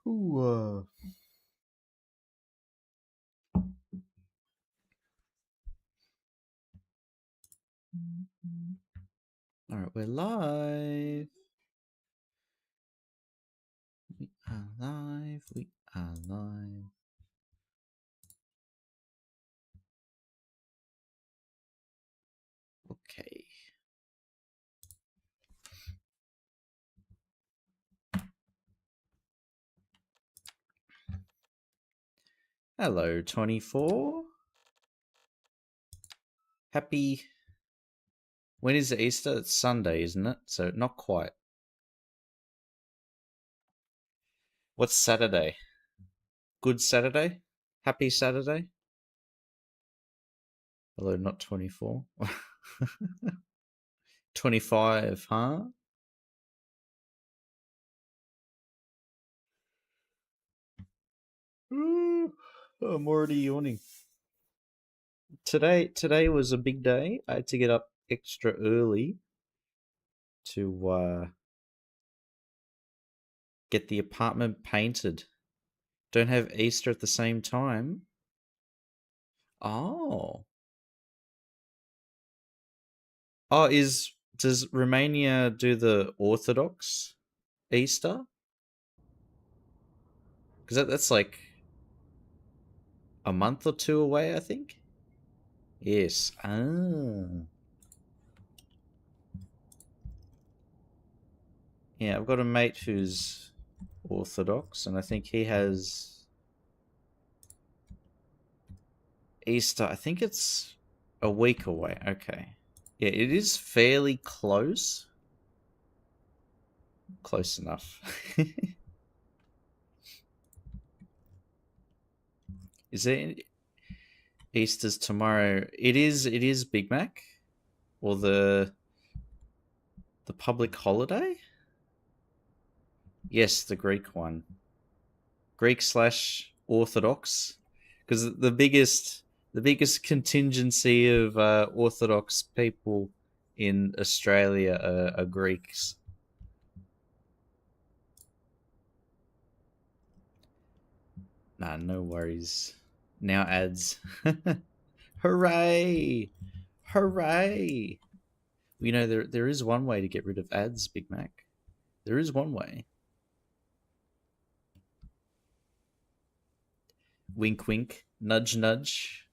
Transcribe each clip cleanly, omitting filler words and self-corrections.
Ooh, all right, we're live. We are live. We are live. Okay. Hello, 24. Happy. When is Easter? It's Sunday, isn't it? So not quite. What's Saturday? Good Saturday? Happy Saturday? Hello, not 24. 25, huh? Ooh, I'm already yawning. Today was a big day. I had to get up extra early to get the apartment painted. Don't have Easter at the same time. Oh. Oh, does Romania do the Orthodox Easter? Because that's like a month or two away, I think. Yes. Ah. Yeah, I've got a mate who's Orthodox, and I think he has Easter. I think it's a week away. Okay. Yeah, it is fairly close. Close enough. Is there Easter's tomorrow? It is. It is Big Mac, or the public holiday. Yes, the Greek one. Greek slash Orthodox, because the biggest contingency of Orthodox people in Australia are Greeks. Nah, no worries. Now ads. Hooray! Hooray! You know, there is one way to get rid of ads, Big Mac. There is one way. Wink, wink. Nudge, nudge.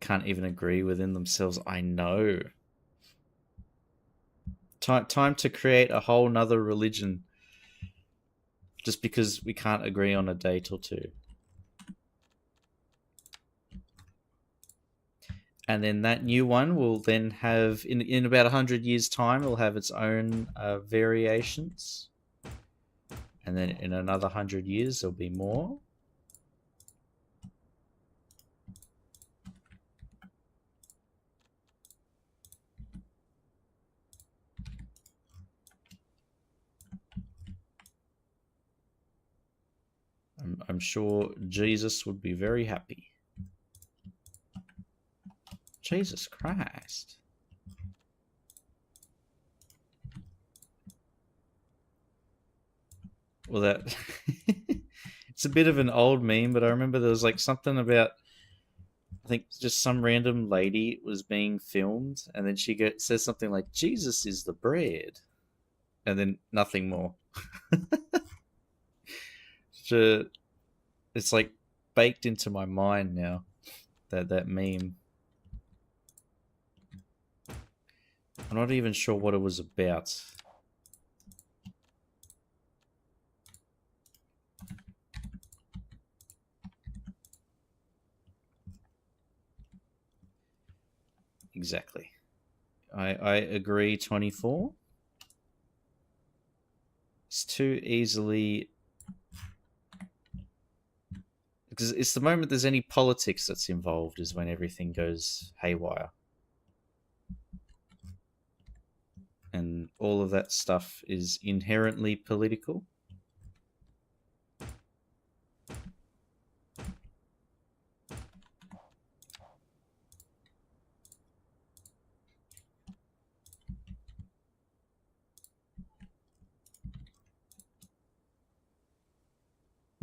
Can't even agree within themselves. I know. Time to create a whole nother religion just because we can't agree on a date or two. And then that new one will then have, in about 100 years' time, it'll have its own variations. And then in another 100 years, there'll be more. I'm sure Jesus would be very happy. Jesus Christ. Well, that it's a bit of an old meme, but I remember there was like something about, I think just some random lady was being filmed, and then says something like Jesus is the bread, and then nothing more. So it's like baked into my mind now, that meme. I'm not even sure what it was about. Exactly. I agree, 24. It's too easily, because it's the moment there's any politics that's involved is when everything goes haywire. And all of that stuff is inherently political.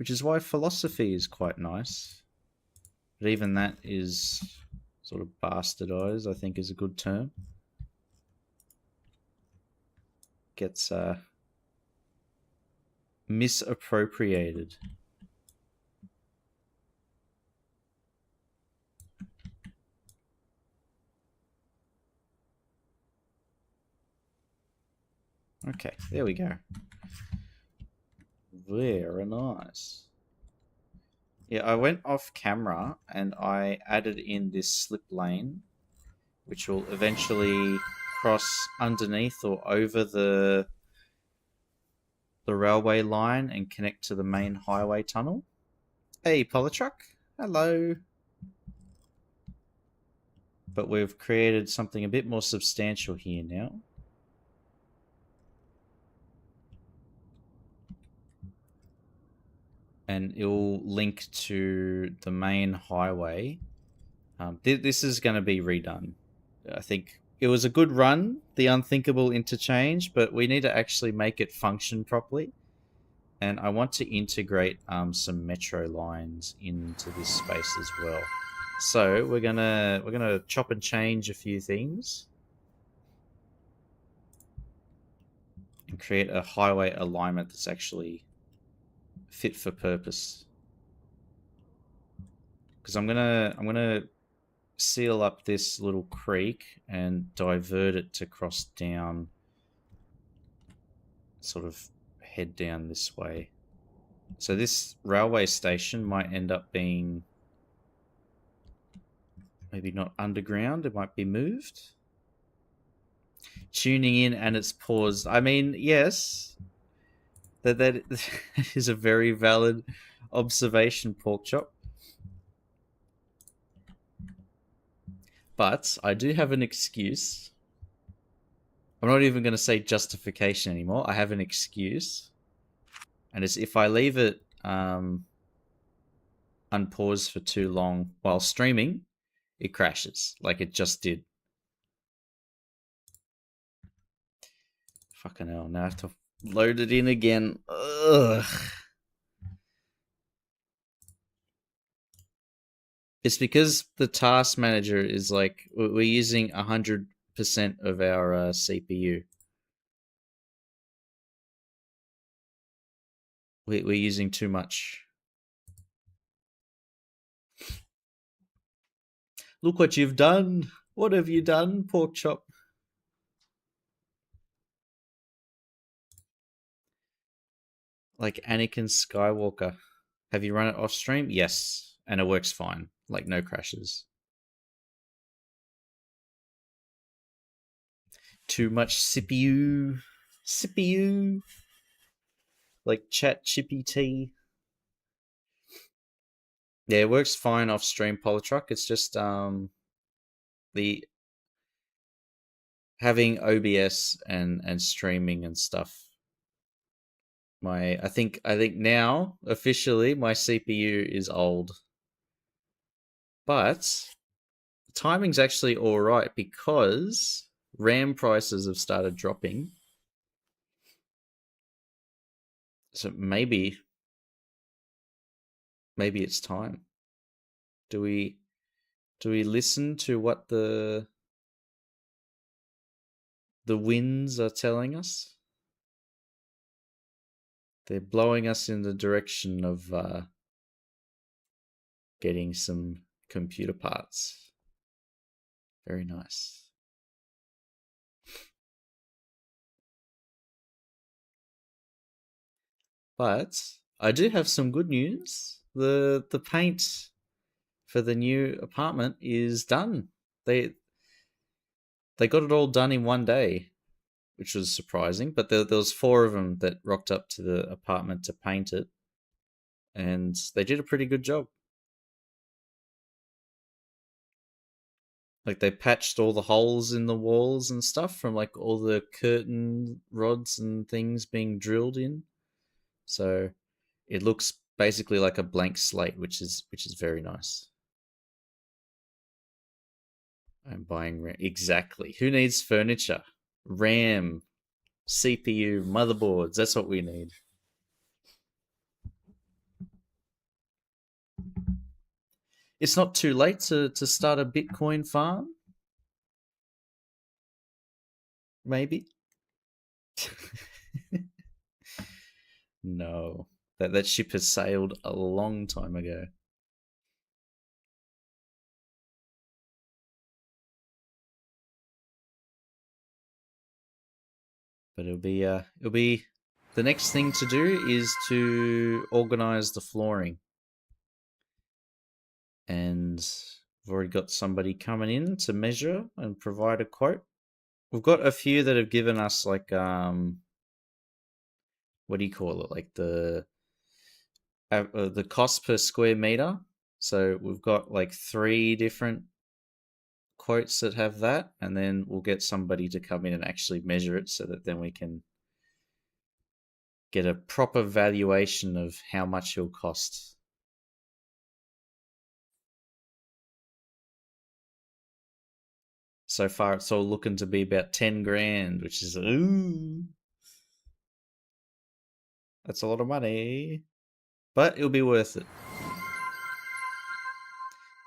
which is why philosophy is quite nice. But even that is sort of bastardized, I think is a good term. Gets misappropriated. Okay, there we go. Very nice. Yeah, I went off camera and I added in this slip lane, which will eventually cross underneath or over the railway line and connect to the main highway tunnel. Hey, Polytruck. Hello. But we've created something a bit more substantial here now. And it'll link to the main highway. This is going to be redone. I think it was a good run, the unthinkable interchange, but we need to actually make it function properly. And I want to integrate some metro lines into this space as well. So we're gonna chop and change a few things and create a highway alignment that's actually fit for purpose. Because I'm gonna seal up this little creek and divert it to cross down, sort of head down this way. So this railway station might end up being maybe not underground, it might be moved. Tuning in and it's paused. I mean, yes, that is a very valid observation, Porkchop. But I do have an excuse. I'm not even going to say justification anymore. I have an excuse. And it's if I leave it unpaused for too long while streaming, it crashes like it just did. Fucking hell, now I have to load it in again. Ugh. It's because the task manager is like, we're using 100% of our CPU. We're using too much. Look what you've done. What have you done, Porkchop? Like Anakin Skywalker. Have you run it off stream? Yes. And it works fine. Like no crashes. Too much CPU. CPU. Like ChatGPT. Yeah, it works fine off stream, Polytruck. It's just the having OBS and streaming and stuff. I think now officially my CPU is old. But timing's actually all right because RAM prices have started dropping. So maybe it's time. Do we listen to what the winds are telling us? They're blowing us in the direction of getting some computer parts. Very nice. But I do have some good news. The paint for the new apartment is done. They got it all done in one day, which was surprising. But there was 4 of them that rocked up to the apartment to paint it, and they did a pretty good job. Like they patched all the holes in the walls and stuff from like all the curtain rods and things being drilled in. So it looks basically like a blank slate, which is very nice. I'm buying RAM. Exactly. Who needs furniture? RAM, CPU, motherboards. That's what we need. It's not too late to start a Bitcoin farm, maybe. No, that ship has sailed a long time ago. But it'll be the next thing to do is to organize the flooring, and we've already got somebody coming in to measure and provide a quote. We've got a few that have given us like what do you call it, like the cost per square meter. So we've got like 3 different quotes that have that, and then we'll get somebody to come in and actually measure it so that then we can get a proper valuation of how much it'll cost. So far, it's all looking to be about 10 grand, which is, ooh, that's a lot of money. But it'll be worth it.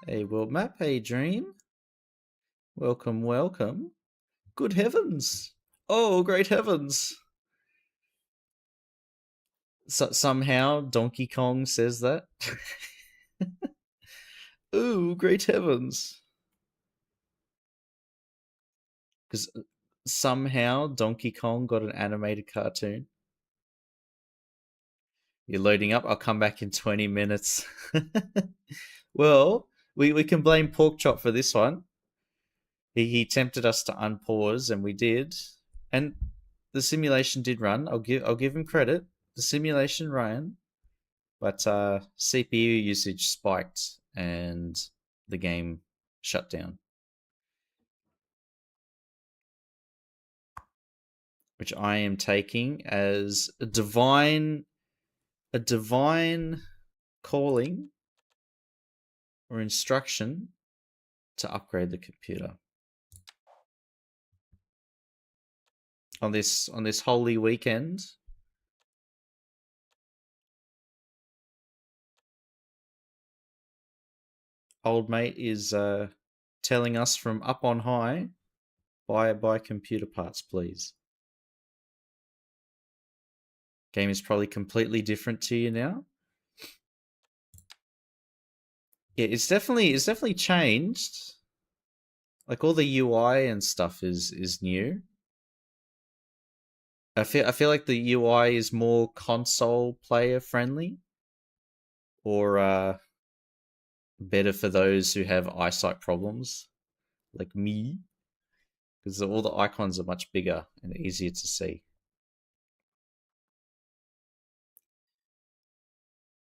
A world map, a dream. Welcome, welcome. Good heavens. Oh, great heavens. Somehow Donkey Kong says that. Ooh, great heavens. Because somehow Donkey Kong got an animated cartoon. You're loading up. I'll come back in 20 minutes. Well, we can blame Porkchop for this one. He tempted us to unpause, and we did. And the simulation did run. I'll give him credit. The simulation ran, but CPU usage spiked and the game shut down, which I am taking as a divine calling or instruction to upgrade the computer on this holy weekend. Old mate is telling us from up on high, buy computer parts, please. Game is probably completely different to you now. Yeah, it's definitely changed. Like all the UI and stuff is new. I feel like the UI is more console player friendly, or better for those who have eyesight problems, like me, because all the icons are much bigger and easier to see.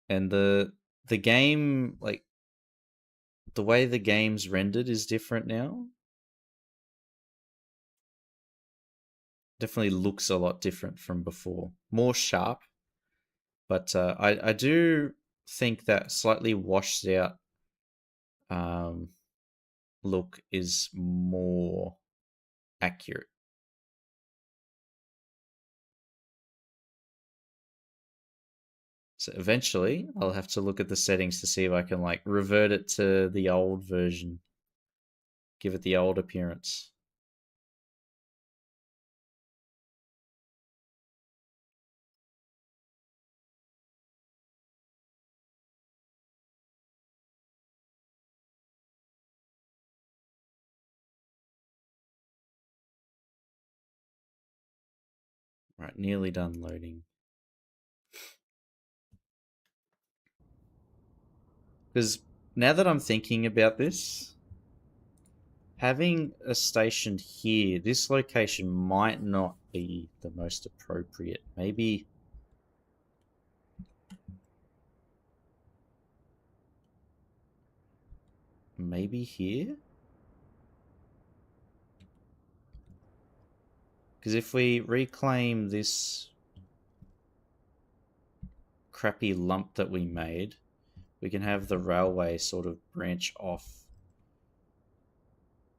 And the game, like the way the game's rendered is different now. Definitely looks a lot different from before. More sharp, but I do think that slightly washed out um, look is more accurate. So eventually, I'll have to look at the settings to see if I can like revert it to the old version, give it the old appearance. Right, nearly done loading. Because now that I'm thinking about this, having a station here, this location might not be the most appropriate. Maybe here? Because if we reclaim this crappy lump that we made, we can have the railway sort of branch off,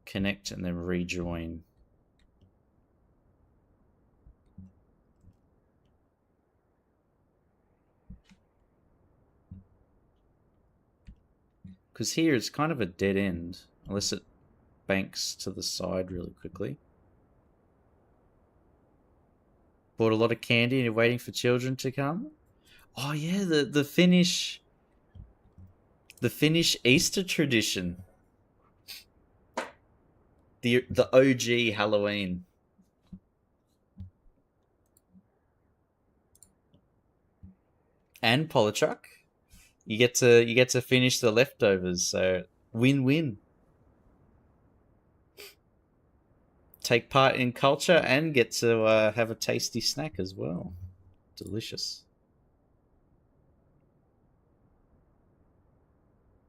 connect, and then rejoin. Because here it's kind of a dead end, unless it banks to the side really quickly. Bought a lot of candy and you're waiting for children to come. Oh yeah, the Finnish Easter tradition. The OG Halloween. And Polachuk. You get to finish the leftovers, so win-win. Take part in culture and get to have a tasty snack as well. Delicious.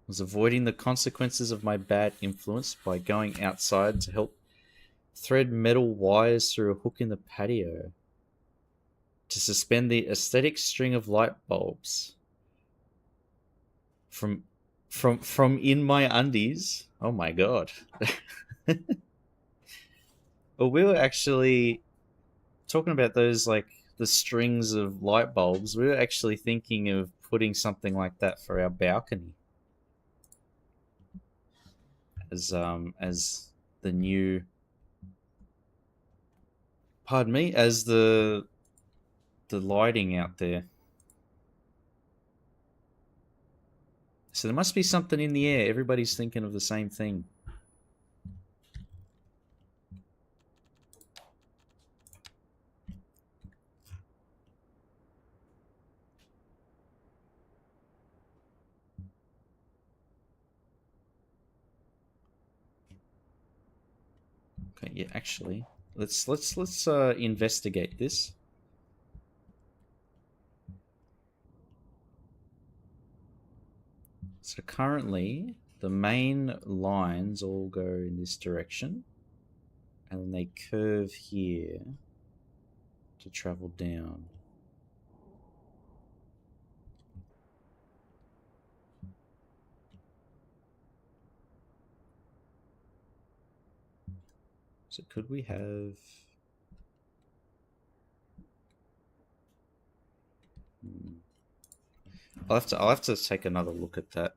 Was avoiding the consequences of my bad influence by going outside to help thread metal wires through a hook in the patio to suspend the aesthetic string of light bulbs from in my undies. Oh my god. Well, we were actually talking about those, like the strings of light bulbs. We were actually thinking of putting something like that for our balcony as the new, pardon me, as the lighting out there. So there must be something in the air. Everybody's thinking of the same thing. Okay, yeah, actually, let's investigate this. So currently, the main lines all go in this direction, and then they curve here to travel down. So could we have... I'll have to take another look at that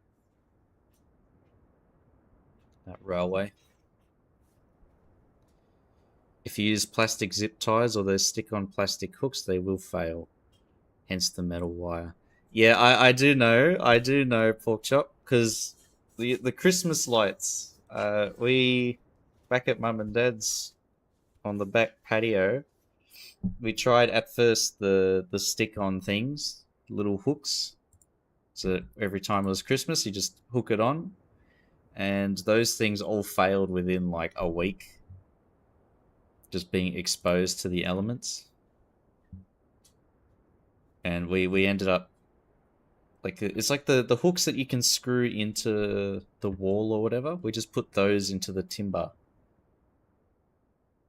railway. If you use plastic zip ties or those stick-on plastic hooks, they will fail. Hence the metal wire. Yeah, I do know, Pork Chop, because the Christmas lights, we back at Mum and Dad's on the back patio, we tried at first the stick-on things, little hooks. So every time it was Christmas, you just hook it on, and those things all failed within like a week, just being exposed to the elements. And we ended up, like, it's like the hooks that you can screw into the wall or whatever. We just put those into the timber,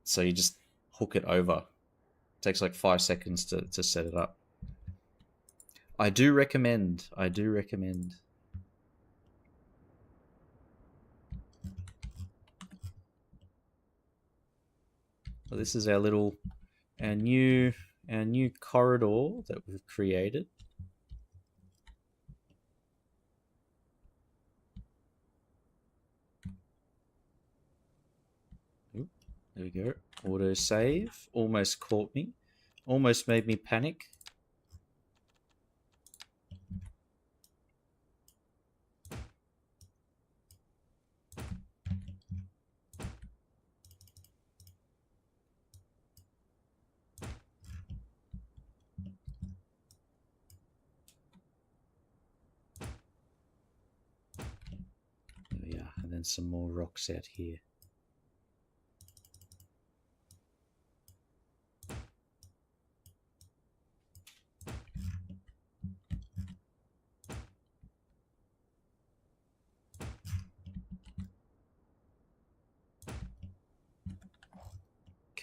so you just hook it over. It takes like 5 seconds to set it up. I do recommend. So this is our new corridor that we've created. Oop, there we go. Auto save. Almost caught me. Almost made me panic. There we are. And then some more rocks out here.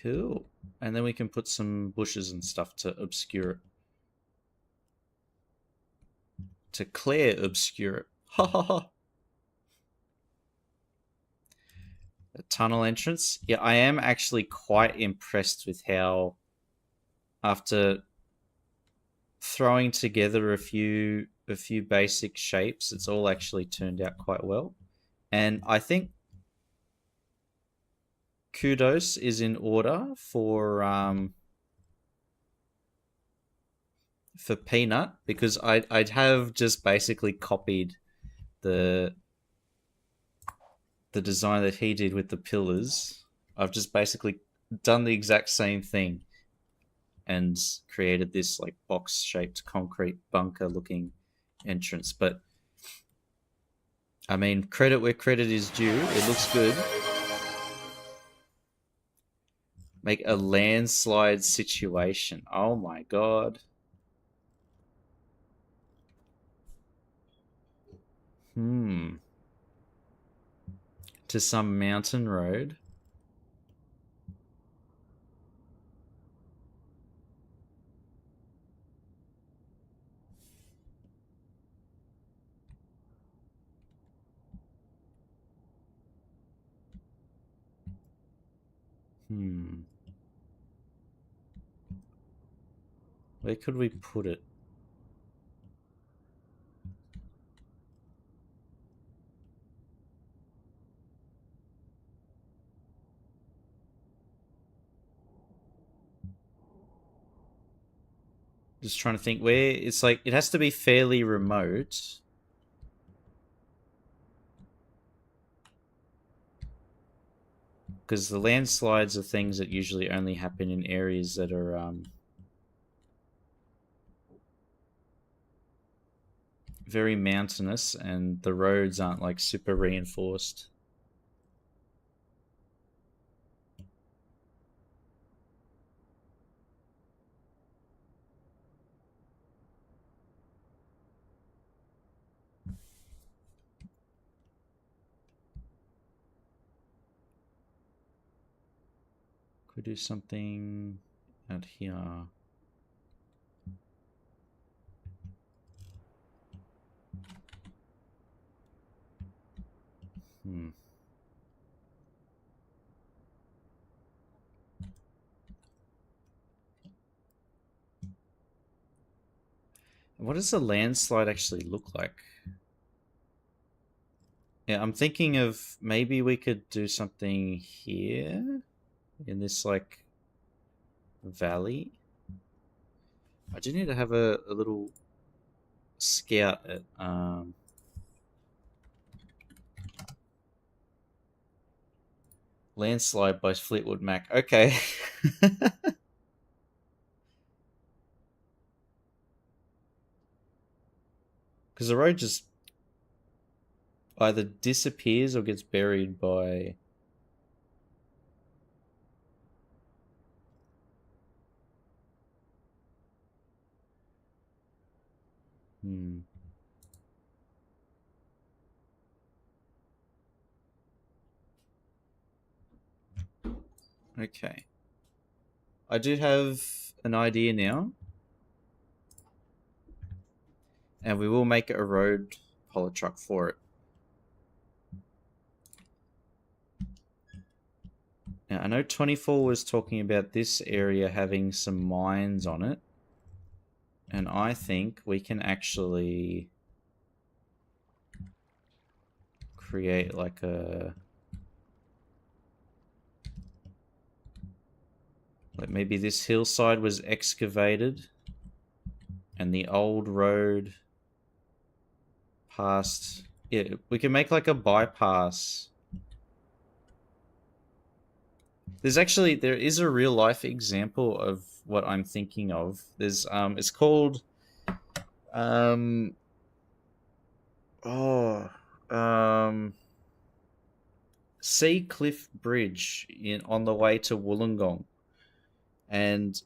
Cool. And then we can put some bushes and stuff to obscure it. To clear obscure it. Ha ha ha. A tunnel entrance. Yeah, I am actually quite impressed with how, after throwing together a few a few basic shapes, it's all actually turned out quite well. And I think kudos is in order for Peanut, because I'd have just basically copied the the design that he did with the pillars. I've just basically done the exact same thing and created this like box shaped concrete bunker looking entrance. But I mean, credit where credit is due. It looks good. Make a landslide situation. Oh my god. To some mountain road. Where could we put it? Just trying to think where. It's like it has to be fairly remote. Because the landslides are things that usually only happen in areas that are very mountainous, and the roads aren't like super reinforced. Could do something out here. What does a landslide actually look like? Yeah, I'm thinking of maybe we could do something here in this like valley. I do need to have a little scout at Landslide by Fleetwood Mac. Okay. Because the road just either disappears or gets buried by. Okay. I do have an idea now. And we will make a road polar truck for it. Now, I know 24 was talking about this area having some mines on it. And I think we can actually create like a... like maybe this hillside was excavated and the old road past... yeah, we can make like a bypass. There is a real life example of what I'm thinking of. There's it's called Sea Cliff Bridge on the way to Wollongong, and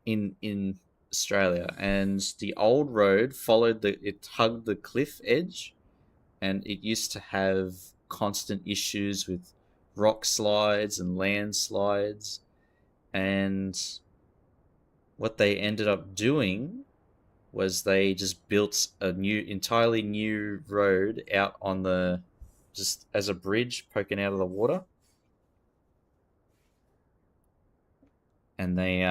in Australia. And the old road it hugged the cliff edge, and it used to have constant issues with rock slides and landslides. And what they ended up doing was they just built a entirely new road out on the, just as a bridge poking out of the water. And they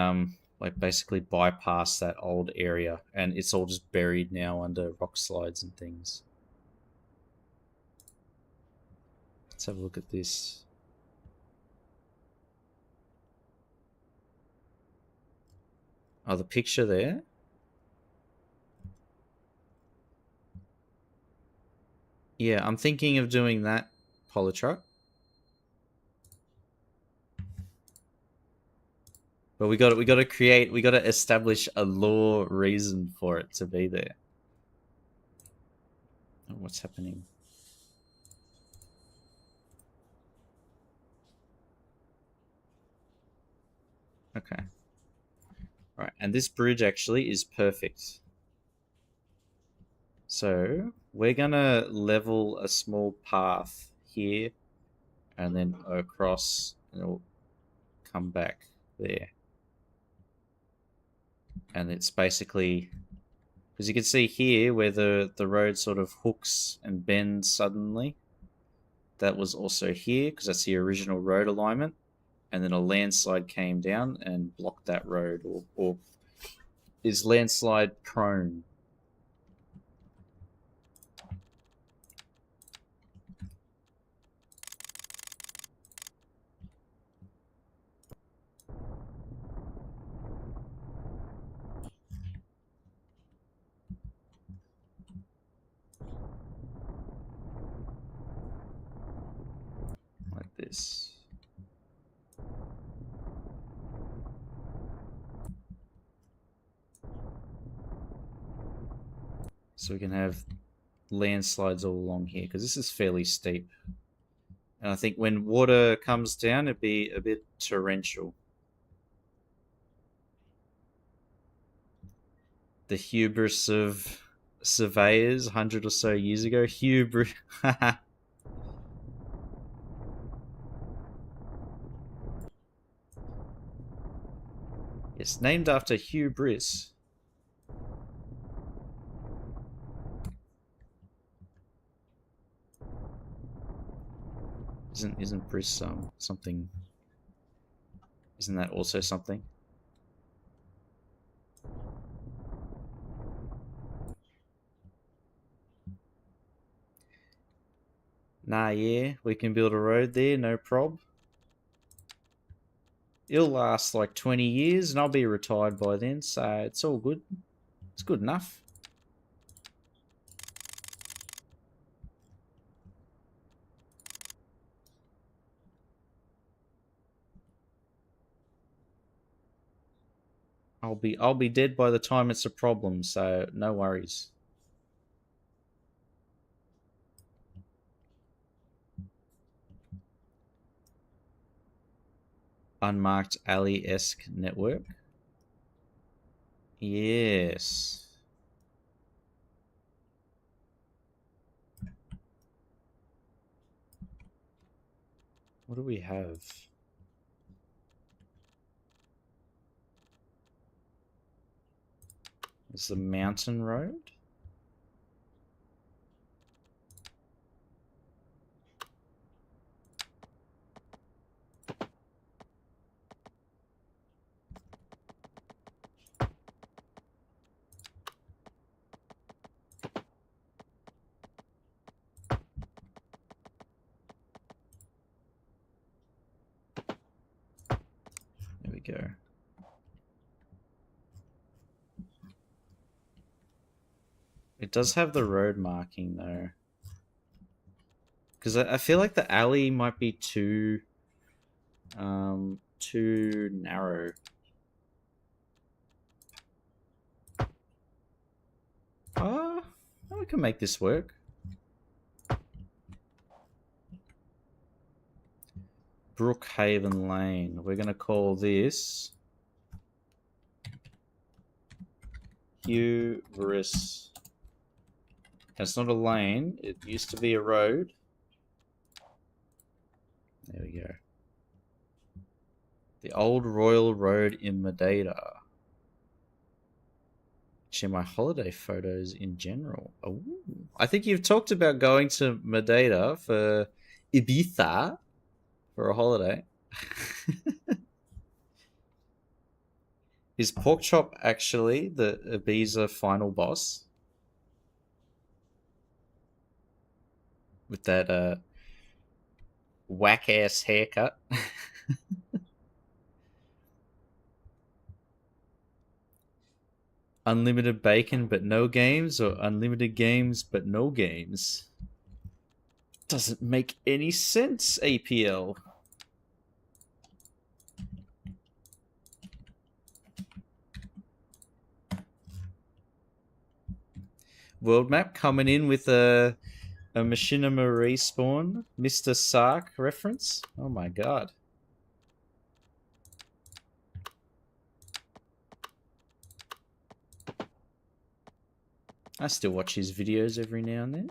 like basically bypass that old area, and it's all just buried now under rock slides and things. Let's have a look at this. Oh, the picture there. Yeah, I'm thinking of doing that, Polytruck. But we got to establish a law reason for it to be there. Oh, what's happening? Okay. Right, and this bridge actually is perfect. So we're gonna level a small path here, and then across, and it'll come back there. And it's basically, because you can see here where the road sort of hooks and bends suddenly. That was also here because that's the original road alignment, and then a landslide came down and blocked that road, or is landslide prone. Like this. So we can have landslides all along here, because this is fairly steep. And I think when water comes down, it'd be a bit torrential. The hubris of surveyors 100 or so years ago. Hubris. It's named after Hugh Briss. Isn't Briss something? Isn't that also something? Nah, yeah, we can build a road there, no prob. It'll last like 20 years, and I'll be retired by then, so it's all good. It's good enough. I'll be dead by the time it's a problem, so no worries. Unmarked alley-esque network. Yes. What do we have? It's the mountain road. There we go. It does have the road marking though. Because I feel like the alley might be too narrow. We can make this work. Brookhaven Lane. We're gonna call this Hubris. It's not a lane. It used to be a road. There we go. The old Royal Road in Madeira. Share my holiday photos in general. Oh, I think you've talked about going to Madeira for Ibiza for a holiday. Is Porkchop actually the Ibiza final boss? With that whack ass haircut. Unlimited bacon but no games, or unlimited games but no games? Doesn't make any sense, APL. World map coming in with a Machinima respawn, Mr. Sark reference. Oh my god. I still watch his videos every now and then.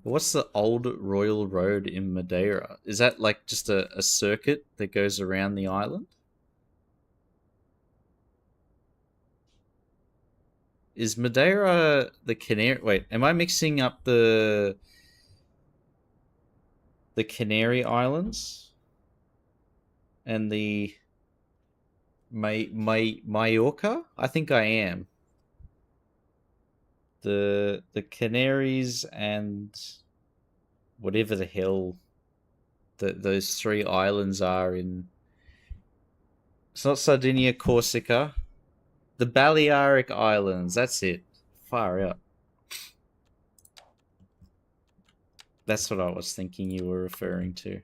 What's the old Royal Road in Madeira? Is that like just a circuit that goes around the island? Is Madeira the Canary? Wait, am I mixing up the Canary Islands and the Mallorca? I think I am. The Canaries and whatever the hell those three islands are in. It's not Sardinia, Corsica. The Balearic Islands. That's it. Far out. That's what I was thinking you were referring to.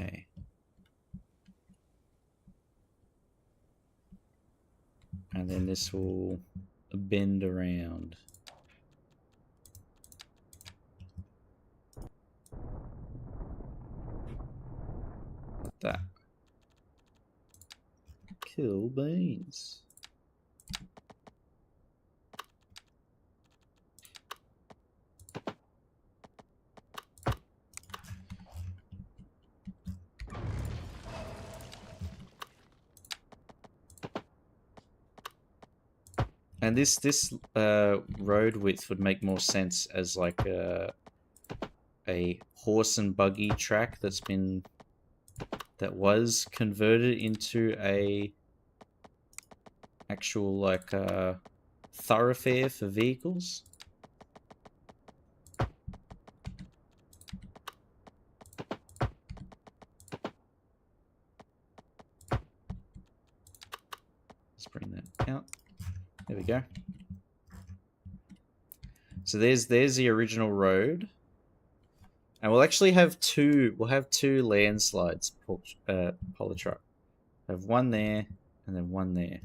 Okay. And then this will bend around. Like that. Cool beans. And this road width would make more sense as like a horse and buggy track that was converted into a actual like thoroughfare for vehicles. Let's bring that out. There we go. So there's the original road. And we'll actually have two. We'll have two landslides, Polytruck. Have one there, and then one there.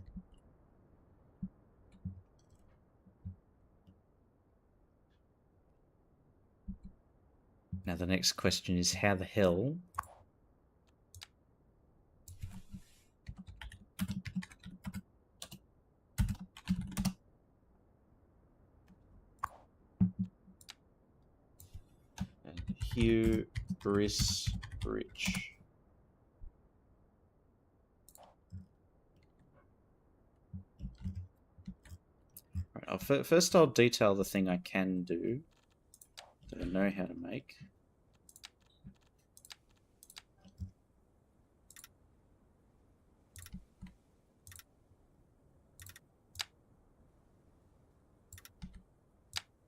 Now the next question is, how the hell Hugh Brice Rich? Right, first I'll detail the thing I can do that I know how to make.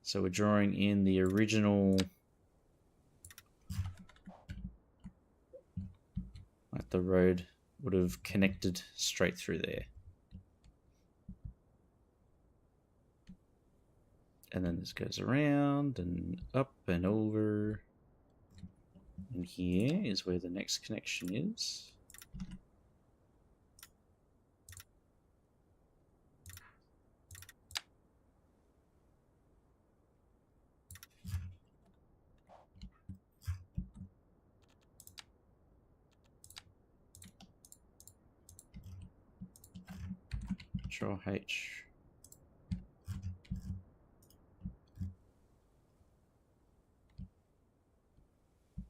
So we're drawing in the original, like the road would have connected straight through there. And then this goes around and up and over. And here is where the next connection is. Control H.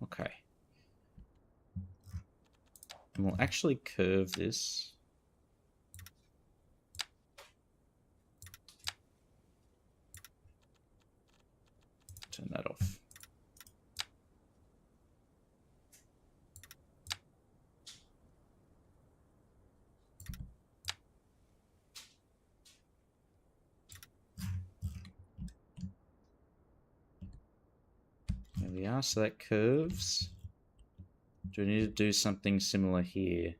Okay. And we'll actually curve this. Turn that off. There we are. So that curves. Do we need to do something similar here?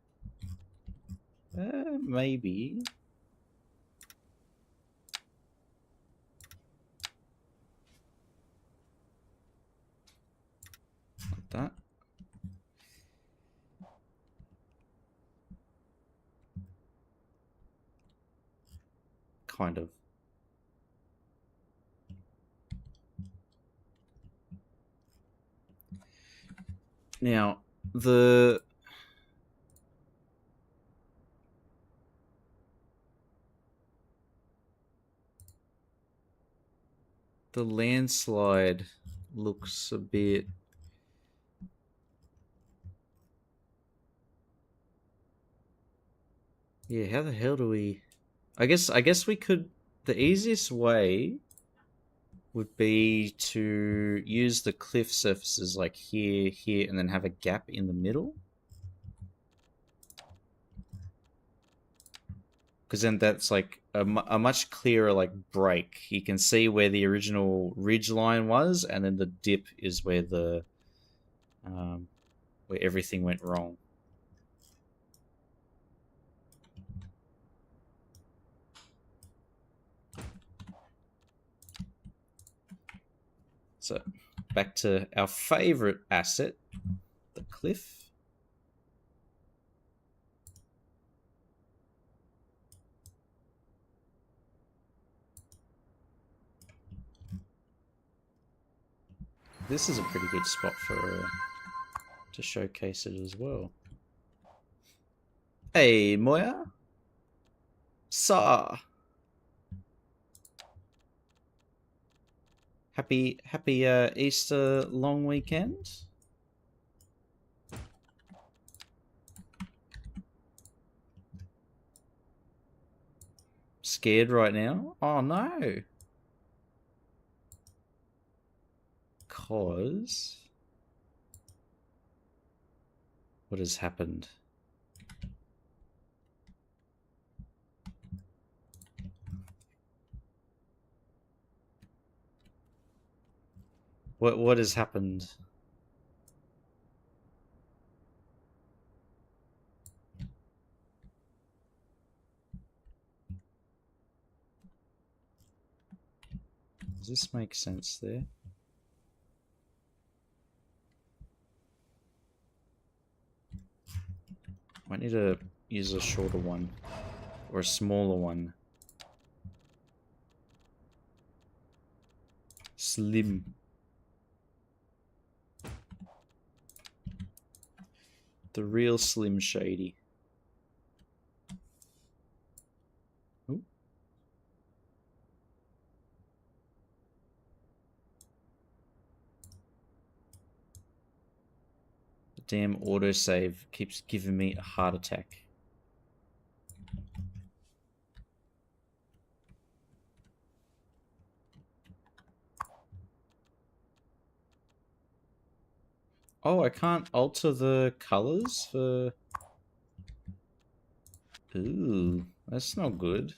Maybe. Like that. Kind of. Now, the landslide looks a bit... Yeah, how the hell do we... I guess we could... The easiest way would be to use the cliff surfaces like here, here, and then have a gap in the middle. Because then that's like a much clearer like break. You can see where the original ridge line was, and then the dip is where the where everything went wrong. So back to our favorite asset, the cliff. This is a pretty good spot for to showcase it as well. Hey, Moya. Sa. Happy Easter long weekend. Scared right now? Oh no. Cause what has happened? What has happened? Does this make sense there? Might need to use a shorter one or a smaller one. Slim. The real Slim Shady. Ooh. The damn autosave keeps giving me a heart attack. Oh, I can't alter the colors for... Ooh, that's not good.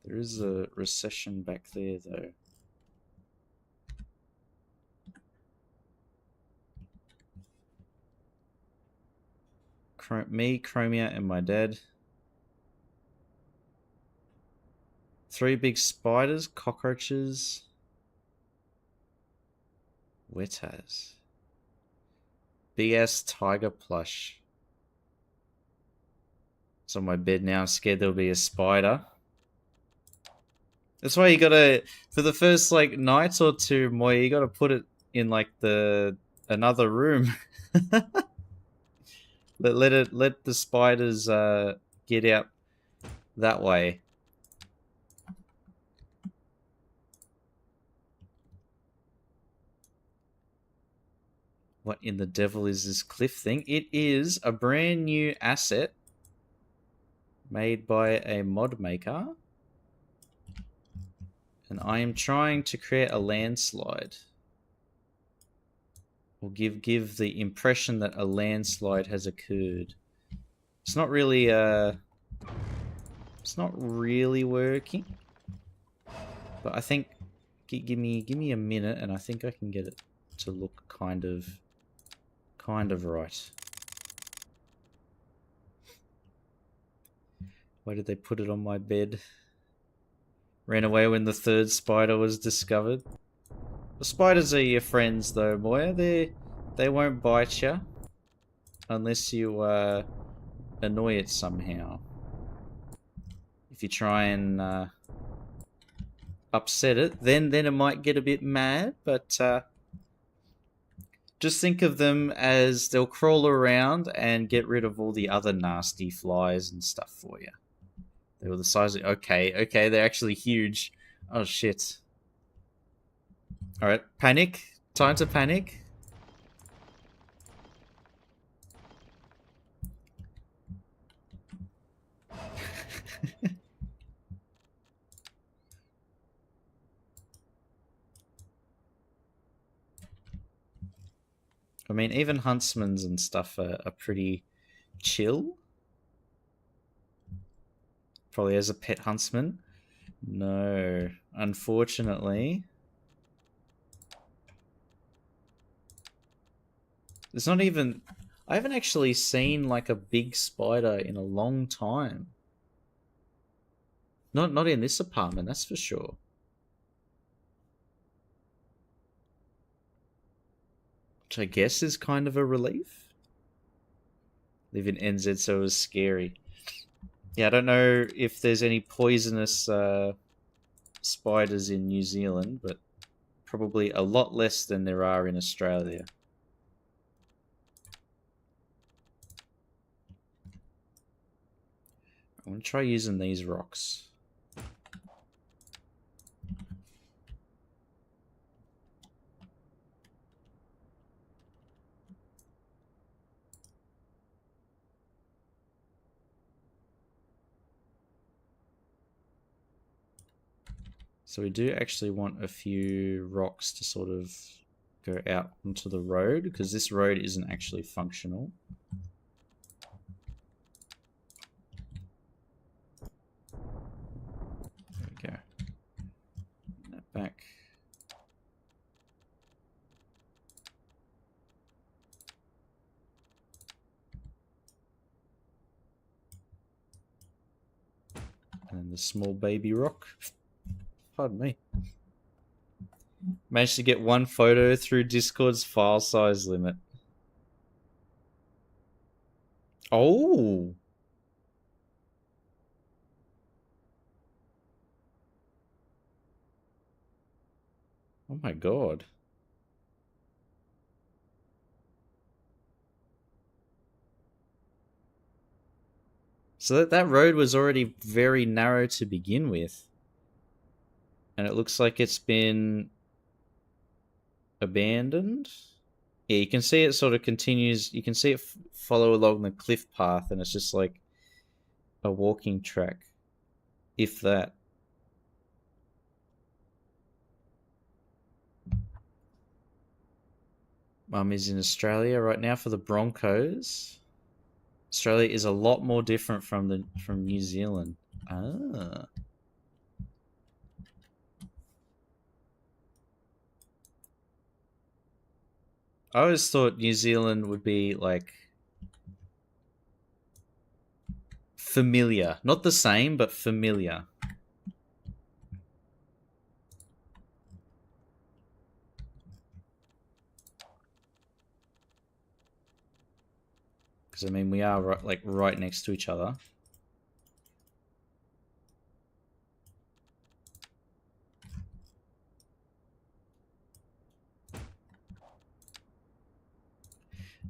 There is a recession back there, though. Me, Chromia, and my dad. 3 big spiders, cockroaches. Wetas. BS tiger plush. It's on my bed now. I'm scared there'll be a spider. That's why you gotta, for the first like night or two, Moya, you gotta put it in like the another room. Let the spiders get out that way. What in the devil is this cliff thing? It is a brand new asset made by a mod maker. And I am trying to create a landslide. Or give the impression that a landslide has occurred. It's not really working. But I think give me a minute and I think I can get it to look kind of right. Why did they put it on my bed? Ran away when the third spider was discovered. The spiders are your friends though, Moya. They won't bite you unless you annoy it somehow. If you try and upset it, then it might get a bit mad, but just think of them as they'll crawl around and get rid of all the other nasty flies and stuff for you. They were the size of... Okay, they're actually huge. Oh, shit. Alright, panic. Time to panic. I mean, even huntsmans and stuff are pretty chill. Probably as a pet huntsman. No, unfortunately. There's not even... I haven't actually seen like a big spider in a long time. Not in this apartment, that's for sure. Which I guess is kind of a relief. Live in NZ, so it was scary. Yeah, I don't know if there's any poisonous spiders in New Zealand, but probably a lot less than there are in Australia. I'm going to try using these rocks. So we do actually want a few rocks to sort of go out onto the road, because this road isn't actually functional. There we go. That back. And the small baby rock. Pardon me. Managed to get one photo through Discord's file size limit. Oh! Oh my god. So that road was already very narrow to begin with. And it looks like it's been abandoned. Yeah, you can see it sort of continues. You can see it follow along the cliff path, and it's just like a walking track, if that. Mum is in Australia right now for the Broncos. Australia is a lot more different from New Zealand. Ah. I always thought New Zealand would be like familiar. Not the same, but familiar. Because I mean, we are right next to each other.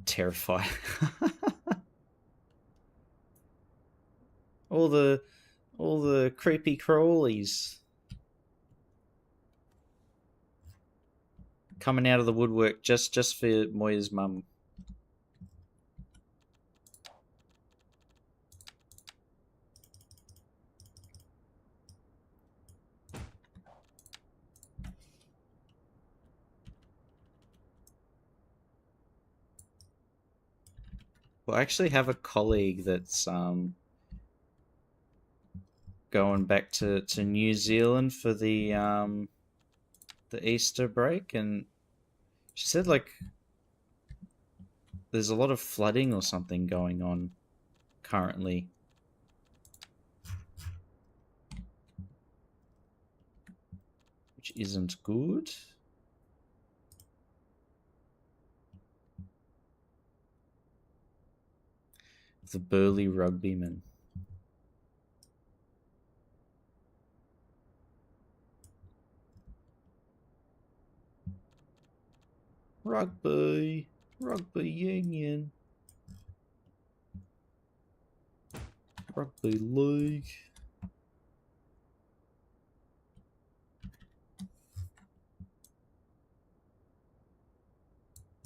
terrified. all the creepy crawlies coming out of the woodwork just for Moya's mum. Well, I actually have a colleague that's going back to New Zealand for the Easter break, and she said like there's a lot of flooding or something going on currently. Which isn't good. The burly rugbyman. Rugby union. Rugby league.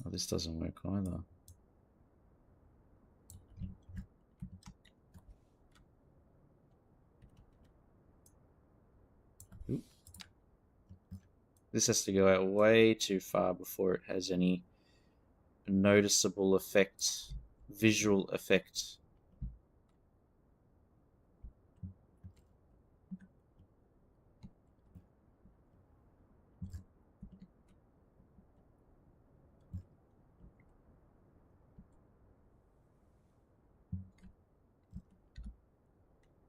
Oh, this doesn't work either. Oop. This has to go out way too far before it has any noticeable effect, visual effect.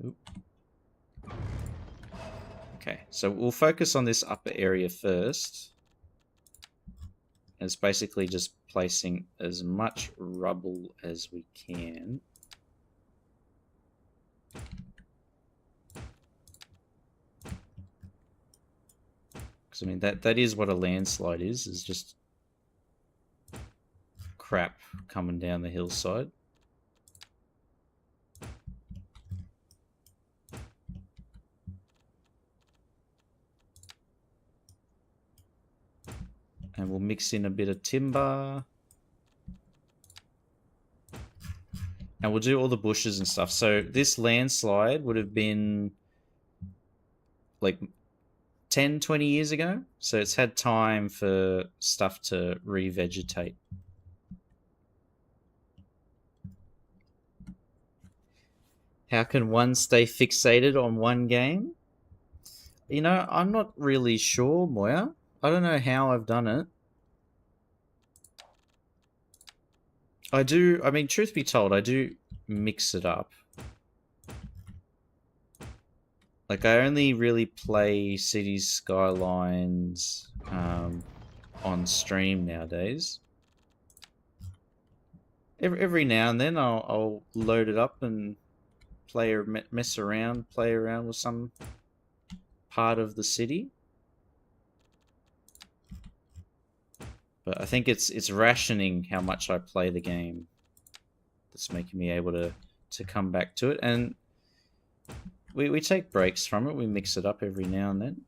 Oop. Okay, so we'll focus on this upper area first. It's basically just placing as much rubble as we can. Because I mean that is what a landslide is just crap coming down the hillside. And we'll mix in a bit of timber. And we'll do all the bushes and stuff. So this landslide would have been like 10, 20 years ago. So it's had time for stuff to revegetate. How can one stay fixated on one game? You know, I'm not really sure, Moya. I don't know how I've done it. I mean, truth be told, I do mix it up. Like, I only really play Cities Skylines on stream nowadays. Every now and then I'll load it up and play around with some part of the city. But I think it's rationing how much I play the game that's making me able to come back to it. And we take breaks from it. We mix it up every now and then.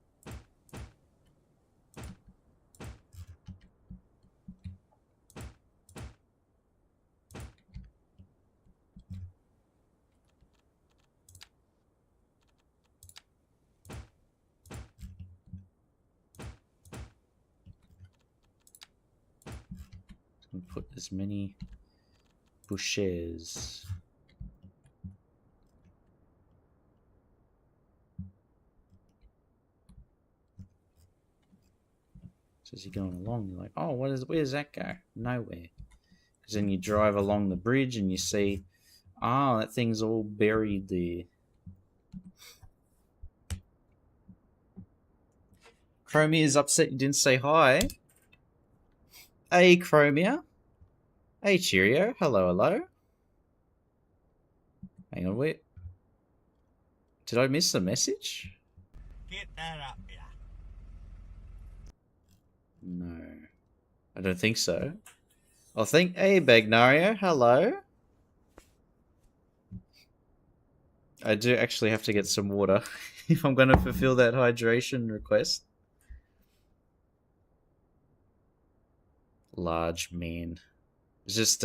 Put as many bushes. So as you're going along, you're like, oh, where's that go? Nowhere. Because then you drive along the bridge and you see, oh, that thing's all buried there. Chromia is upset you didn't say hi. Hey, Chromia. Hey, Cheerio. Hello, hello. Hang on, wait. Did I miss a message? Get that up, yeah. No. I don't think so. I think, hey, Bagnario, hello. I do actually have to get some water if I'm going to fulfill that hydration request. Large man. It's just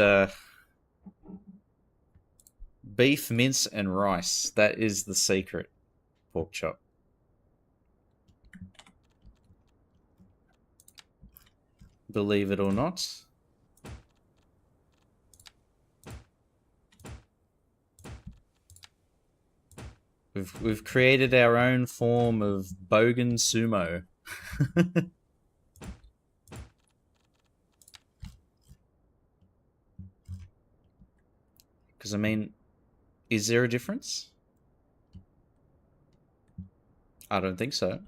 beef, mince, and rice. That is the secret. Pork chop. Believe it or not. We've created our own form of bogan sumo. Because I mean, is there a difference? I don't think so.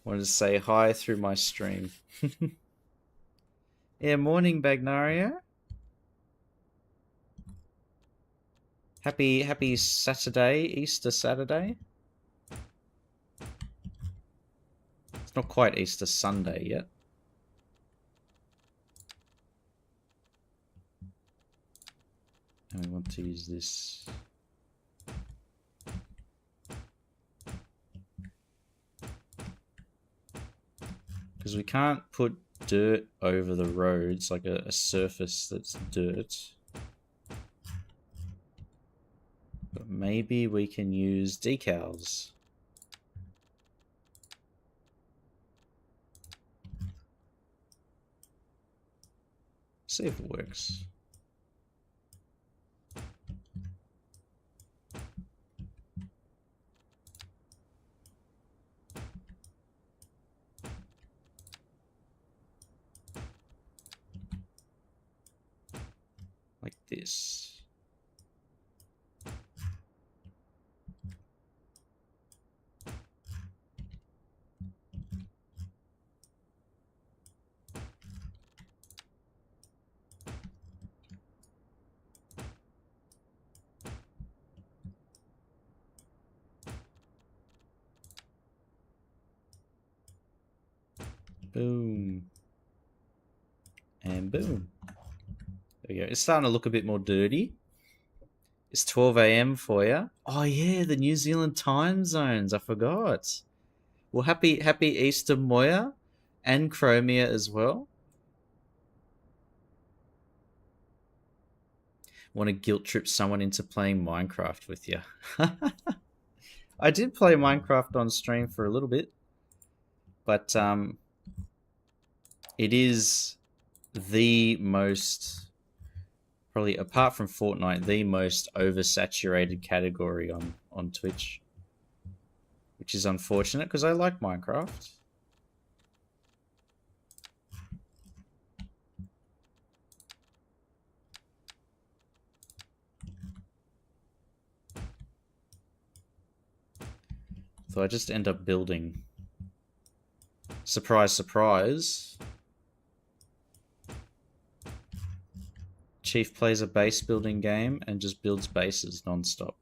Wanted to say hi through my stream. Yeah, morning, Bagnaria. Happy Saturday, Easter Saturday. It's not quite Easter Sunday yet. And we want to use this. Because we can't put dirt over the roads, like a surface that's dirt. But maybe we can use decals. See if it works. Like this. Boom. And boom. There we go. It's starting to look a bit more dirty. It's 12 a.m. for you. Oh yeah, the New Zealand time zones. I forgot. Well, happy Easter, Moya, and Chromia as well. Want to guilt trip someone into playing Minecraft with you? I did play Minecraft on stream for a little bit, but it is the most, probably apart from Fortnite, the most oversaturated category on Twitch, which is unfortunate because I like Minecraft. So I just end up building. Surprise, surprise. Chief plays a base building game and just builds bases non-stop.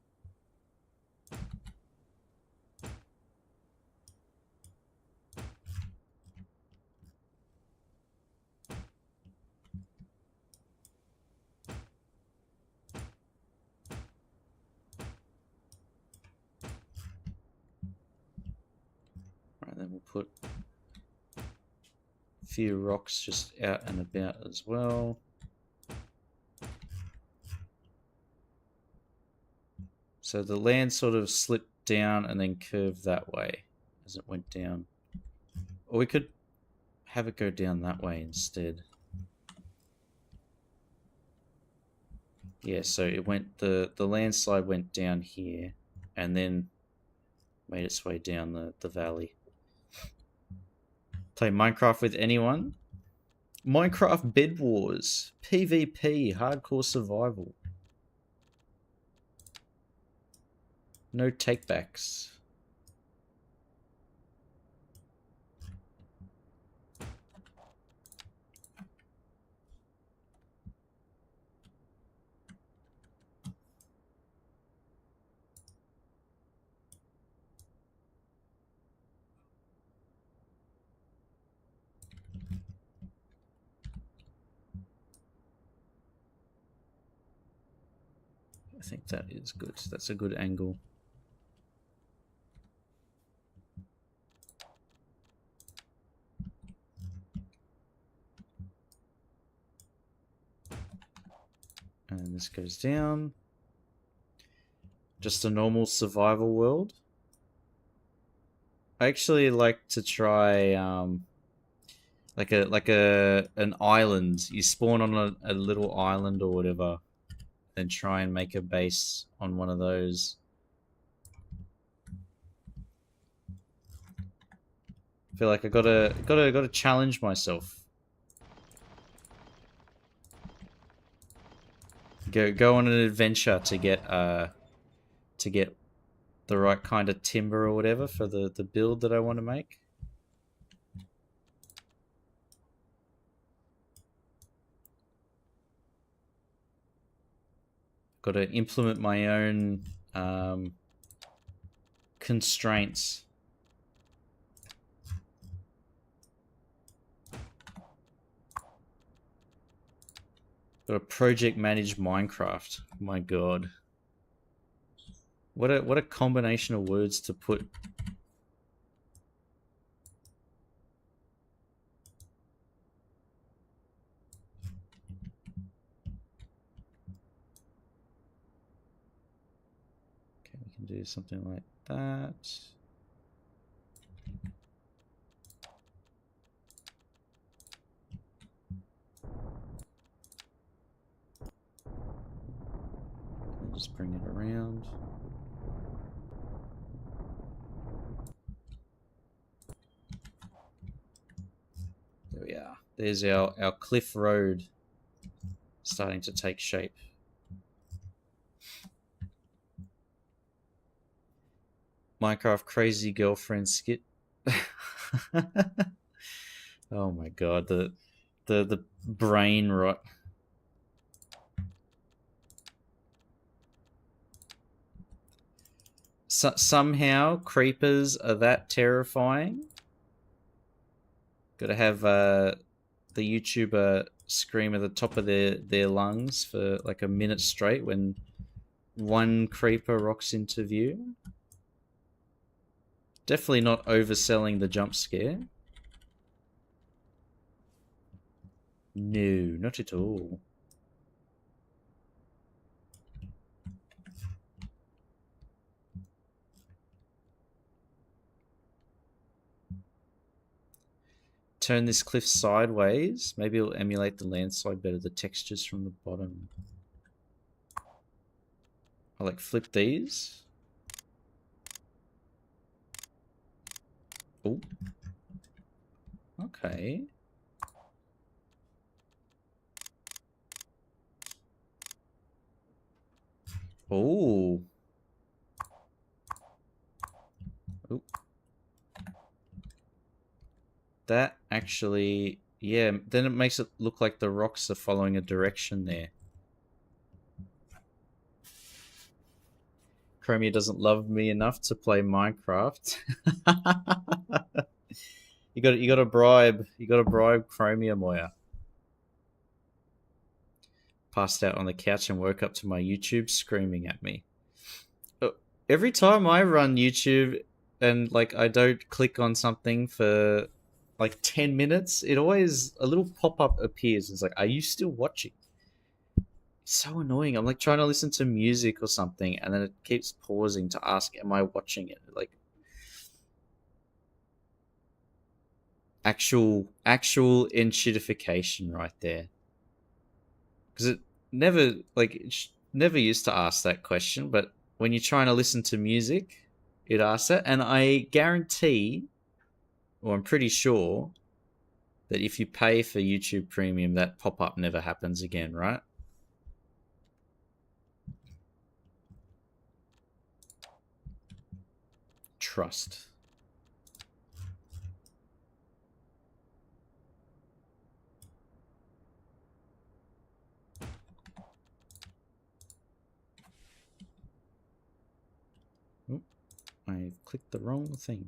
Right, then we'll put a few rocks just out and about as well. So the land sort of slipped down and then curved that way as it went down. Or we could have it go down that way instead. Yeah, so it went, the landslide went down here and then made its way down the valley. Play Minecraft with anyone? Minecraft Bed Wars, PvP, hardcore survival. No takebacks. I think that is good. That's a good angle. And this goes down. Just a normal survival world. I actually like to try like an island. You spawn on a little island or whatever, and try and make a base on one of those. I feel like I gotta challenge myself. Go on an adventure to get the right kind of timber or whatever for the build that I want to make. Got to implement my own constraints. Got to project manage Minecraft. My God. What a combination of words to put. Okay, we can do something like that. Just bring it around. There we are. There's our cliff road starting to take shape. Minecraft crazy girlfriend skit. Oh my God, the brain rot. Somehow creepers are that terrifying. Gotta have the YouTuber scream at the top of their lungs for like a minute straight when one creeper rocks into view. Definitely not overselling the jump scare. No, not at all. Turn this cliff sideways. Maybe it'll emulate the landslide better. The textures from the bottom. I like flip these. Oh. Okay. Oh. Oh. That actually, yeah, then it makes it look like the rocks are following a direction there. Chromia doesn't love me enough to play Minecraft. You got to bribe Chromia, Moya. Passed out on the couch and woke up to my YouTube screaming at me. Every time I run YouTube and like I don't click on something for like 10 minutes, it always a little pop-up appears. It's like, are you still watching? It's so annoying. I'm like trying to listen to music or something and then it keeps pausing to ask, am I watching it? Like actual enshittification right there. Because it never never used to ask that question, but when you're trying to listen to music, it asks that, and I guarantee, or I'm pretty sure, that if you pay for YouTube Premium, that pop-up never happens again, right? Trust. Oop, I've clicked the wrong thing.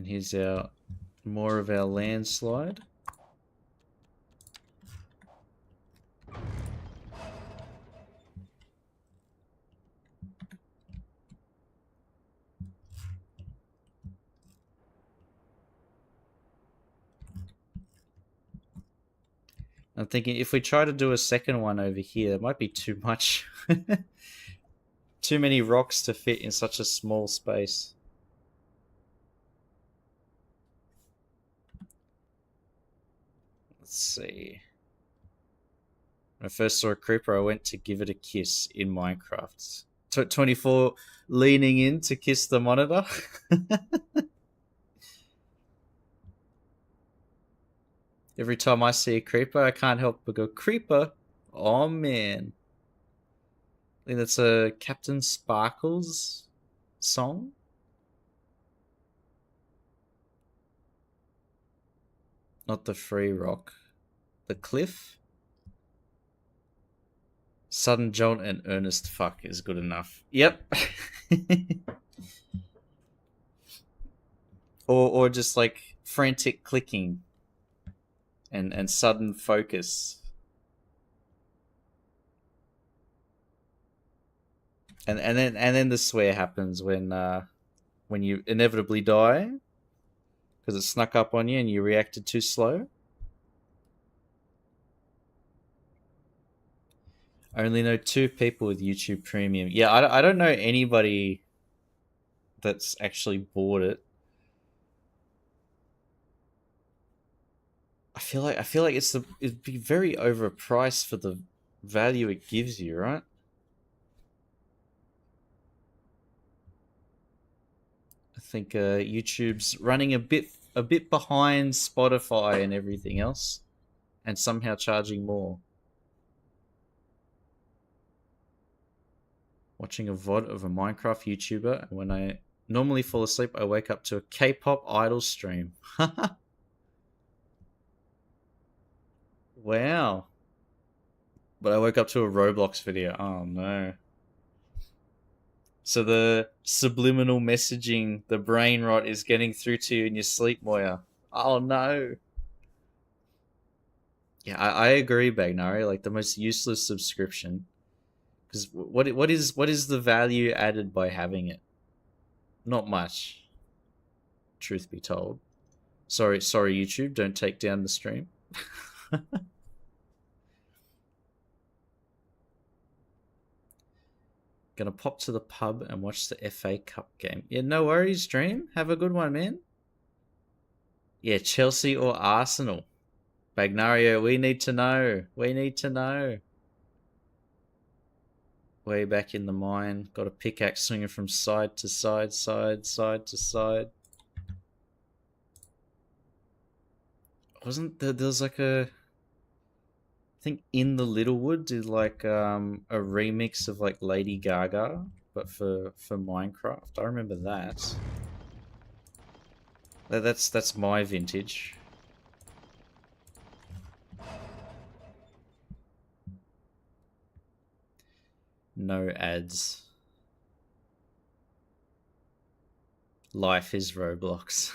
And here's our more of our landslide. I'm thinking if we try to do a second one over here, it might be too much. Too many rocks to fit in such a small space. Let's see. When I first saw a creeper, I went to give it a kiss in Minecraft. 24 leaning in to kiss the monitor. Every time I see a creeper, I can't help but go, creeper? Oh man. I think that's a Captain Sparkles song. Not the free rock. The cliff. Sudden jolt and earnest fuck is good enough. Yep. or just like frantic clicking and sudden focus. And then the swear happens when you inevitably die because it snuck up on you and you reacted too slow. I only know 2 people with YouTube Premium. Yeah, I don't know anybody that's actually bought it. I feel like it'd be very overpriced for the value it gives you, right? I think YouTube's running a bit behind Spotify and everything else, and somehow charging more. Watching a VOD of a Minecraft YouTuber, and when I normally fall asleep, I wake up to a K-pop idol stream. Wow. But I woke up to a Roblox video. Oh no. So the subliminal messaging, the brain rot is getting through to you in your sleep, Moya. Oh no. Yeah, I agree, Bagnari. Like the most useless subscription. Because what is the value added by having it? Not much. Truth be told. Sorry, YouTube. Don't take down the stream. Gonna pop to the pub and watch the FA Cup game. Yeah, no worries, Dream. Have a good one, man. Yeah, Chelsea or Arsenal? Bagnario, we need to know. We need to know. Way back in the mine. Got a pickaxe swinging from side to side, side to side. Wasn't there was like a... I think In the Littlewood did like a remix of like Lady Gaga, but for Minecraft. I remember that. That's my vintage. No ads. Life is Roblox.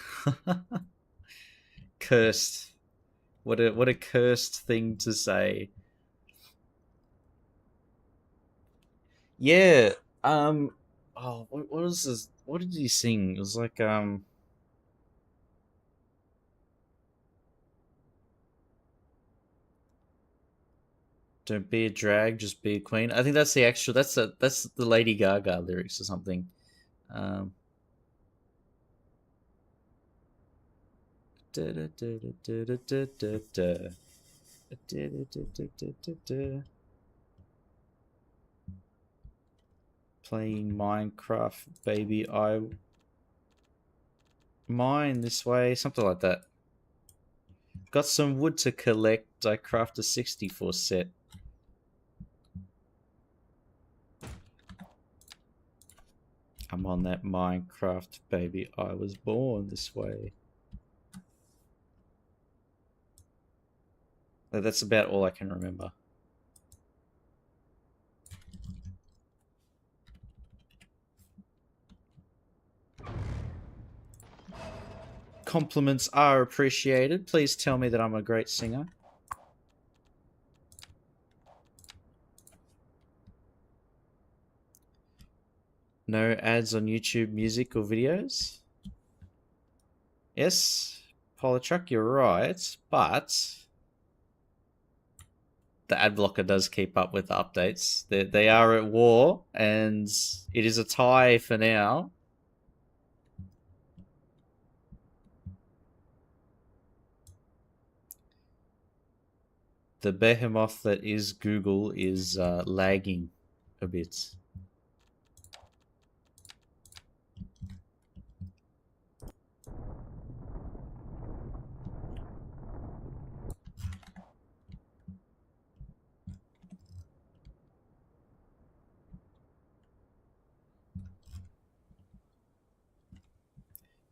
Cursed. What a cursed thing to say. Yeah. Oh, what was this? What did he sing? It was like don't be a drag, just be a queen. I think that's the actual. That's the Lady Gaga lyrics or something. Um, playing Minecraft, baby. I mine this way, something like that. Got some wood to collect. I craft a 64 set. I'm on that Minecraft, baby. I was born this way. That's about all I can remember. compliments are appreciated. Please tell me that I'm a great singer. No ads on YouTube music or videos? Yes, Polytruck, you're right, but the ad blocker does keep up with the updates. They are at war, and it is a tie for now. The behemoth that is Google is lagging a bit.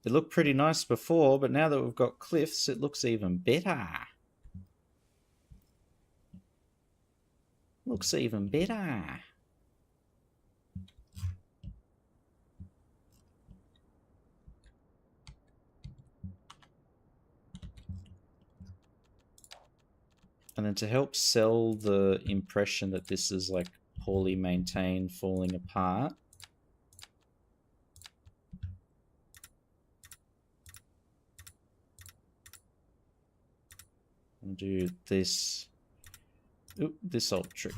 It looked pretty nice before, but now that we've got cliffs, it looks even better. Looks even better. And then to help sell the impression that this is like poorly maintained, falling apart, I'll do this. Oop, this old trick.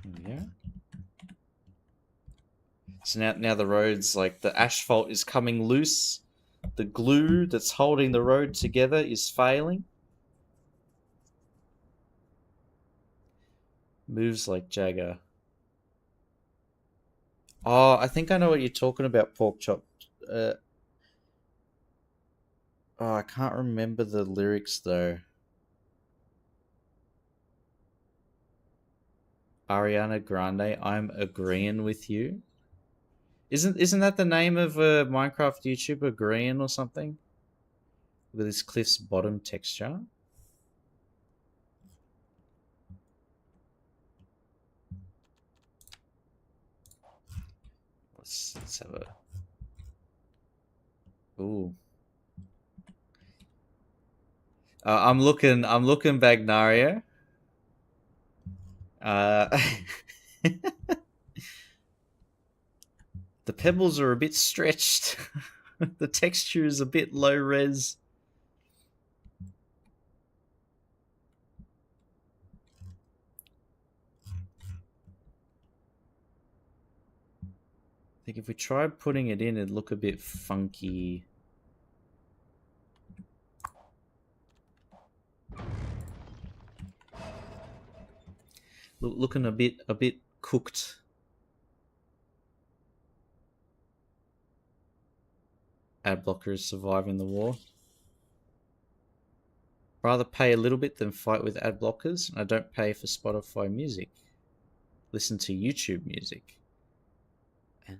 There we go. So now the road's like the asphalt is coming loose. The glue that's holding the road together is failing. Moves like Jagger. Oh, I think I know what you're talking about, Pork Chop. Oh, I can't remember the lyrics though. Ariana Grande, I'm agreeing with you. Isn't that the name of a Minecraft YouTuber, Agreeing or something? With this cliff's bottom texture. Let's have a. Ooh. I'm looking Bagnaria. The pebbles are a bit stretched. The texture is a bit low res. I think if we tried putting it in, it'd look a bit funky. Looking a bit cooked. Ad blocker is surviving the war. Rather pay a little bit than fight with ad blockers. I don't pay for Spotify music. Listen to YouTube music. Ah.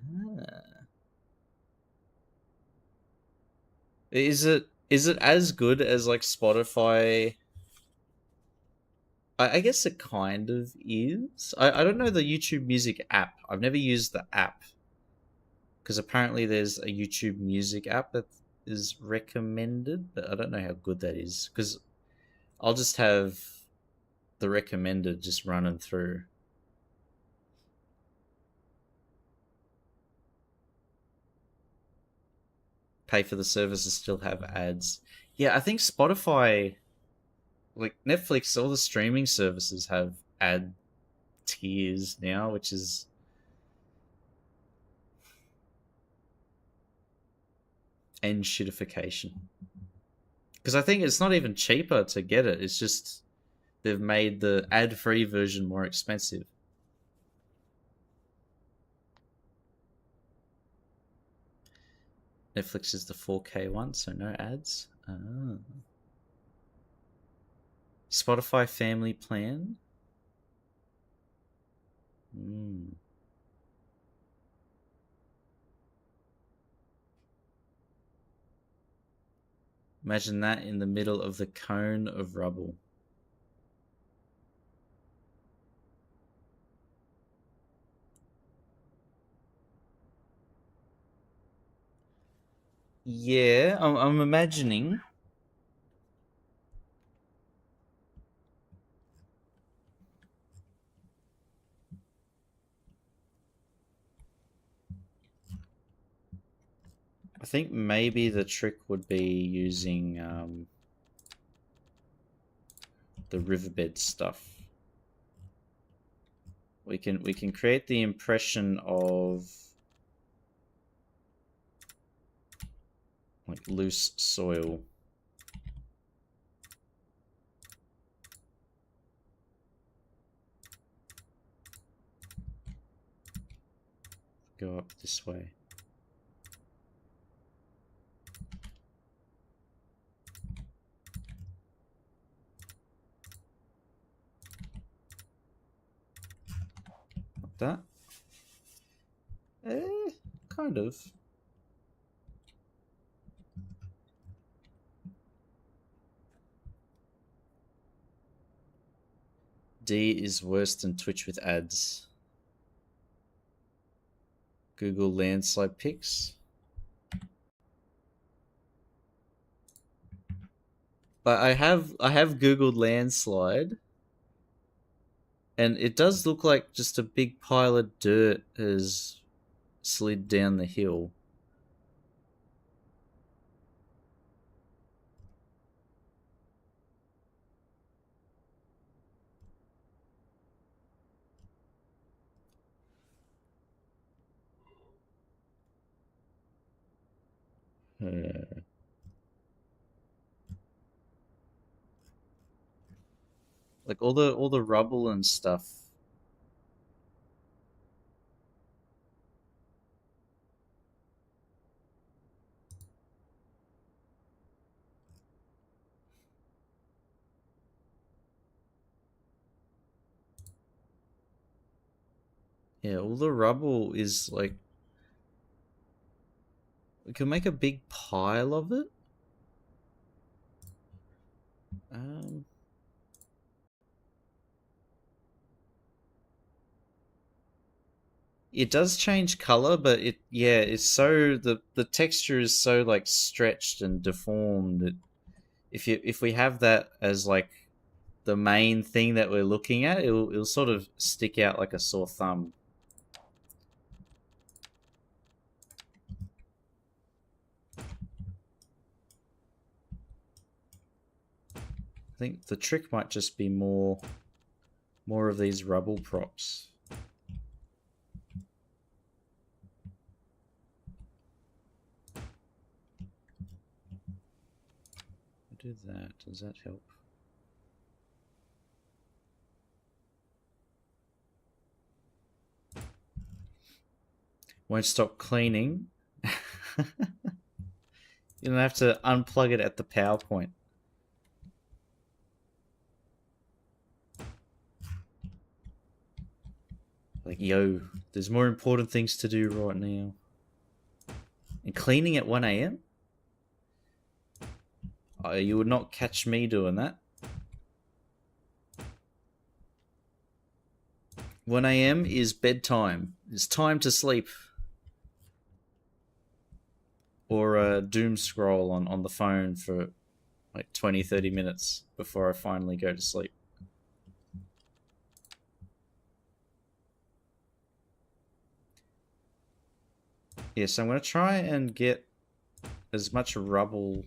Is it as good as like Spotify? I guess it kind of is. I don't know the YouTube Music app. I've never used the app. Because apparently there's a YouTube Music app that is recommended, but I don't know how good that is. Because I'll just have the recommended just running through. Pay for the services, still have ads. Yeah, I think Spotify, like Netflix, all the streaming services have ad tiers now, which is end shitification. Because I think it's not even cheaper to get it. It's just they've made the ad-free version more expensive. Netflix is the 4K one, so no ads. Spotify family plan. Imagine that in the middle of the cone of rubble. Yeah, I'm imagining. I think maybe the trick would be using the riverbed stuff. We can create the impression of like loose soil. Go up this way. Like that. Kind of. D is worse than Twitch with ads. Google landslide pics. But I have Googled landslide, and it does look like just a big pile of dirt has slid down the hill. Like all the rubble and stuff. Yeah, all the rubble is like, we can make a big pile of it. It does change color, but it's so the texture is so like stretched and deformed. If we have that as like the main thing that we're looking at, it'll sort of stick out like a sore thumb. I think the trick might just be more of these rubble props. Do that. Does that help? Won't stop cleaning. You don't have to unplug it at the power point. Like, yo, there's more important things to do right now. And cleaning at 1 a.m.? You would not catch me doing that. 1 a.m. is bedtime. It's time to sleep. Or doom scroll on the phone for like 20, 30 minutes before I finally go to sleep. Yeah, so I'm going to try and get as much rubble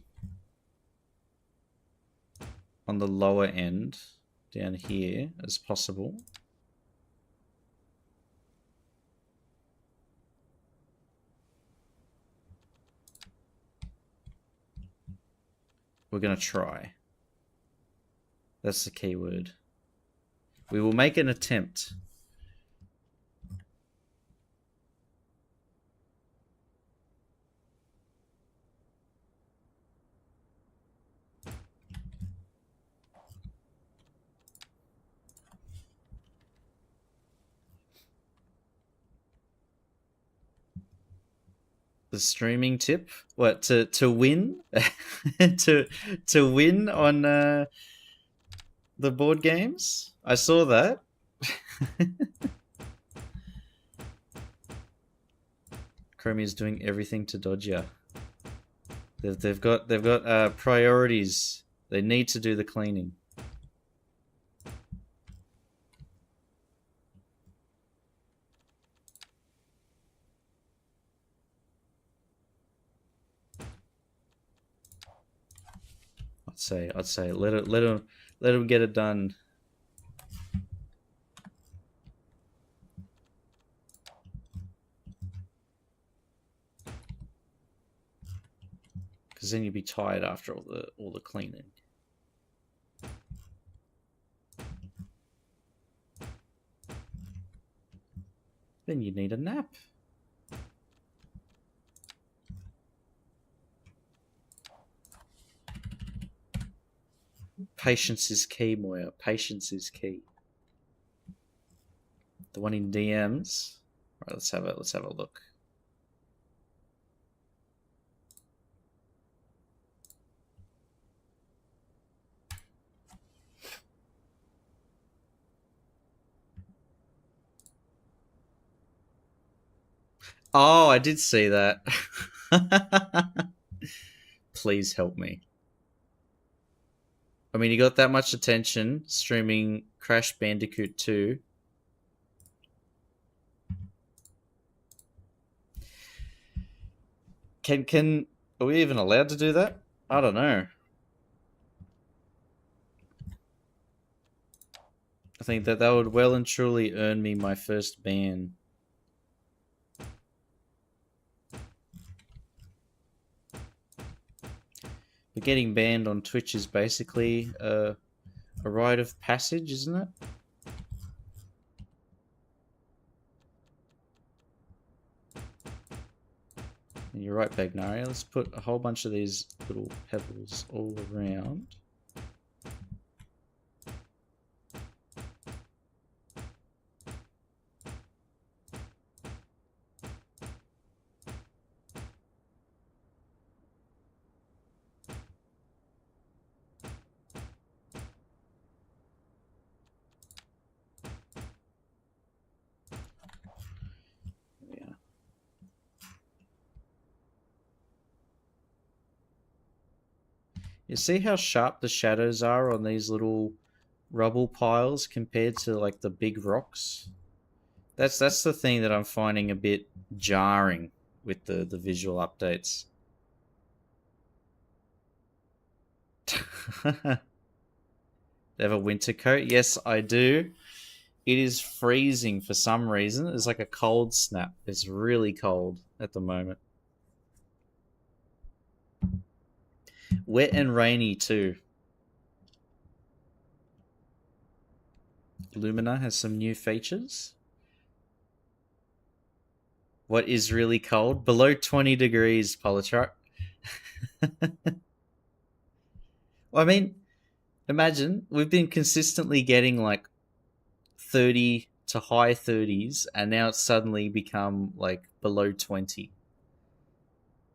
on the lower end down here as possible. We're going to try. That's the key word. We will make an attempt. The streaming tip? What to win? to win on the board games? I saw that. Chromie is doing everything to dodge you. They've got priorities. They need to do the cleaning. I'd say let him get it done. Because then you'd be tired after all the cleaning. Then you need a nap. Patience is key, Moya. Patience is key. The one in DMs. All right, let's have a look. Oh, I did see that. Please help me. I mean, he got that much attention streaming Crash Bandicoot 2. Can are we even allowed to do that? I don't know. I think that would well and truly earn me my first ban. But getting banned on Twitch is basically a rite of passage, isn't it? And you're right, Bagnaria. Let's put a whole bunch of these little pebbles all around. You see how sharp the shadows are on these little rubble piles compared to like the big rocks? That's the thing that I'm finding a bit jarring with the visual updates. They have a winter coat? Yes, I do. It is freezing for some reason. It's like a cold snap. It's really cold at the moment. Wet and rainy too. Lumina has some new features. What is really cold? Below 20 degrees, Polytruck. Well, I mean, imagine we've been consistently getting like 30 to high 30s, and now it's suddenly become like below 20.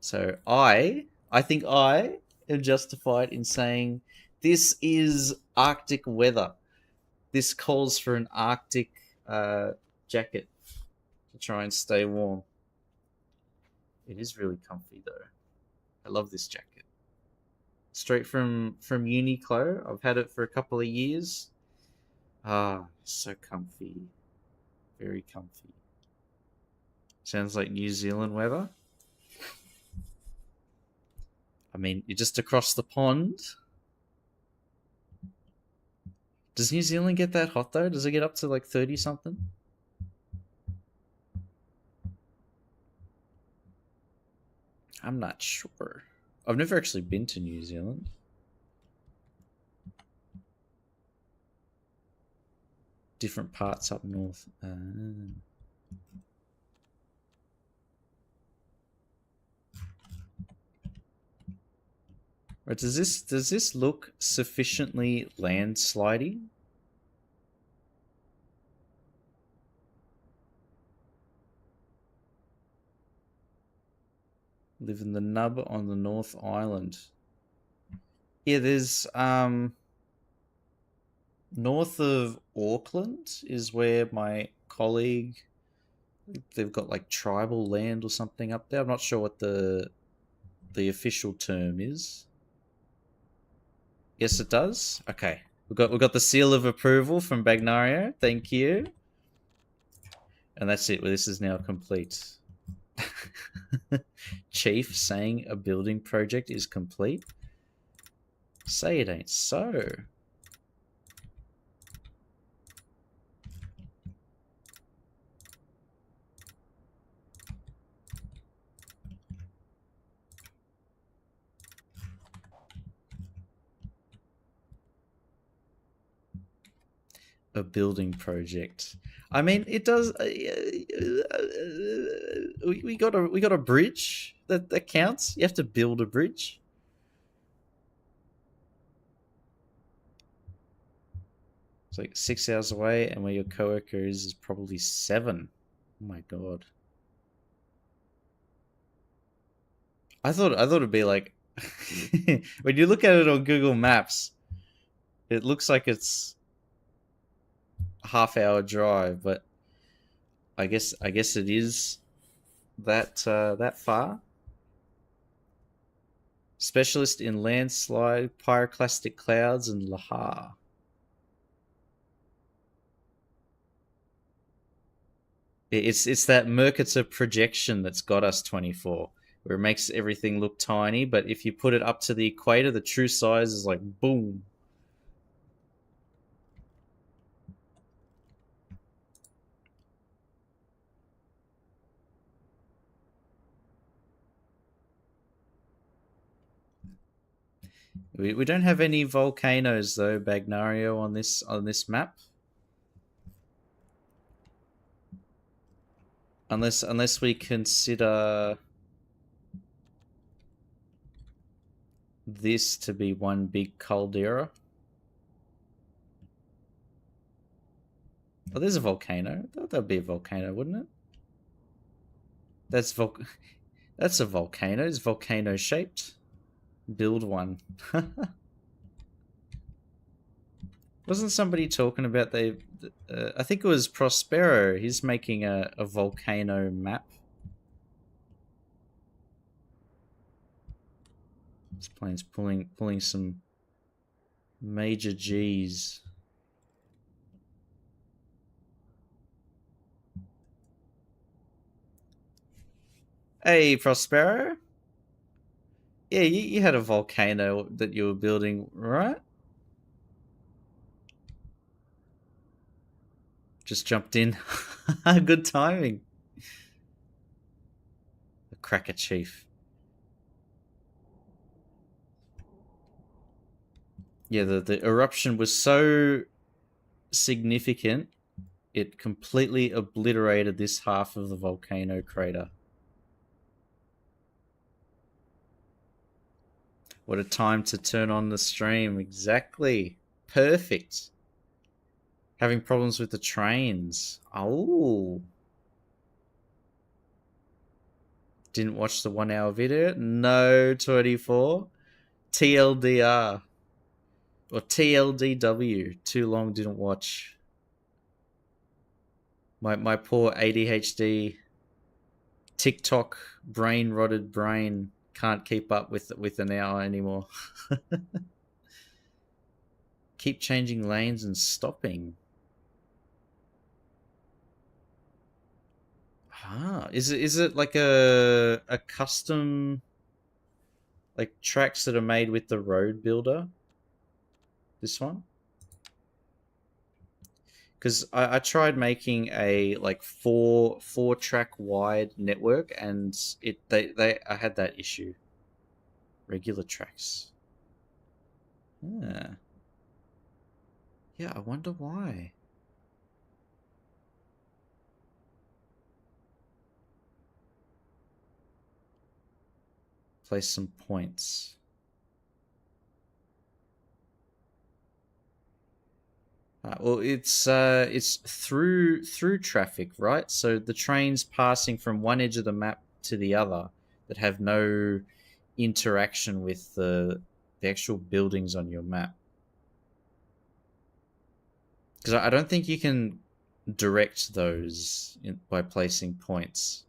So I think I am justified in saying this is Arctic weather. This calls for an Arctic jacket to try and stay warm. It is really comfy though. I love this jacket. Straight from Uniqlo. I've had it for a couple of years. Ah, so comfy. Very comfy. Sounds like New Zealand weather. I mean, you're just across the pond. Does New Zealand get that hot though? Does it get up to like 30 something? I'm not sure. I've never actually been to New Zealand. Different parts up north. Right, does this look sufficiently landslidey? Live in the Nub on the North Island. Yeah, there's north of Auckland is where my colleague, they've got like tribal land or something up there. I'm not sure what the official term is. Yes, it does. Okay, we've got the seal of approval from Bagnario. Thank you. And that's it. This is now complete. Chief saying a building project is complete. Say it ain't so. A building project. I mean, it does. We got a bridge that counts. You have to build a bridge. It's like 6 hours away, and where your coworker is probably 7. Oh my god! I thought it'd be like when you look at it on Google Maps, it looks like it's a half-hour drive, but I guess it is that far. Specialist in landslide, pyroclastic clouds, and lahar. It's that Mercator projection that's got us 24, where it makes everything look tiny, but if you put it up to the equator, the true size is like boom. We don't have any volcanoes though, Bagnario, on this map. Unless we consider this to be one big caldera. Oh, there's a volcano. That'd be a volcano, wouldn't it? That's a volcano. It's volcano shaped. Build one. Wasn't somebody talking about I think it was Prospero. He's making a volcano map. This plane's pulling some major G's. Hey, Prospero. Yeah, you had a volcano that you were building, right? Just jumped in. Good timing. The Cracker Chief. Yeah, the eruption was so significant, it completely obliterated this half of the volcano crater. What a time to turn on the stream. Exactly. Perfect. Having problems with the trains. Oh. Didn't watch the 1 hour video? No, 24. TLDR. Or TLDW. Too long, didn't watch. My poor ADHD TikTok brain rotted brain can't keep up with an hour anymore. Keep changing lanes and stopping. Is it like a custom, like tracks that are made with the road builder? This one? Because I tried making a like four track wide network, and I had that issue. Regular tracks. Yeah. Yeah, I wonder why. Place some points. Well, it's through traffic, right? So the train's passing from one edge of the map to the other. that have no interaction with the actual buildings on your map. Because I don't think you can direct those by placing points,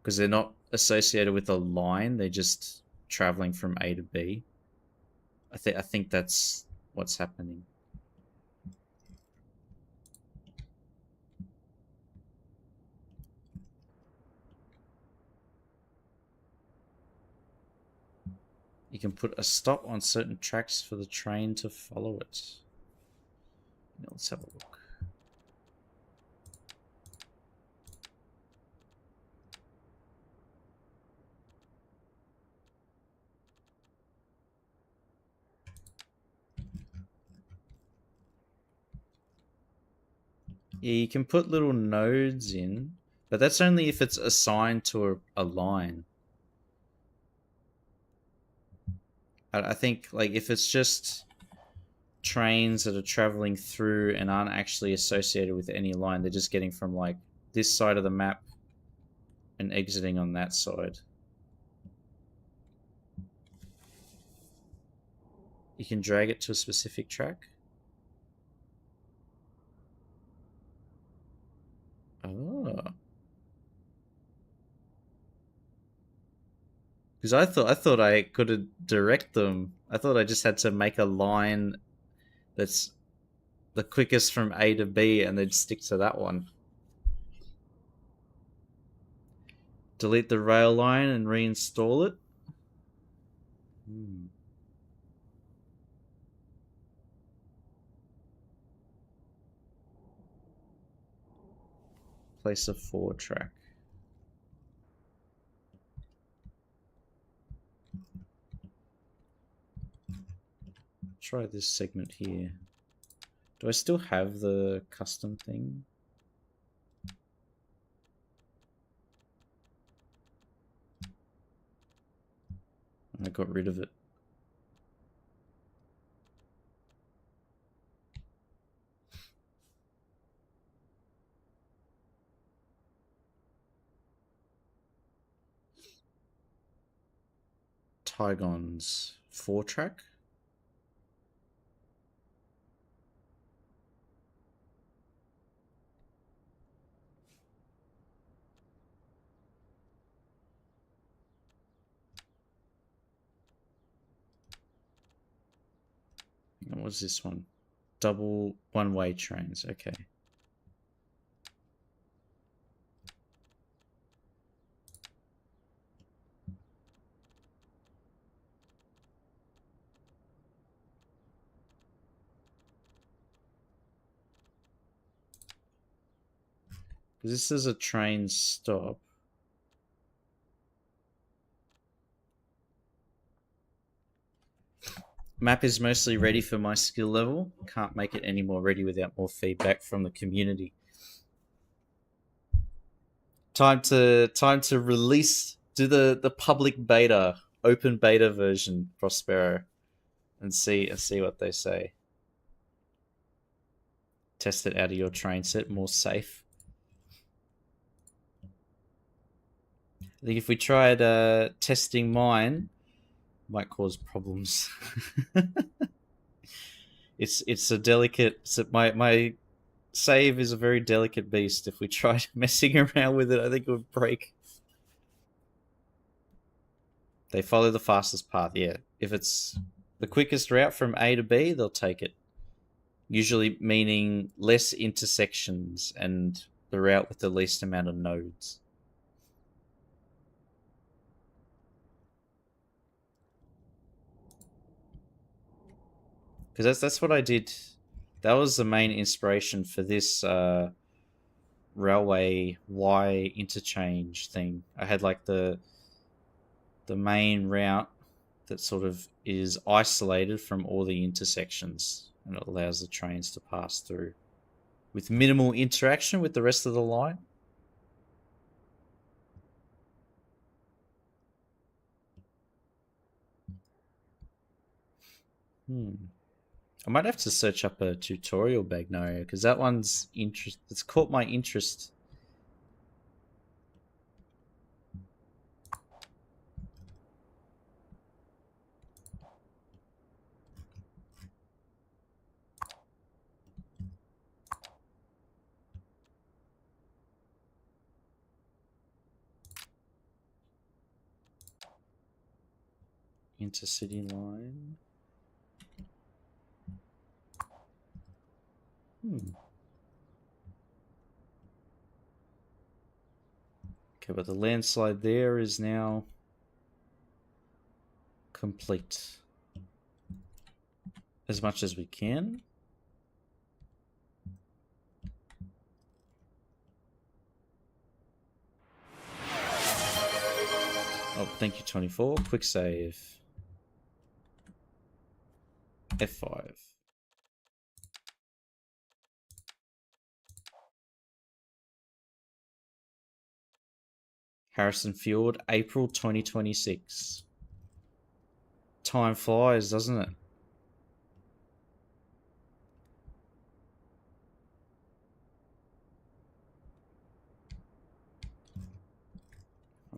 because they're not associated with a line, they're just traveling from A to B. I think that's what's happening. You can put a stop on certain tracks for the train to follow it. Now let's have a look. Yeah, you can put little nodes in, but that's only if it's assigned to a line. I think, like, if it's just trains that are traveling through and aren't actually associated with any line, they're just getting from, like, this side of the map and exiting on that side. You can drag it to a specific track. Oh. Because I thought I could direct them. I thought I just had to make a line that's the quickest from A to B and they'd stick to that one. Delete the rail line and reinstall it. Place a 4 track. Try this segment here. Do I still have the custom thing? I got rid of it. Tygon's 4 track. What was this one? Double one-way trains. Okay. This is a train stop. Map is mostly ready for my skill level. Can't make it any more ready without more feedback from the community. Time to release, do the public beta, open beta version, Prospero, and see what they say. Test it out of your train set, more safe. I think if we tried testing mine, might cause problems. It's a delicate. My save is a very delicate beast. If we tried messing around with it, I think it would break. They follow the fastest path. Yeah, if it's the quickest route from A to B, they'll take it. Usually meaning less intersections and the route with the least amount of nodes. Because that's what I did. That was the main inspiration for this railway Y interchange thing. I had like the main route that sort of is isolated from all the intersections, and it allows the trains to pass through with minimal interaction with the rest of the line. I might have to search up a tutorial, Bagnario, because that one's it's caught my interest. Intercity line. Okay, but the landslide there is now complete. As much as we can. Oh, thank you, 24. Quick save. F5. Harrison Field, April 2026. Time flies, doesn't it?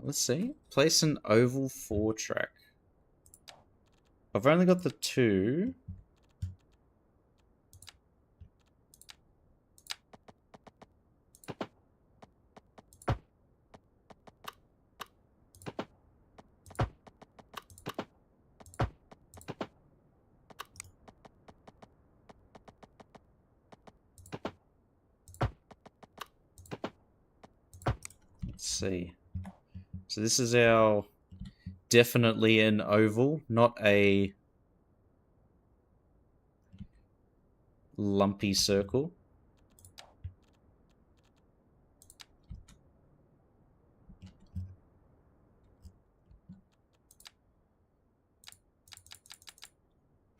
Let's see. Place an oval 4 track. I've only got the 2. Let's see. So this is our definitely an oval, not a lumpy circle.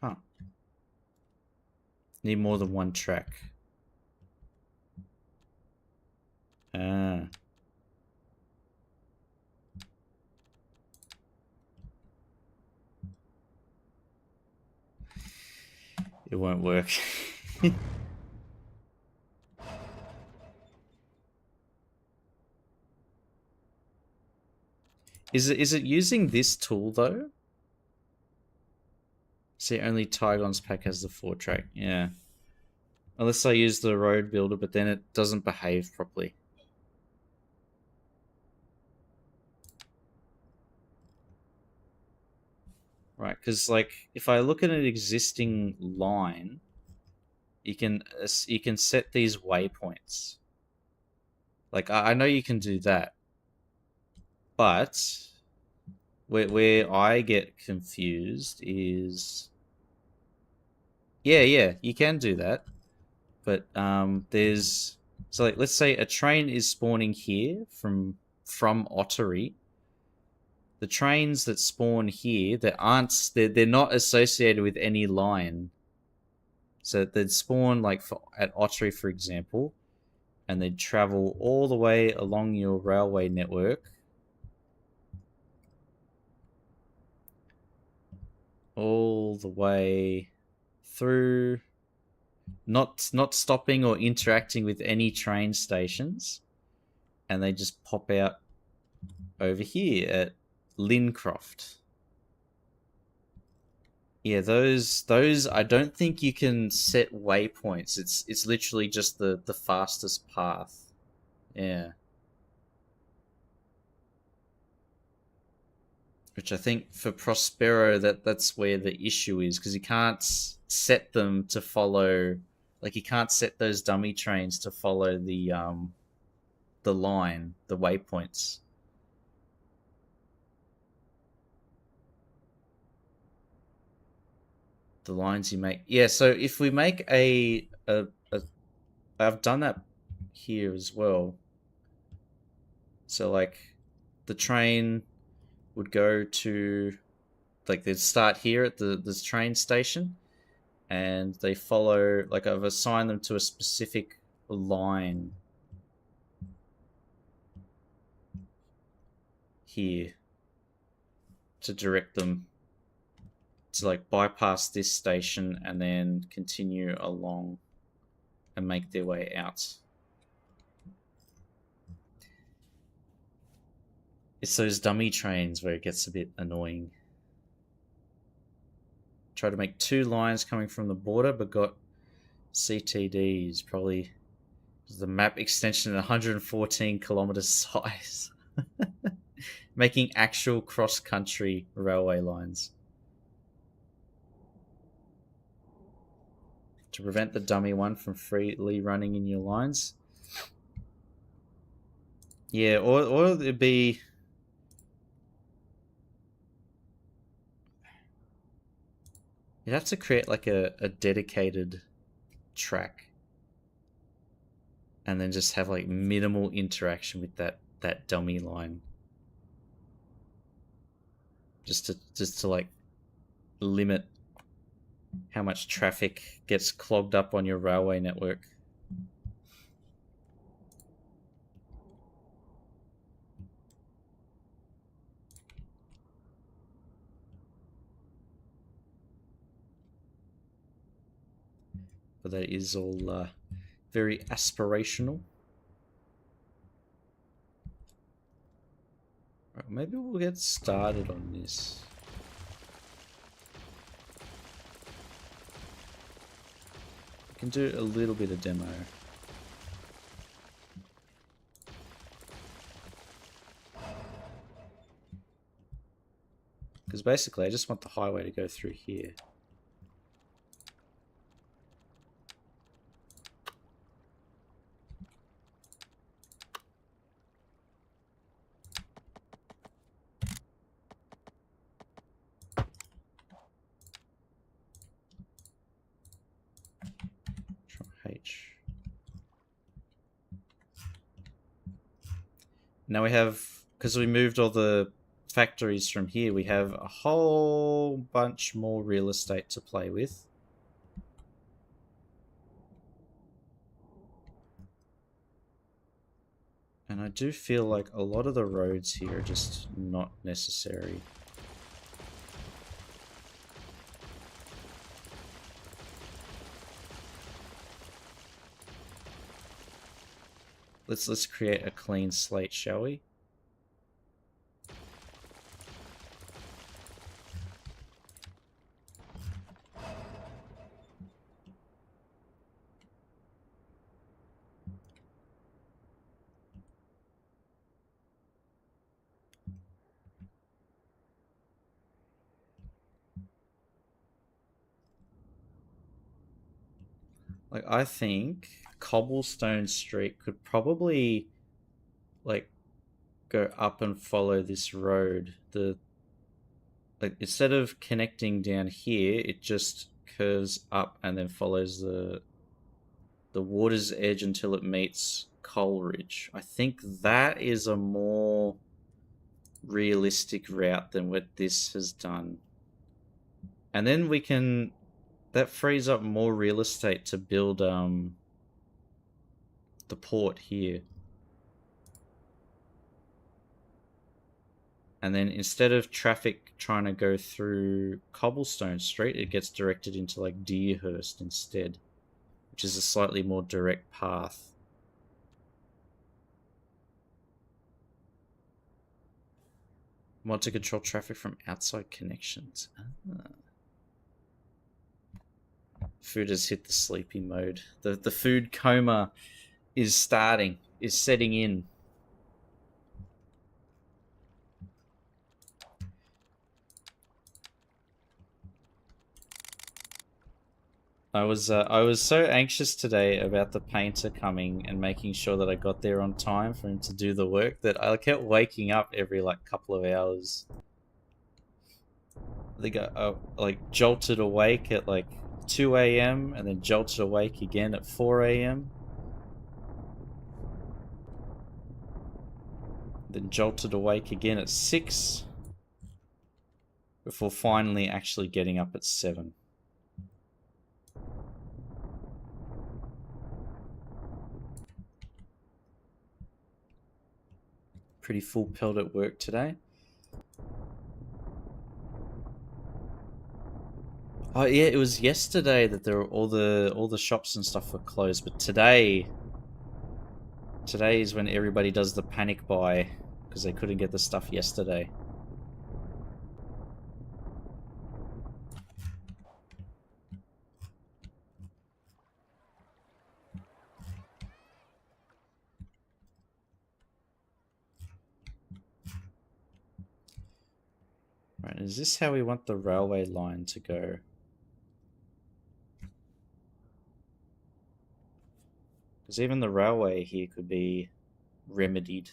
Huh. Need more than one track. Ah. It won't work. Is it using this tool though? See, only Tygon's pack has the 4 track. Yeah. Unless I use the road builder, but then it doesn't behave properly. Right, because like if I look at an existing line, you can set these waypoints. Like I know you can do that, but where I get confused is, yeah, you can do that, but there's, so like let's say a train is spawning here from Ottery. The trains that spawn here that aren't, they're not associated with any line. So they'd spawn like at Ottery, for example, and they'd travel all the way along your railway network, all the way through, not stopping or interacting with any train stations, and they just pop out over here at Lincroft. Yeah, those I don't think you can set waypoints. It's literally just the fastest path. Yeah. Which I think for Prospero that's where the issue is, because you can't set them to follow, like you can't set those dummy trains to follow the line, the waypoints. The lines you make. Yeah, so if we make a I've done that here as well. So like the train would go to, like they'd start here at this train station, and they follow, like I've assigned them to a specific line here to direct them to like bypass this station and then continue along and make their way out. It's those dummy trains where it gets a bit annoying. Try to make 2 lines coming from the border, but got CTDs, probably the map extension at 114 kilometers size. Making actual cross-country railway lines. to prevent the dummy one from freely running in your lines. Yeah, or it'd be... You'd have to create like a dedicated track. And then just have like minimal interaction with that dummy line. Just to like limit how much traffic gets clogged up on your railway network. But that is all very aspirational. Right, maybe we'll get started on this. We can do a little bit of demo. Because basically I just want the highway to go through here. H. Now we have, because we moved all the factories from here, we have a whole bunch more real estate to play with. And I do feel like a lot of the roads here are just not necessary. Let's create a clean slate, shall we? Like, I think Cobblestone Street could probably, like, go up and follow this road. Like, instead of connecting down here, it just curves up and then follows the water's edge until it meets Coleridge. I think that is a more realistic route than what this has done. And then we can... That frees up more real estate to build the port here. And then instead of traffic trying to go through Cobblestone Street, it gets directed into like Deerhurst instead, which is a slightly more direct path. Mod to control traffic from outside connections. Food has hit the sleepy mode. The food coma is setting in. I was so anxious today about the painter coming and making sure that I got there on time for him to do the work that I kept waking up every like couple of hours. I think I like jolted awake at like 2 a.m. and then jolted awake again at 4 a.m. Then jolted awake again at 6 before finally actually getting up at 7. Pretty full pelt at work today. Oh yeah, it was yesterday that there were all the shops and stuff were closed, but today is when everybody does the panic buy because they couldn't get the stuff yesterday. Right, is this how we want the railway line to go? Because even the railway here could be remedied.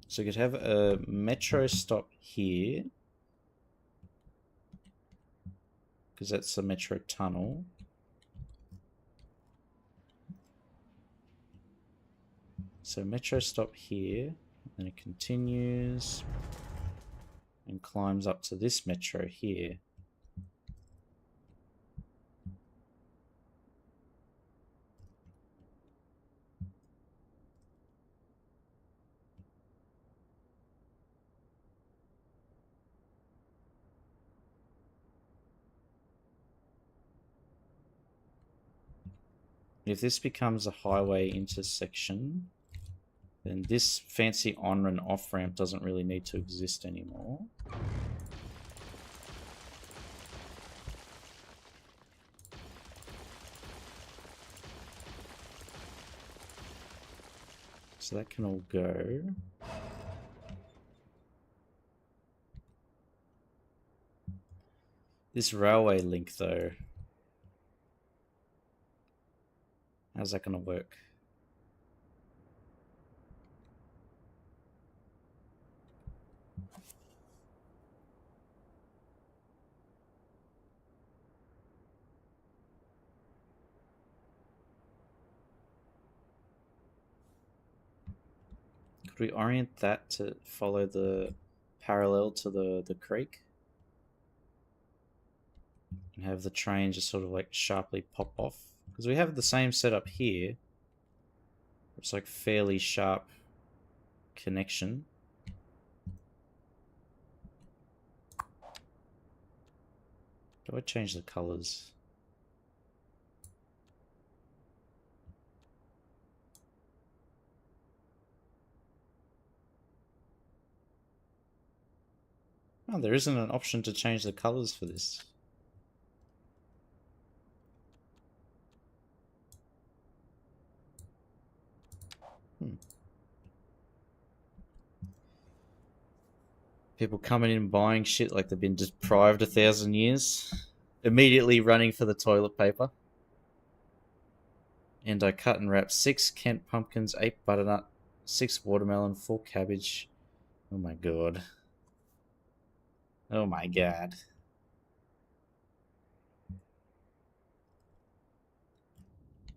So you could have a metro stop here, because that's the metro tunnel. So metro stop here, and it continues and climbs up to this metro here. If this becomes a highway intersection, then this fancy on and off ramp doesn't really need to exist anymore. So that can all go. This railway link though, how's that going to work? Could we orient that to follow the parallel to the creek? And have the train just sort of like sharply pop off? Because we have the same setup here. It's like fairly sharp connection. Do I change the colors? Oh, there isn't an option to change the colors for this. People coming in and buying shit like they've been deprived 1,000 years. Immediately running for the toilet paper. And I cut and wrap 6 Kent pumpkins, 8 butternut, 6 watermelon, 4 cabbage. Oh my god. Oh my god.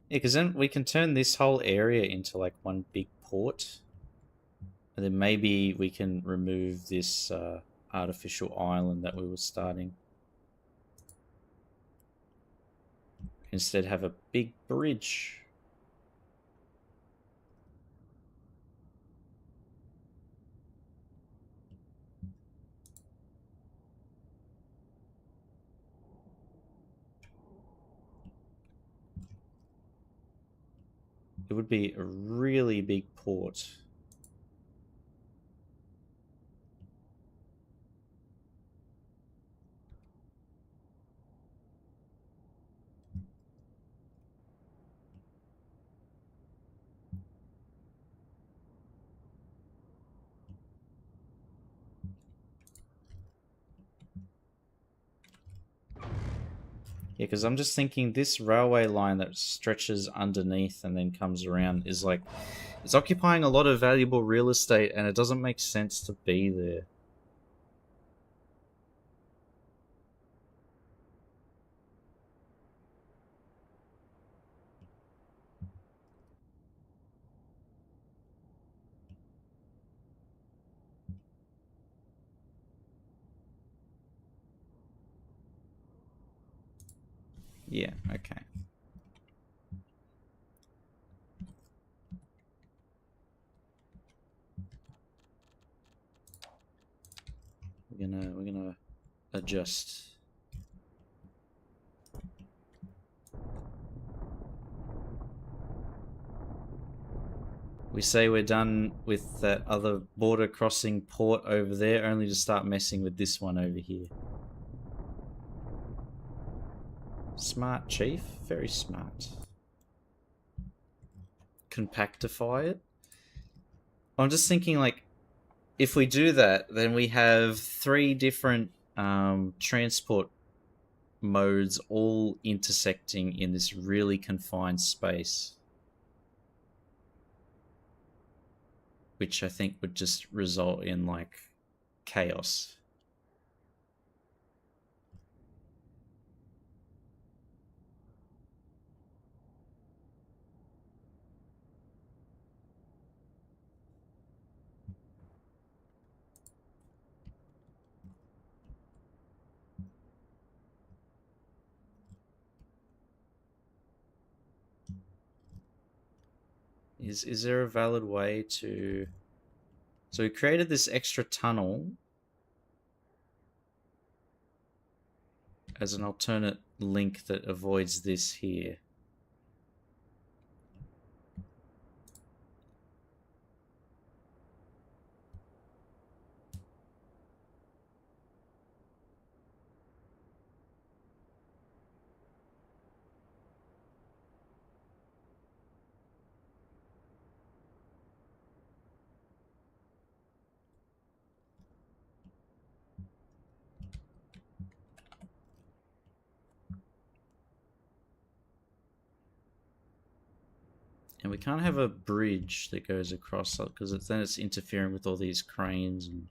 Yeah, because then we can turn this whole area into like one big port. And then maybe we can remove this artificial island that we were starting. Instead have a big bridge. It would be a really big port. Yeah, because I'm just thinking this railway line that stretches underneath and then comes around is like, it's occupying a lot of valuable real estate and it doesn't make sense to be there. Yeah, okay. We're gonna adjust. We say we're done with that other border crossing port over there, only to start messing with this one over here. Smart, Chief. Very smart. Compactify it. I'm just thinking, like, if we do that, then we have 3 different transport modes all intersecting in this really confined space, which I think would just result in like chaos. Is there a valid way to... So we created this extra tunnel as an alternate link that avoids this here. And we can't have a bridge that goes across because then it's interfering with all these cranes and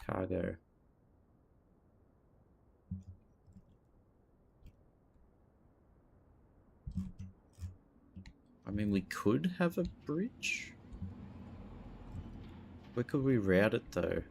cargo. I mean, we could have a bridge. Where could we route it though?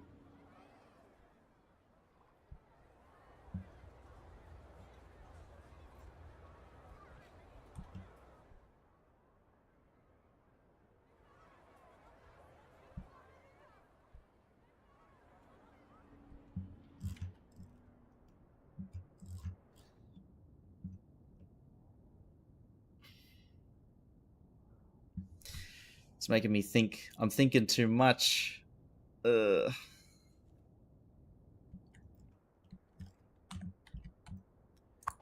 It's making me think. I'm thinking too much. We'll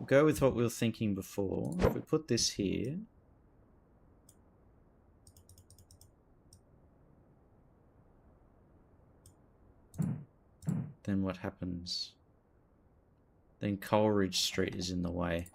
go with what we were thinking before. If we put this here, then what happens? Then Coleridge Street is in the way.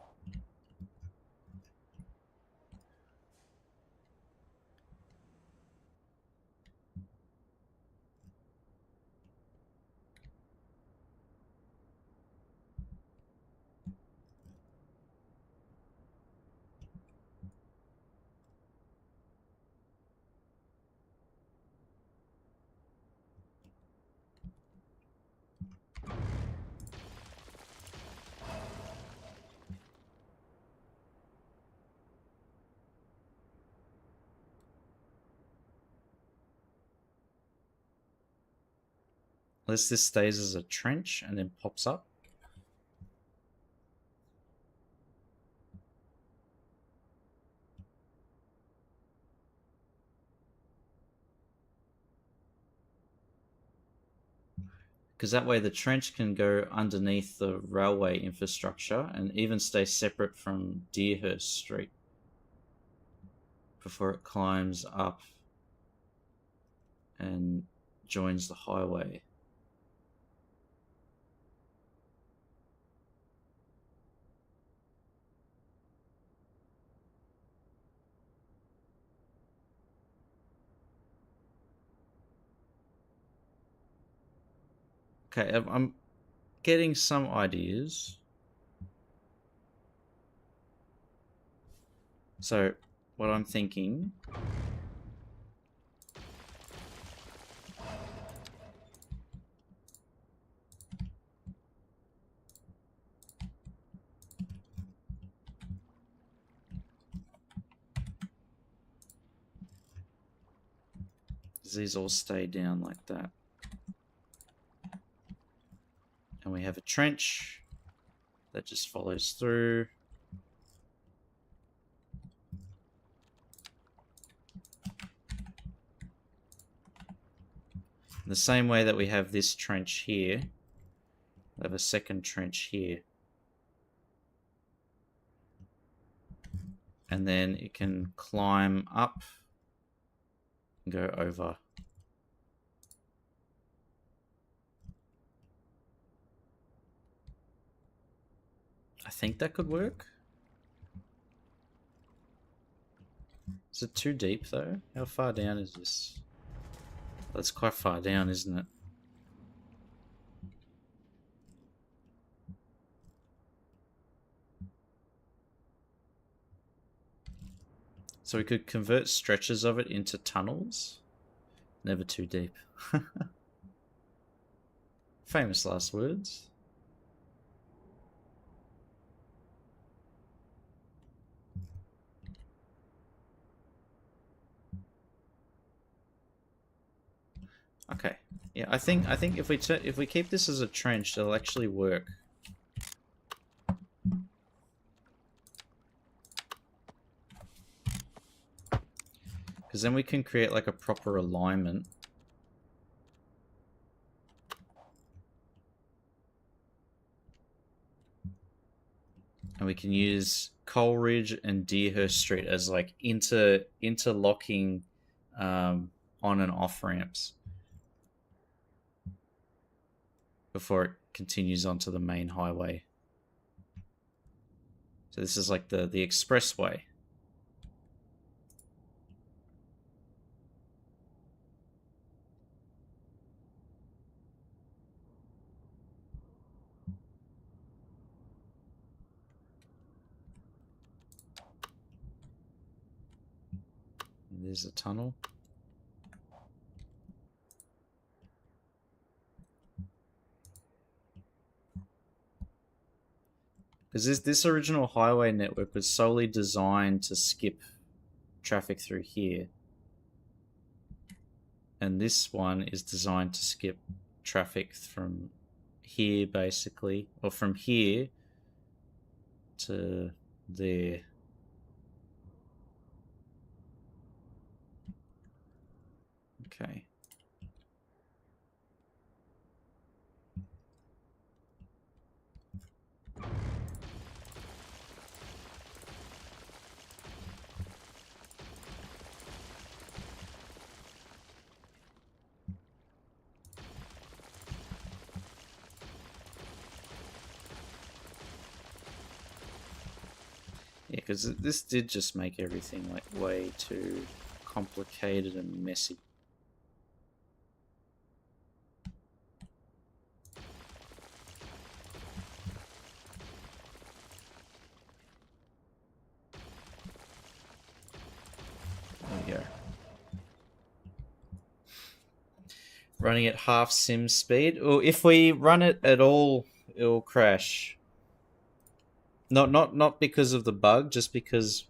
Unless this stays as a trench and then pops up. Because that way the trench can go underneath the railway infrastructure and even stay separate from Deerhurst Street before it climbs up and joins the highway. Okay, I'm getting some ideas. So, what I'm thinking... These all stay down like that. And we have a trench that just follows through. In the same way that we have this trench here, we have a second trench here. And then it can climb up and go over. I think that could work. Is it too deep though? How far down is this? That's quite far down, isn't it? So we could convert stretches of it into tunnels. Never too deep. Famous last words. Okay. Yeah, I think if we keep this as a trench, it'll actually work. Because then we can create like a proper alignment. And we can use Coleridge and Deerhurst Street as like interlocking on and off ramps before it continues onto the main highway. So this is like the expressway. There's a tunnel. Because this original highway network was solely designed to skip traffic through here. And this one is designed to skip traffic from here, basically. Or from here to there. Okay. Yeah, because this did just make everything like way too complicated and messy. There we go. Running at half sim speed. Or if we run it at all, it'll crash. Not because of the bug, just because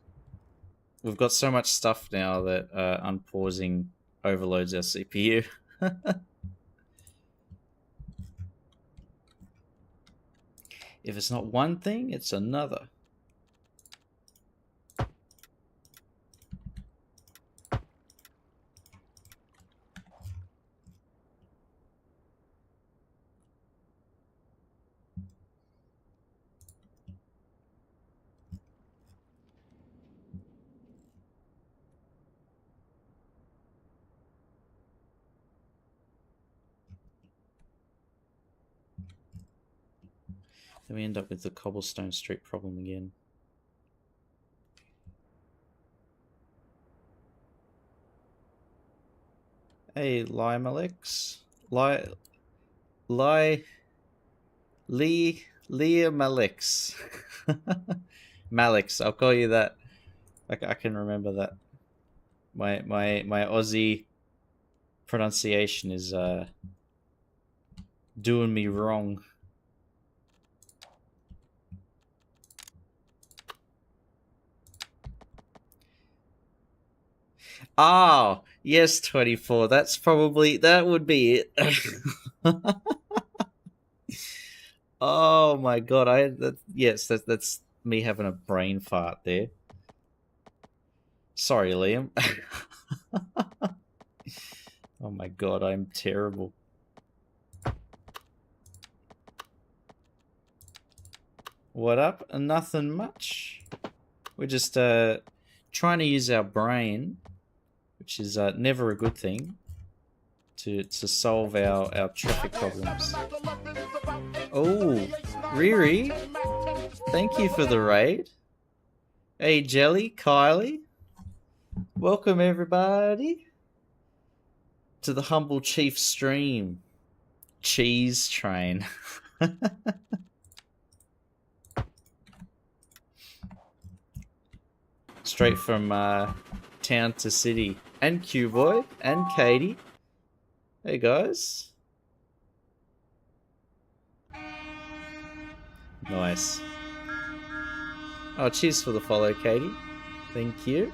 we've got so much stuff now that unpausing overloads our CPU. If it's not one thing, it's another. Then we end up with the cobblestone street problem again. Hey, Liam Leah Malix. Malix, I'll call you that. I can remember that. My Aussie pronunciation is doing me wrong. Oh, yes, 24. That would be it. Oh my god, that's me having a brain fart there. Sorry, Liam. Oh my god, I'm terrible. What up? Nothing much. We're just trying to use our brain, which is never a good thing, to solve our traffic problems. Oh, Riri, Thank you for the raid. Hey, Jelly, Kylie. Welcome, everybody, to the Humble Chief stream. Cheese train. Straight from town to city. And Q-Boy and Katie. Hey, guys. Nice. Oh, cheers for the follow, Katie. Thank you.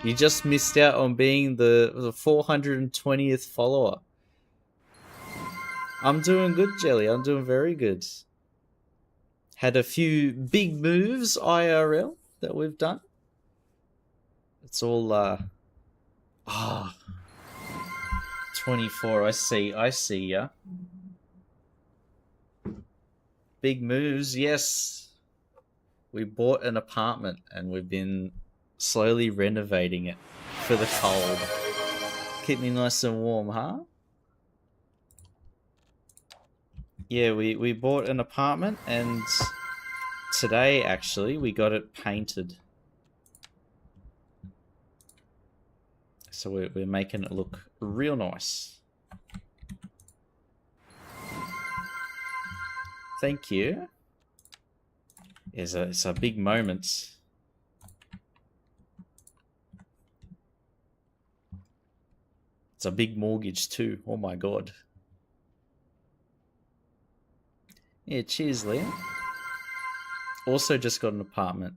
You just missed out on being the 420th follower. I'm doing good, Jelly. I'm doing very good. Had a few big moves IRL that we've done. It's all 24. I see ya. Big moves, yes. We bought an apartment and we've been slowly renovating it for the cold. Keep me nice and warm, huh? Yeah, we bought an apartment and today actually we got it painted. So we're making it look real nice. Thank you. It's a big moment. It's a big mortgage too. Oh my god. Yeah, cheers, Liam. Also just got an apartment.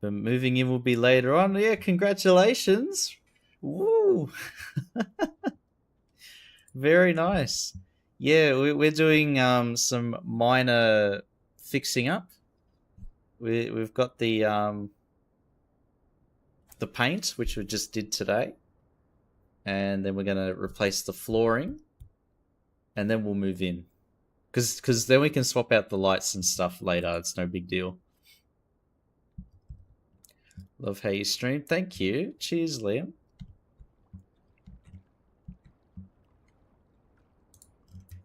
But moving in will be later on. Yeah, congratulations. Woo. Very nice. Yeah, we're doing some minor fixing up. We've got the paint, which we just did today. And then we're going to replace the flooring. And then we'll move in. Because then we can swap out the lights and stuff later. It's no big deal. Love how you stream. Thank you. Cheers, Liam.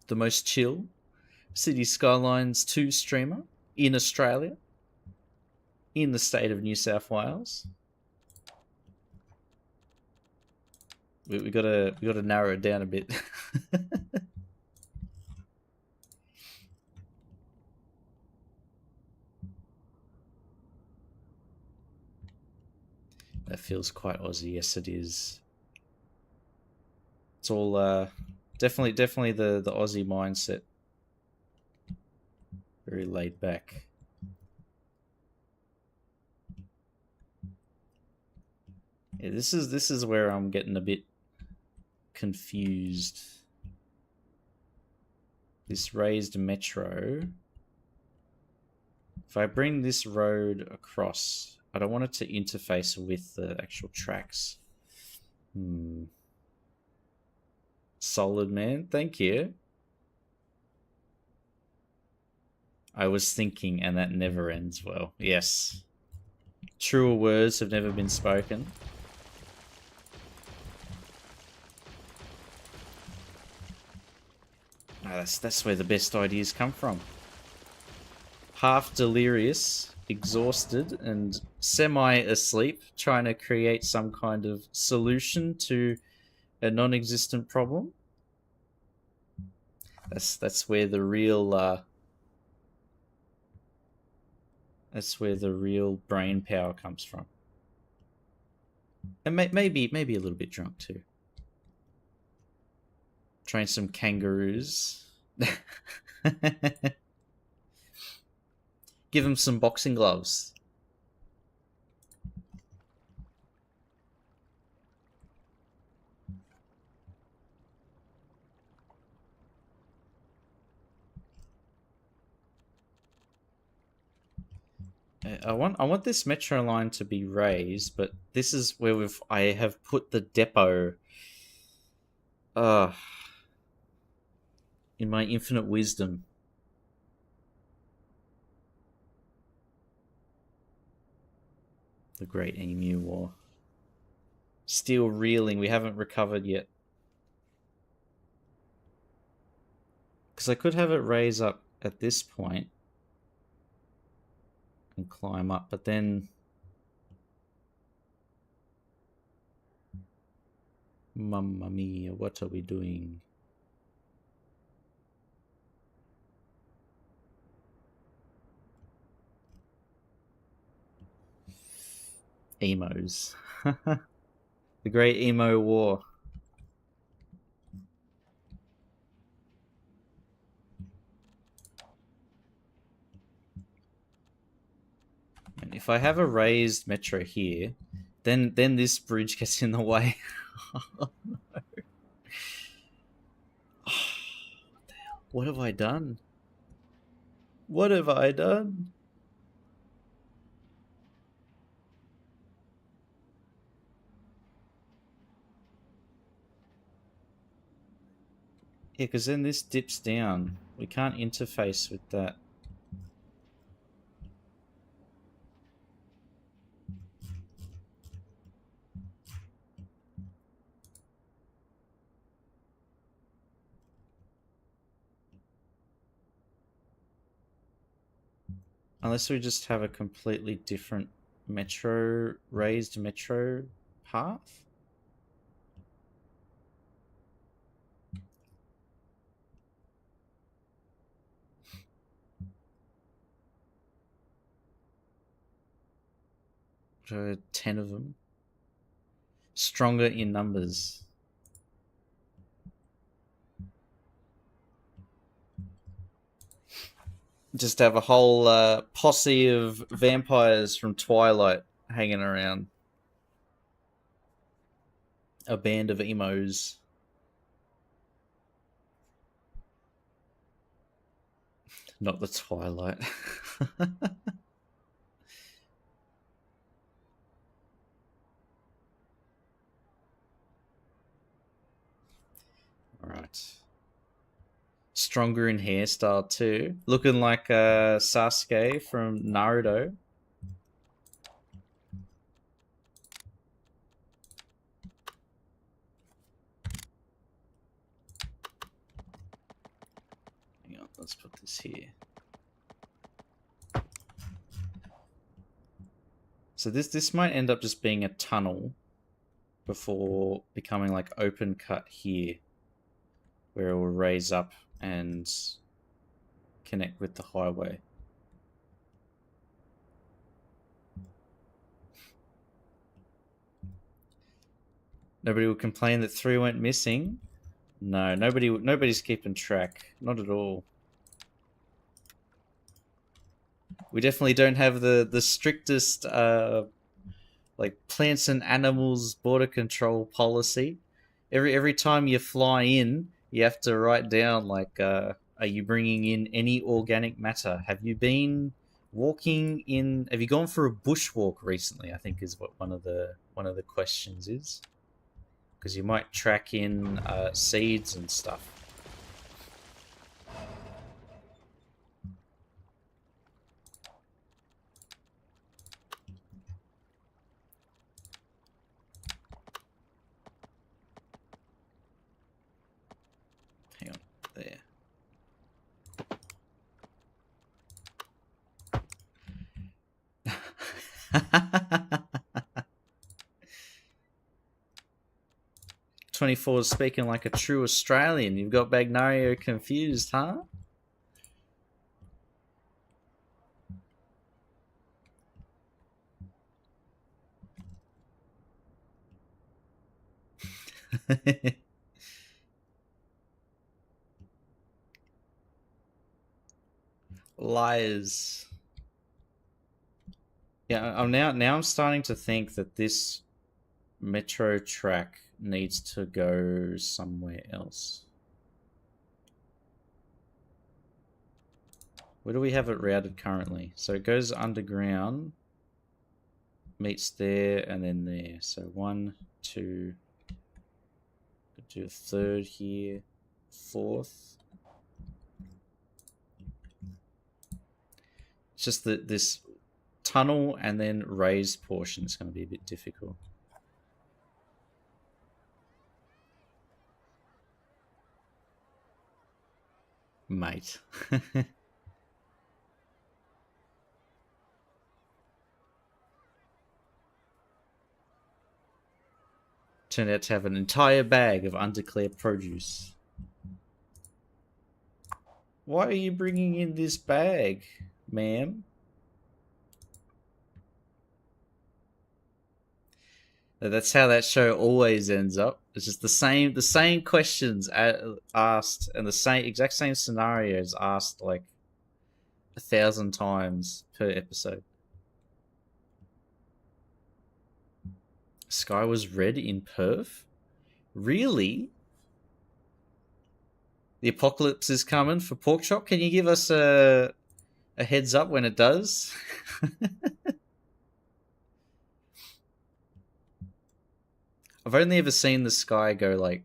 The most chill City Skylines 2 streamer in Australia. In the state of New South Wales. We gotta narrow it down a bit. That feels quite Aussie. Yes, it is. It's all definitely the Aussie mindset. Very laid back. Yeah, this is where I'm getting a bit confused. This raised metro. If I bring this road across, I don't want it to interface with the actual tracks. Solid, man. Thank you. I was thinking, and that never ends well. Yes. Truer words have never been spoken. That's where the best ideas come from. Half delirious, exhausted, and semi-asleep, trying to create some kind of solution to a non-existent problem. That's where the real brain power comes from. And maybe a little bit drunk too. Train some kangaroos. Give them some boxing gloves. I want this metro line to be raised, but this is where I have put the depot. In my infinite wisdom. The Great Emu War. Still reeling. We haven't recovered yet. Because I could have it raise up at this point. and climb up, but then Mamma mia, what are we doing? Emos. The Great Emo War. And if I have a raised metro here, then this bridge gets in the way. Oh, no. What the hell? What have I done? What have I done? Yeah, because then this dips down. We can't interface with that. Unless we just have a completely different metro, raised metro path. There are 10 of them. Stronger in numbers. Just have a whole posse of vampires from Twilight hanging around. A band of emos. Not the Twilight. Alright. Stronger in hairstyle too. Looking like Sasuke from Naruto. Hang on, let's put this here. So this might end up just being a tunnel before becoming like open cut here, where it will raise up and connect with the highway. Nobody will complain that 3 went missing. No, nobody's keeping track. Not at all. We definitely don't have the strictest like plants and animals border control policy. Every time you fly in, you have to write down like, are you bringing in any organic matter? Have you been walking in? Have you gone for a bushwalk recently? I think is what one of the questions is, because you might track in seeds and stuff. Hang on, there. 24 is speaking like a true Australian. You've got Bagnario confused, huh? Liars. Yeah, I'm starting to think that this metro track needs to go somewhere else. Where do we have it routed currently? So it goes underground, meets there, and then there. So 1, 2, do a third here, fourth. It's just that this tunnel and then raised portion is going to be a bit difficult. Mate. turned out to have an entire bag of undeclared produce. Why are you bringing in this bag, ma'am? That's how that show always ends up. It's just the same questions asked, and the exact same scenarios asked like 1,000 times per episode. Sky was red in Perth? Really? The apocalypse is coming for Pork Chop? Can you give us a heads up when it does? I've only ever seen the sky go like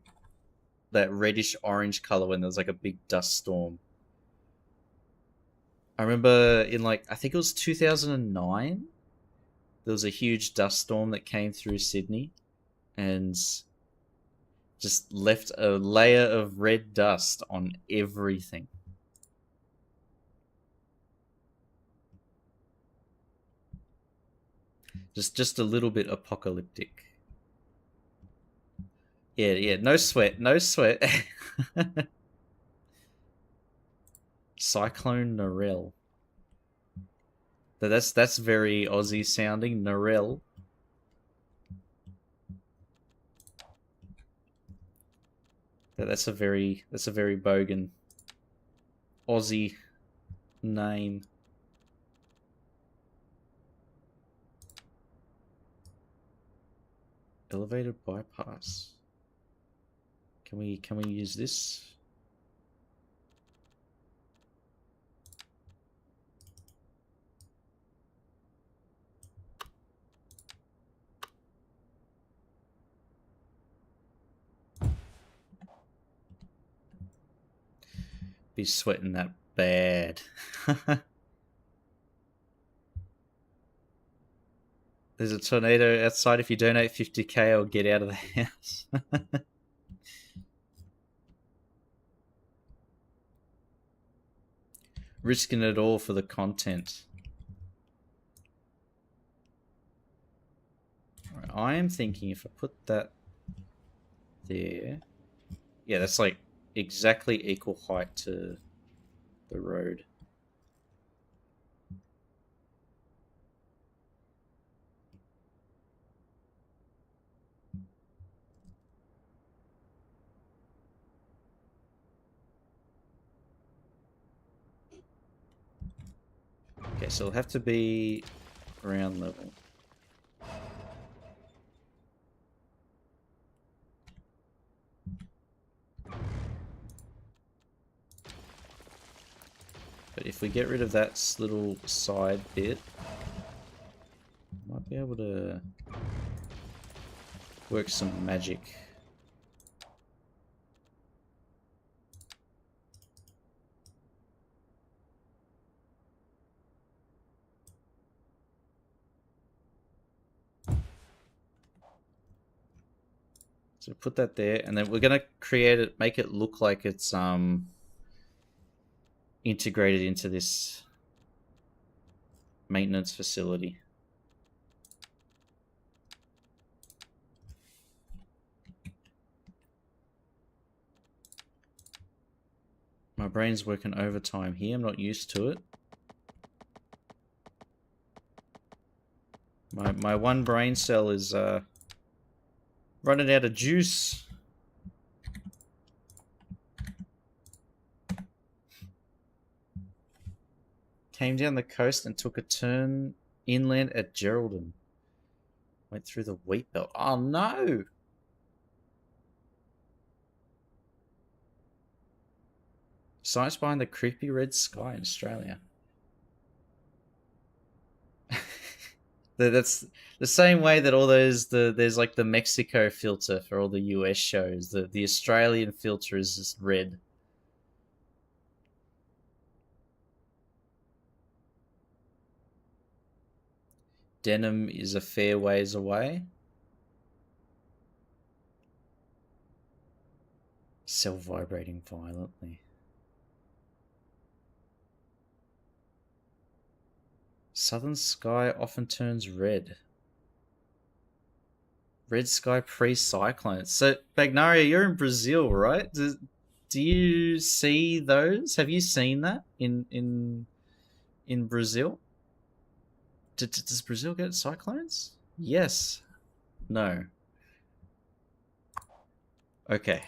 that reddish orange color when there's like a big dust storm. I remember in like, I think it was 2009, there was a huge dust storm that came through Sydney and just left a layer of red dust on everything. Just a little bit apocalyptic. Yeah, no sweat. Cyclone Narelle. That's very Aussie sounding. Narelle. That's a very bogan Aussie name. Elevated bypass. Can we use this? Be sweating that bad. There's a tornado outside. If you donate 50k, I'll get out of the house. Risking it all for the content. Right, I am thinking if I put that there, yeah, that's like exactly equal height to the road. Okay, so it'll have to be ground level. But if we get rid of that little side bit, might be able to work some magic. So put that there, and then we're gonna create it, make it look like it's integrated into this maintenance facility. My brain's working overtime here. I'm not used to it. My one brain cell is running out of juice. Came down the coast and took a turn inland at Geraldton. Went through the wheat belt. Oh no! Science behind the creepy red sky in Australia. That's the same way that all those there's like the Mexico filter for all the US shows. The Australian filter is just red. Denim is a fair ways away. Cell vibrating violently. Southern sky often turns red. Red sky pre-cyclone. So Bagnaria, you're in Brazil, right? Do you see those? Have you seen that in Brazil? Does Brazil get cyclones? Yes. No. Okay.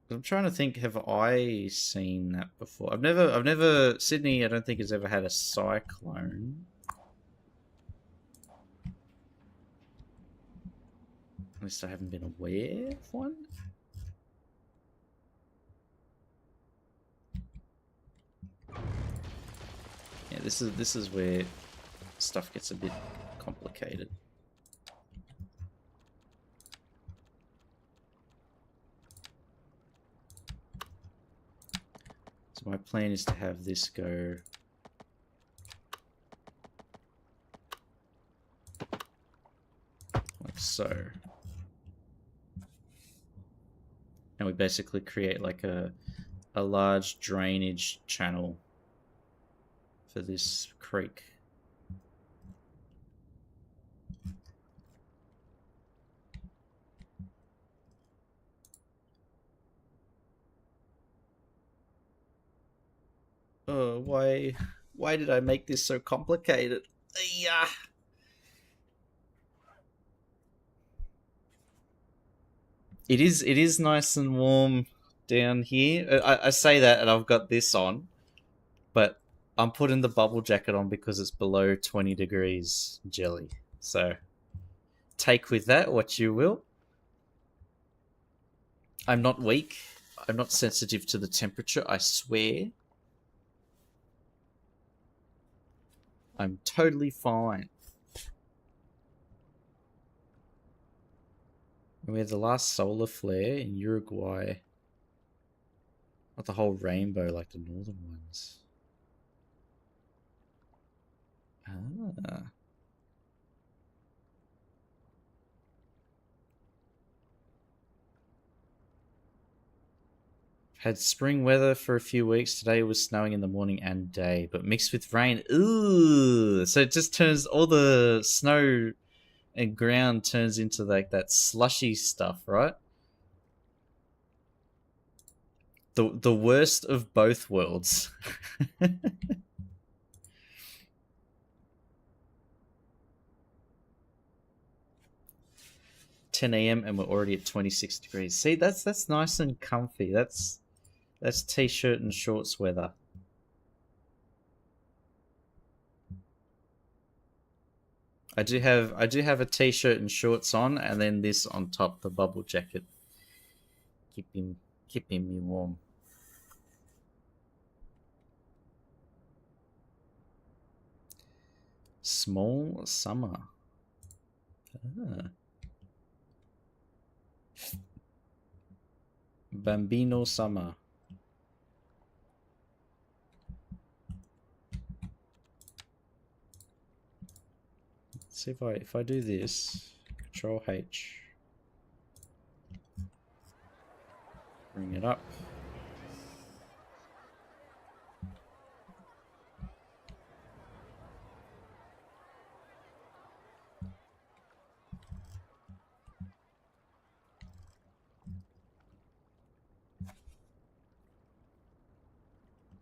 I'm trying to think. Have I seen that before? I've never. Sydney, I don't think has ever had a cyclone. At least I haven't been aware of one. Yeah, this is where stuff gets a bit complicated. So my plan is to have this go like so. And we basically create like a large drainage channel for this creek. Oh, why did I make this so complicated? Yeah. It is nice and warm down here. I say that and I've got this on, but I'm putting the bubble jacket on because it's below 20 degrees jelly. So take with that what you will. I'm not weak. I'm not sensitive to the temperature, I swear. I'm totally fine. We had the last solar flare in Uruguay. Not the whole rainbow like the northern ones. Ah. Had spring weather for a few weeks. Today it was snowing in the morning and day, but mixed with rain. Ooh! So it just turns all the snow and ground turns into like that slushy stuff, right? The worst of both worlds. 10 a.m. and we're already at 26 degrees. See, that's nice and comfy. That's t-shirt and shorts weather. I do have a t-shirt and shorts on, and then this on top, the bubble jacket, keeping me warm. Small summer. Ah. Bambino summer. Let's see if I do this, Control H, bring it up.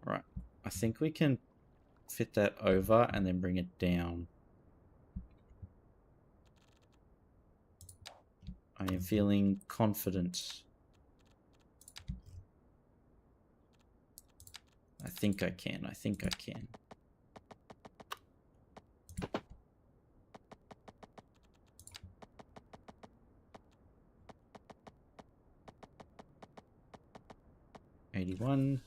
Right, I think we can fit that over and then bring it down. I am feeling confident. I think I can. 81.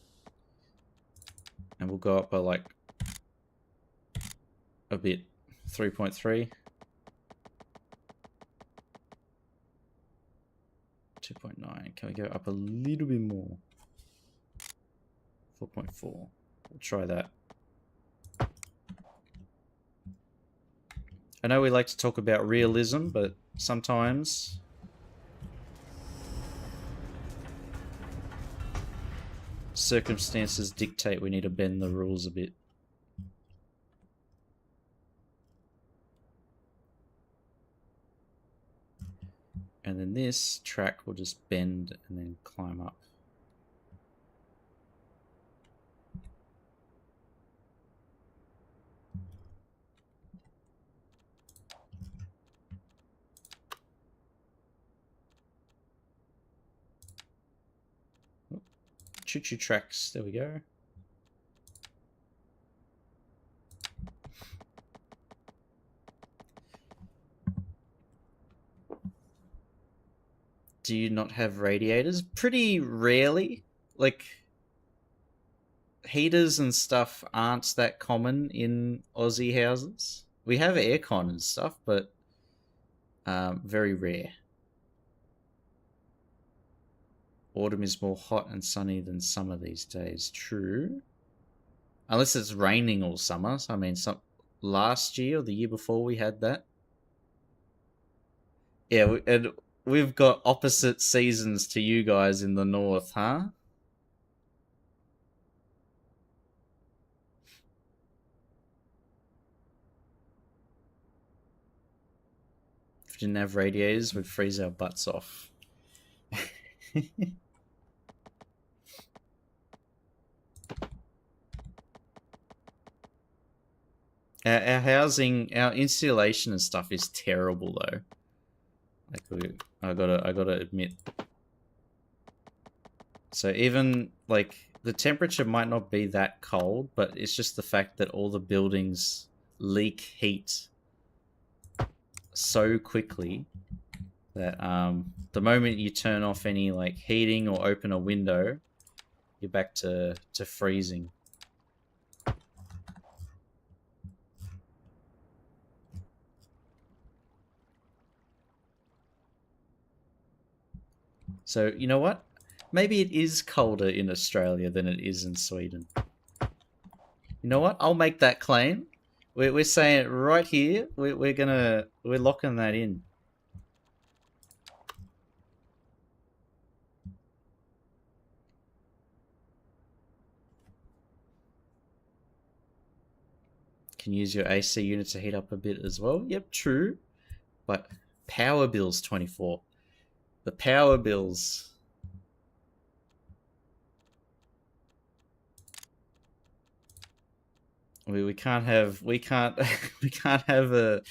And we'll go up by like a bit. 3.3. 2.9. Can we go up a little bit more? 4.4. We'll try that. I know we like to talk about realism, but sometimes circumstances dictate we need to bend the rules a bit. And then this track will just bend and then climb up. Choo-choo tracks, there we go. Do you not have radiators? Pretty rarely. Like, heaters and stuff aren't that common in Aussie houses. We have aircon and stuff, but very rare. Autumn is more hot and sunny than summer these days. True. Unless it's raining all summer. So, I mean, last year or the year before we had that. Yeah, and we've got opposite seasons to you guys in the north, huh? If we didn't have radiators, we'd freeze our butts off. Our housing, our insulation and stuff is terrible though. Like I gotta admit. So even like the temperature might not be that cold, but it's just the fact that all the buildings leak heat so quickly that the moment you turn off any like heating or open a window, you're back to freezing. So, you know what? Maybe it is colder in Australia than it is in Sweden. You know what? I'll make that claim. We're saying it right here. We're locking that in. Can use your AC unit to heat up a bit as well. Yep, true. But power bills 24. The power bills. We can't have we can't have a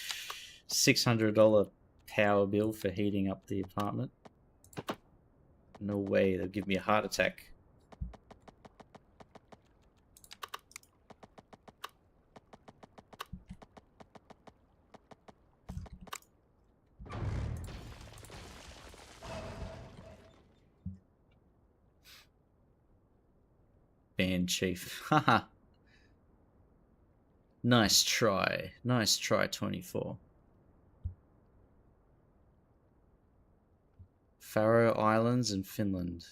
$600 power bill for heating up the apartment. No way, they'll give me a heart attack. Band chief. Haha. Nice try. Nice try, 24. Faroe Islands and Finland.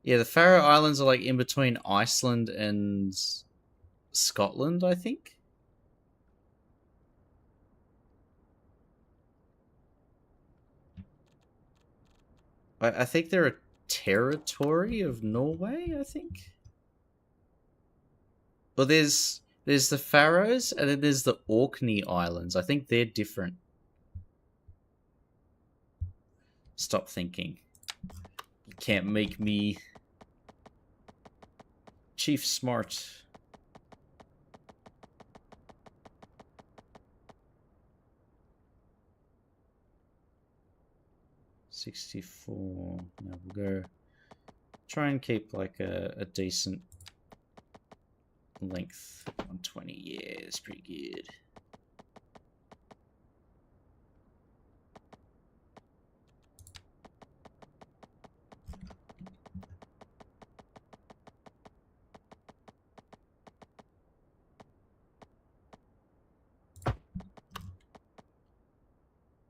Yeah, the Faroe Islands are like in between Iceland and Scotland, I think. I think they're a territory of Norway, I think. Well, there's the Faroes and then there's the Orkney Islands. I think they're different. Stop thinking. You can't make me Chief Smart. $64. Now we'll go try and keep like a decent length. 120. Yeah, it's pretty good.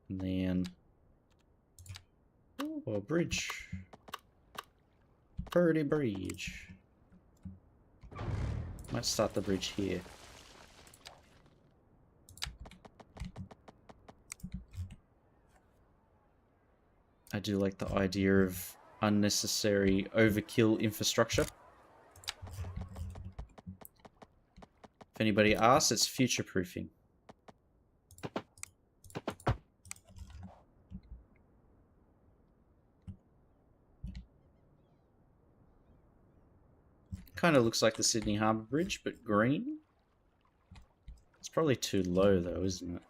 And then a bridge. Pretty bridge. Might start the bridge here. I do like the idea of unnecessary overkill infrastructure. If anybody asks, it's future-proofing. Kind of looks like the Sydney Harbour Bridge, but green. It's probably too low though, isn't it?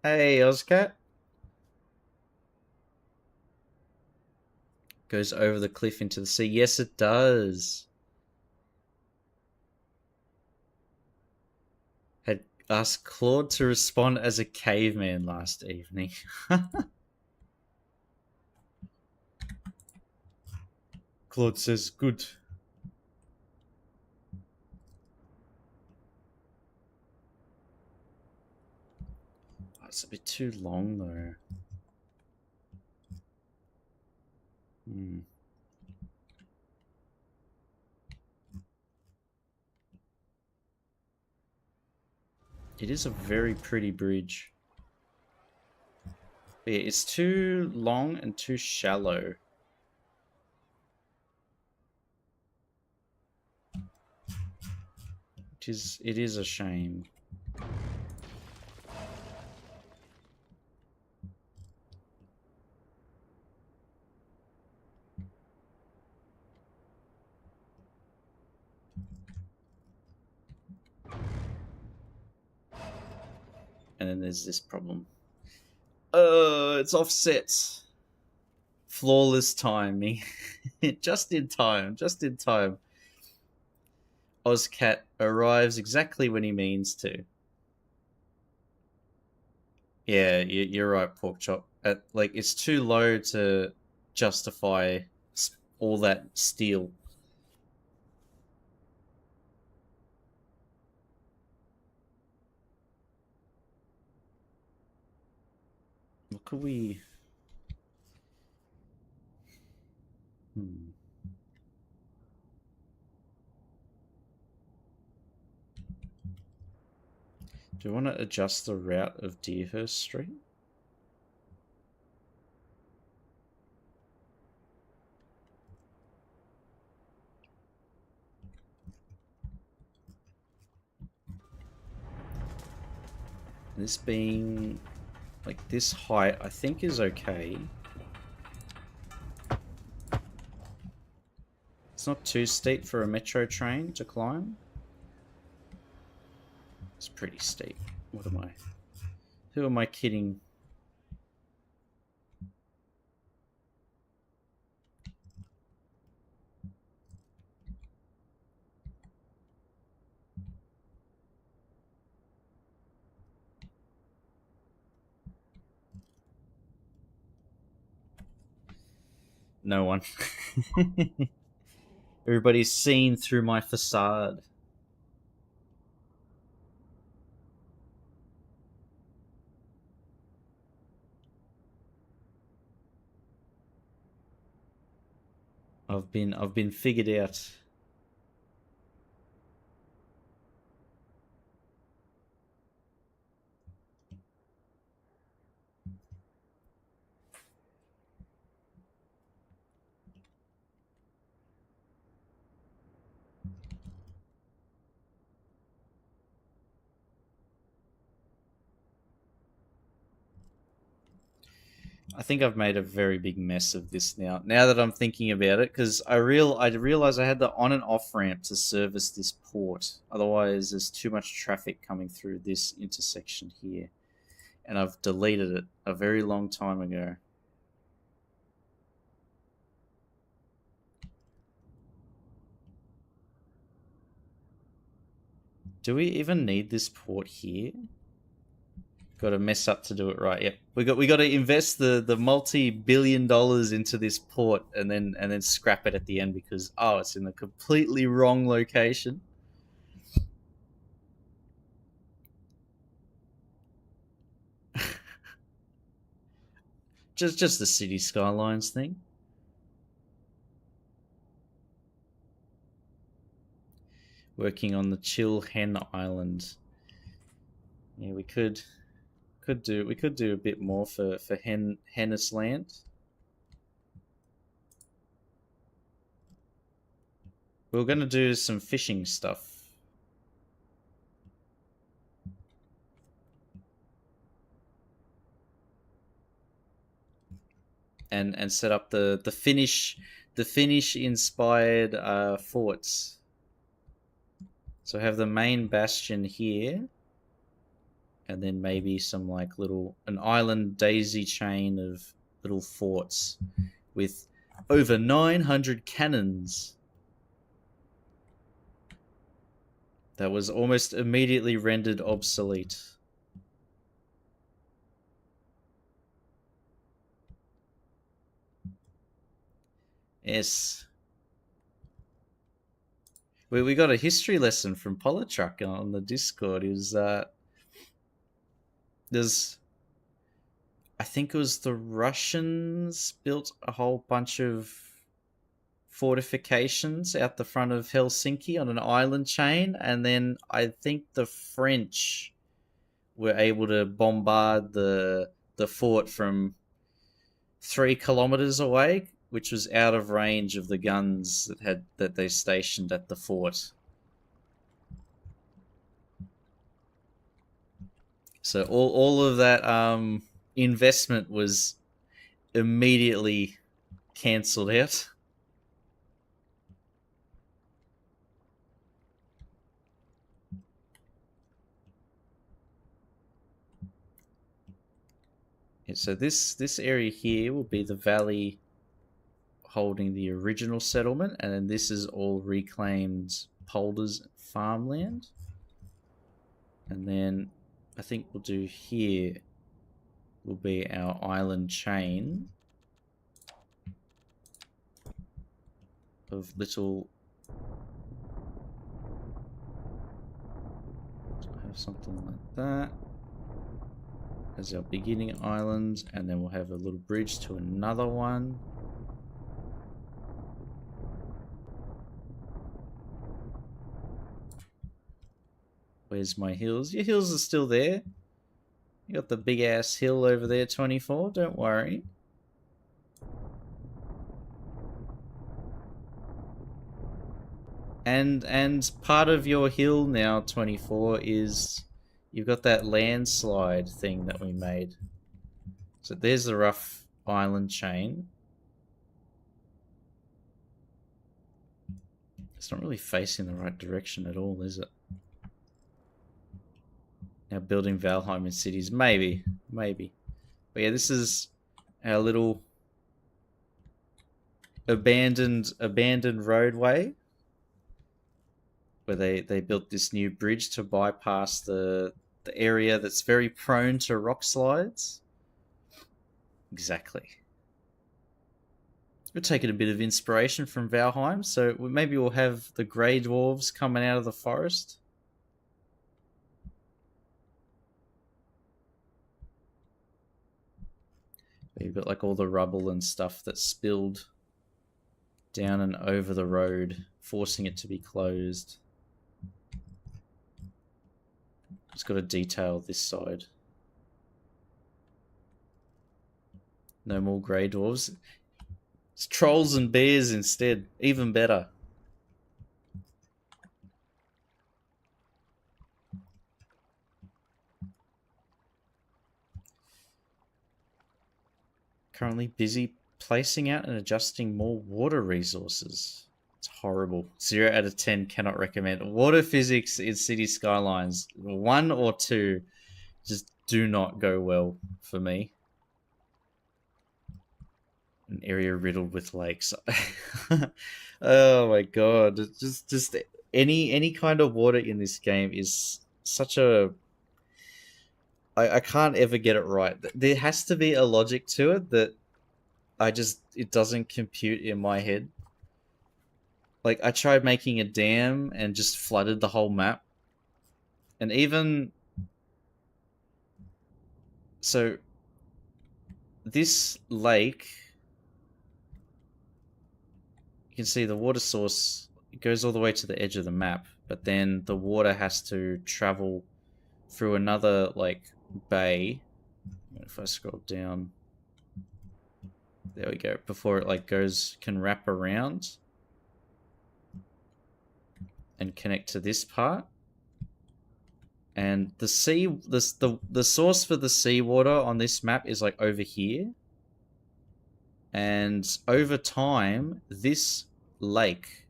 Hey, Ozcat. Goes over the cliff into the sea. Yes, it does. Had asked Claude to respond as a caveman last evening. Claude says, good. Oh, it's a bit too long though. It is a very pretty bridge. But yeah, it's too long and too shallow. It is a shame. And then there's this problem. It's offset. Flawless timing. Just in time. Just in time. Ozcat arrives exactly when he means to. Yeah, you're right, Porkchop. Like, it's too low to justify all that steel. What could we... Do you want to adjust the route of Deerhurst Street? This being like this height, I think is okay. It's not too steep for a metro train to climb. It's pretty steep. What am I? Who am I kidding? No one. Everybody's seen through my facade. I've been figured out. I think I've made a very big mess of this now. Now that I'm thinking about it, because I realized I had the on and off ramp to service this port. Otherwise, there's too much traffic coming through this intersection here, and I've deleted it a very long time ago. Do we even need this port here? Got to mess up to do it right. Yep, we got to invest the multi-billion dollars into this port, and then scrap it at the end because it's in a completely wrong location. just the city skylines thing. working on the Chill Hen Island. Yeah, we could do a bit more for Hennis Land. We were going to do some fishing stuff. And set up the Finnish inspired forts. So have the main bastion here, and then maybe some like an island daisy chain of little forts with over 900 cannons. That was almost immediately rendered obsolete. Yes. We got a history lesson from Polytruck on the Discord. It was I think it was the Russians built a whole bunch of fortifications out the front of Helsinki on an island chain, and then I think the French were able to bombard the fort from 3 kilometers away, which was out of range of the guns that they stationed at the fort. So all of that investment was immediately cancelled out. Yeah, so this area here will be the valley holding the original settlement, and then this is all reclaimed polders farmland. And then I think we'll do here will be our island chain of little. I have something like that as our beginning island, and then we'll have a little bridge to another one. Where's my hills? Your hills are still there. You got the big ass hill over there, 24. Don't worry. And part of your hill now, 24, is you've got that landslide thing that we made. So there's the rough island chain. It's not really facing the right direction at all, is it? Now building Valheim in cities, maybe. But yeah, this is our little abandoned roadway where they built this new bridge to bypass the area that's very prone to rock slides. Exactly. We're taking a bit of inspiration from Valheim, so maybe we'll have the grey dwarves coming out of the forest. You've got like all the rubble and stuff that's spilled down and over the road, forcing it to be closed. Just got to detail this side. No more grey dwarves. It's trolls and bears instead. Even better. Currently busy placing out and adjusting more water resources. It's horrible. 0 out of 10 cannot recommend. Water physics in City Skylines, 1 or 2, just do not go well for me. An area riddled with lakes. Oh my god. Just any kind of water in this game is such a... I can't ever get it right. There has to be a logic to it that it doesn't compute in my head. Like, I tried making a dam and just flooded the whole map. And even... So, this lake... You can see the water source, it goes all the way to the edge of the map. but then the water has to travel through another like bay. If I scroll down, there we go. Before it like can wrap around and connect to this part. And the source for the seawater on this map is like over here. And over time, this lake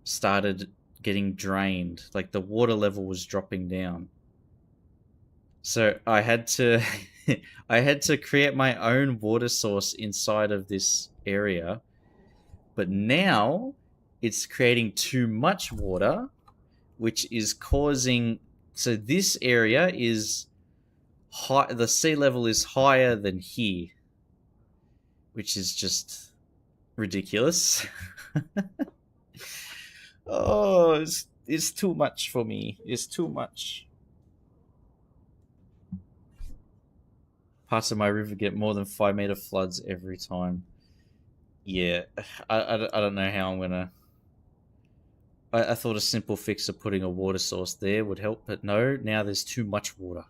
started getting drained. Like the water level was dropping down. So I had to I had to create my own water source inside of this area. But now it's creating too much water, which is causing, so this area is high, the sea level is higher than here, which is just ridiculous. Oh, it's too much for me. It's too much. Parts of my river get more than 5 meter floods every time. Yeah, I don't know how I'm gonna. I thought a simple fix of putting a water source there would help, but no, now there's too much water.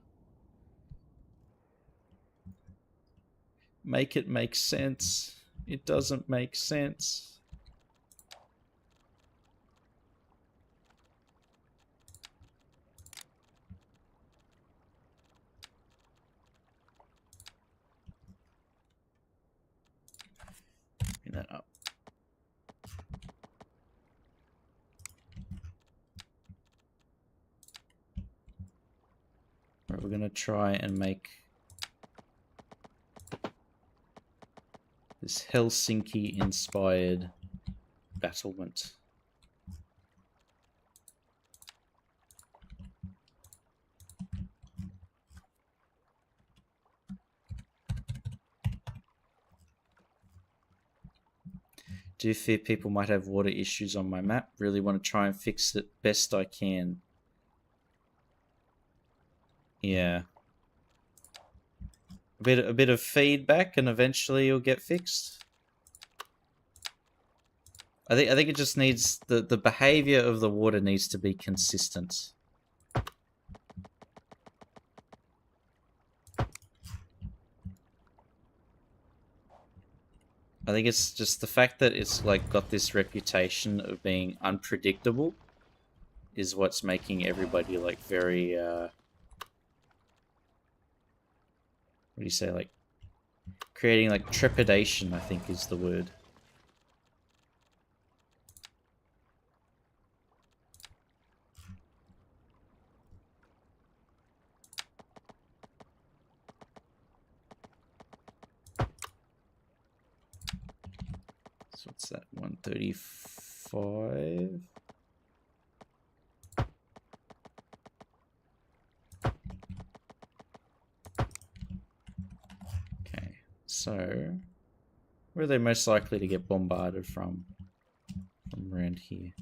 Make it make sense. It doesn't make sense. Bring that up. Right, we're gonna try and make this Helsinki-inspired battlement. Do fear people might have water issues on my map. Really want to try and fix it best I can. Yeah. A bit of feedback and eventually it'll get fixed. I think it just needs the behavior of the water needs to be consistent. I think it's just the fact that it's like got this reputation of being unpredictable is what's making everybody like very what do you say, like creating like trepidation, I think is the word. So what's that? 135. Okay, so where are they most likely to get bombarded from? From around here.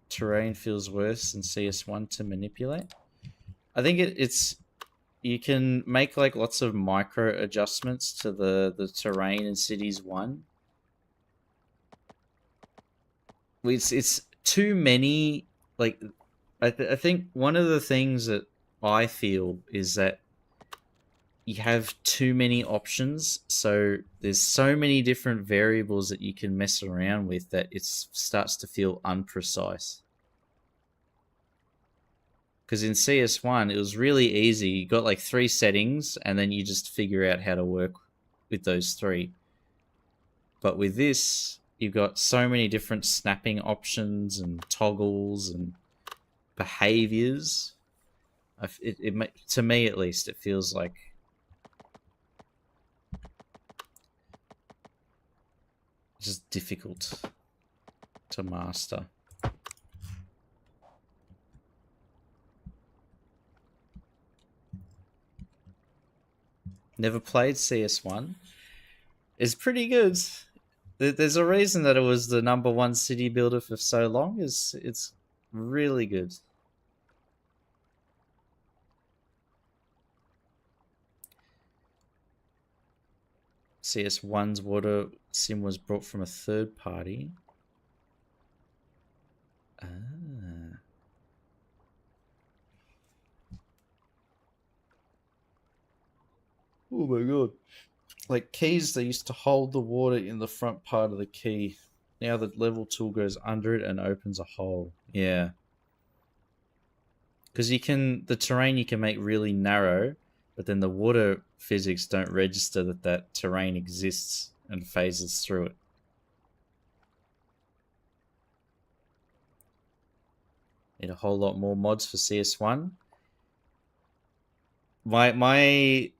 Terrain feels worse than CS1 to manipulate. I think it's you can make like lots of micro adjustments to the terrain in Cities 1. It's too many. Like I think one of the things that I feel is that you have too many options, so there's so many different variables that you can mess around with that it starts to feel unprecise. Because in CS1, it was really easy. You got like 3 settings, and then you just figure out how to work with those 3. But with this, you've got so many different snapping options and toggles and behaviors. To me, at least, it feels like just difficult to master. Never played CS1. It's pretty good. There's a reason that it was the #1 city builder for so long. It's really good. CS1's water sim was brought from a third party. Ah. Oh my god. Like keys, they used to hold the water in the front part of the key. Now the level tool goes under it and opens a hole. Yeah. Because the terrain you can make really narrow, but then the water physics don't register that terrain exists and phases through it. Need a whole lot more mods for CS1. My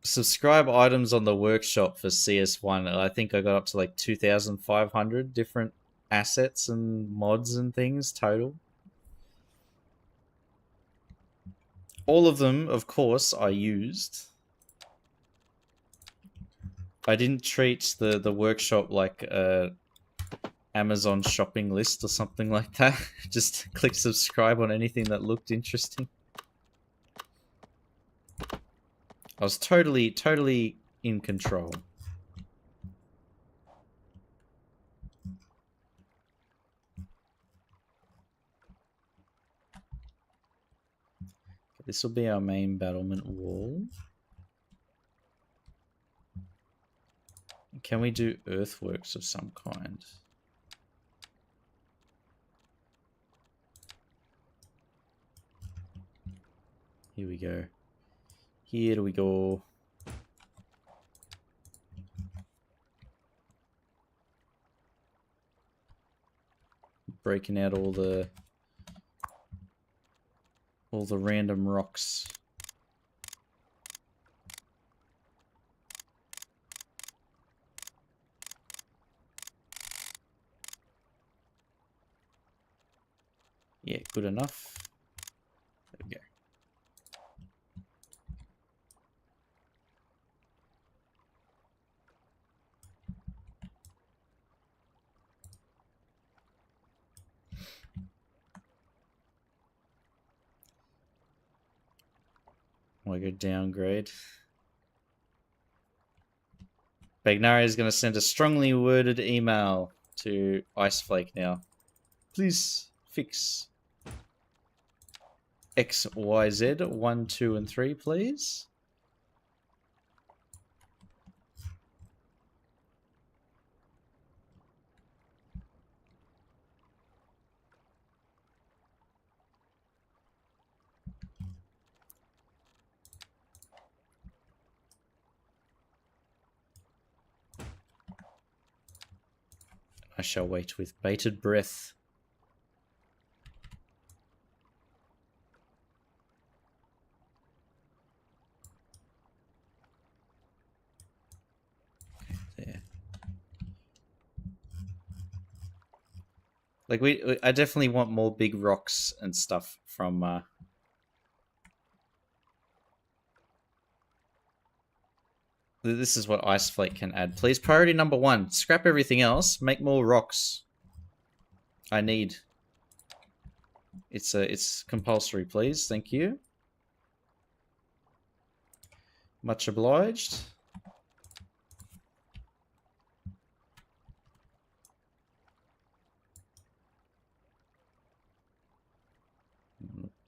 subscribe items on the workshop for CS1, I think I got up to like 2,500 different assets and mods and things total. All of them, of course, I used. I didn't treat the workshop like a Amazon shopping list or something like that. Just click subscribe on anything that looked interesting. I was totally in control. This will be our main battlement wall. Can we do earthworks of some kind? Here we go. Here we go. Breaking out all the random rocks. Yeah, good enough. There we go. I go downgrade. Bagnaria is going to send a strongly worded email to Iceflake now. Please fix XYZ 1, 2, and 3, please. I shall wait with bated breath. There. Like I definitely want more big rocks and stuff from. This is what Iceflake can add. Please, priority number 1: scrap everything else. Make more rocks. I need. It's compulsory, please. Thank you. Much obliged.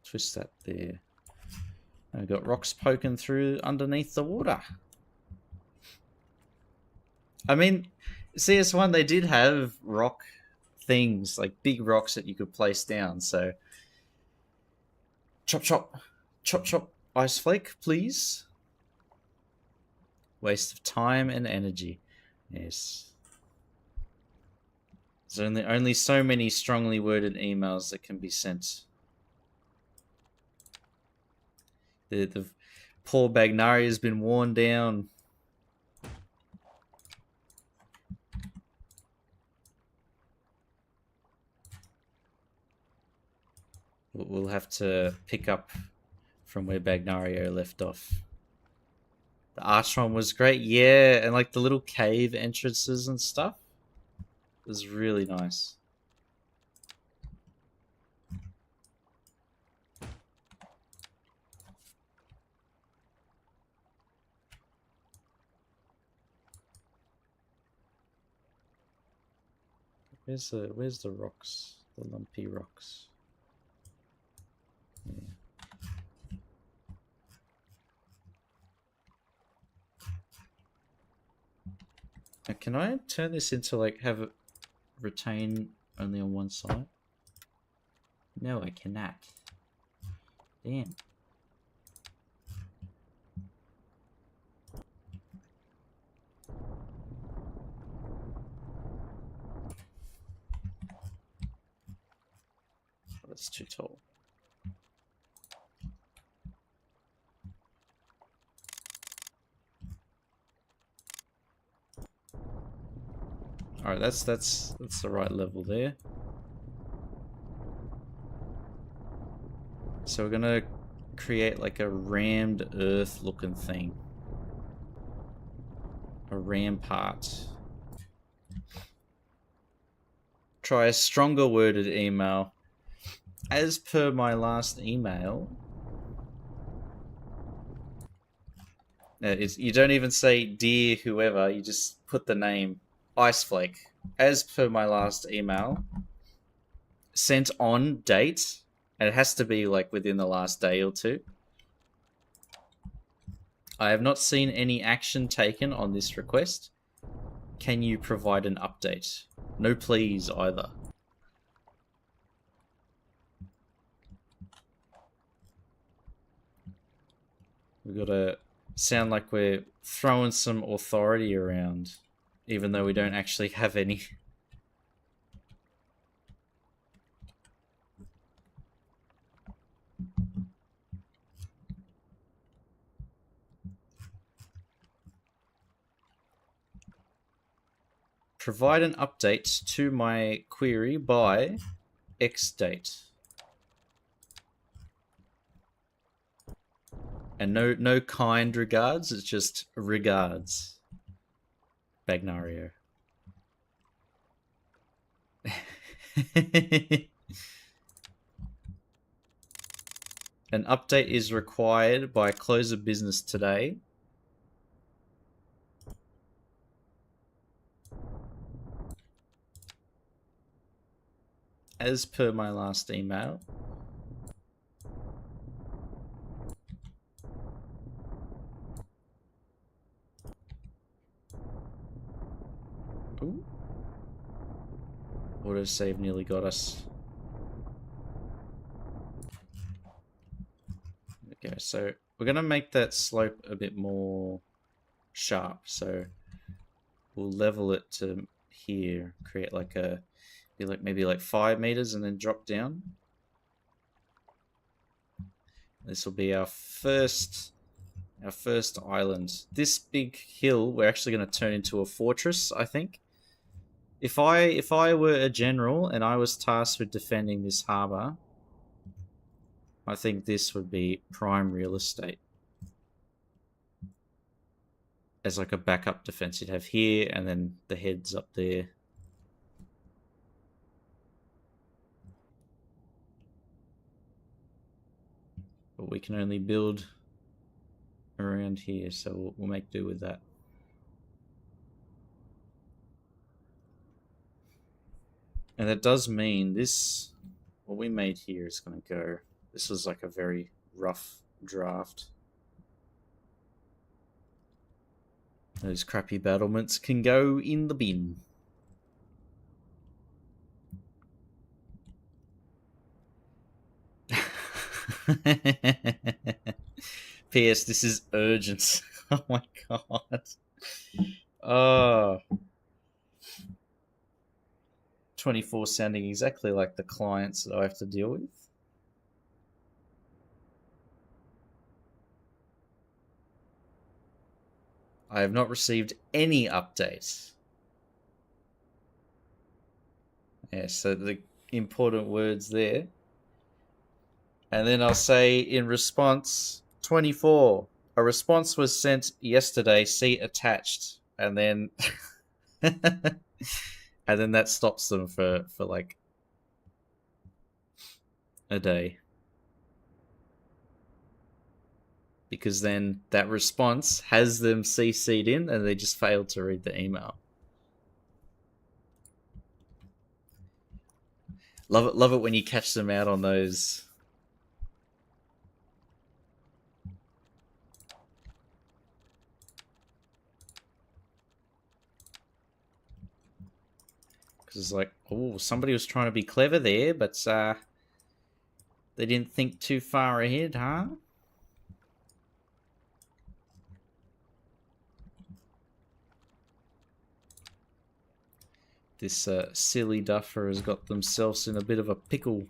Twist that there. I've got rocks poking through underneath the water. I mean, CS1, they did have rock things, like big rocks that you could place down, so... Chop, chop. Chop, chop. Iceflake, please. Waste of time and energy. Yes. There's only so many strongly worded emails that can be sent. The poor Bagnari has been worn down. We'll have to pick up from where Bagnario left off. The Archon was great, yeah, and like the little cave entrances and stuff. It was really nice. Where's the rocks? The lumpy rocks. Yeah. Now, can I turn this into like have it retain only on one side? No, I cannot. Damn. Oh, that's too tall. Alright, that's the right level there. So we're gonna create like a rammed earth looking thing. A rampart. Try a stronger worded email. As per my last email, you don't even say dear whoever, you just put the name Iceflake. As per my last email, sent on date, and it has to be like within the last day or two. I have not seen any action taken on this request. Can you provide an update? No please either. We've got to sound like we're throwing some authority around, even though we don't actually have any. Provide an update to my query by X date. And no kind regards, it's just regards. Bagnario. An update is required by close of business today. As per my last email. Ooh. Autosave nearly got us. Okay, so we're gonna make that slope a bit more sharp. So we'll level it to here, create like a maybe like 5 meters and then drop down. This will be our first island. This big hill we're actually going to turn into a fortress, I think. If I were a general and I was tasked with defending this harbor, I think this would be prime real estate. As like a backup defense, you'd have here and then the heads up there. But we can only build around here, so we'll make do with that. And that does mean this, what we made here is going to go, this was like a very rough draft. Those crappy battlements can go in the bin. P.S. This is urgent. Oh my god. Oh. 24 sounding exactly like the clients that I have to deal with. I have not received any updates. Yeah, so the important words there. And then I'll say in response, 24. A response was sent yesterday, see attached. And then and then that stops them for like a day. Because then that response has them CC'd in and they just failed to read the email. Love it when you catch them out on those. Because it's like, oh, somebody was trying to be clever there, but they didn't think too far ahead, huh? This silly duffer has got themselves in a bit of a pickle.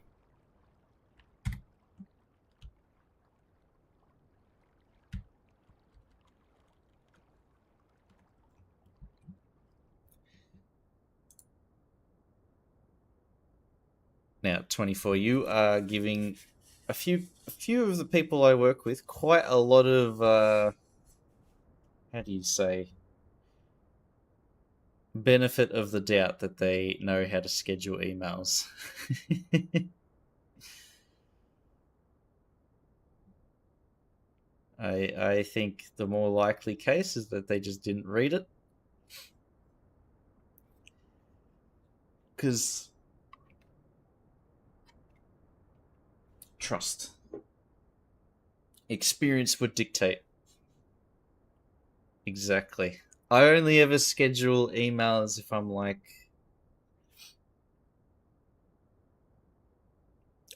Now, 24, you are giving a few of the people I work with quite a lot of how do you say, benefit of the doubt that they know how to schedule emails. I think the more likely case is that they just didn't read it. Because trust. Experience would dictate. Exactly. I only ever schedule emails if I'm like...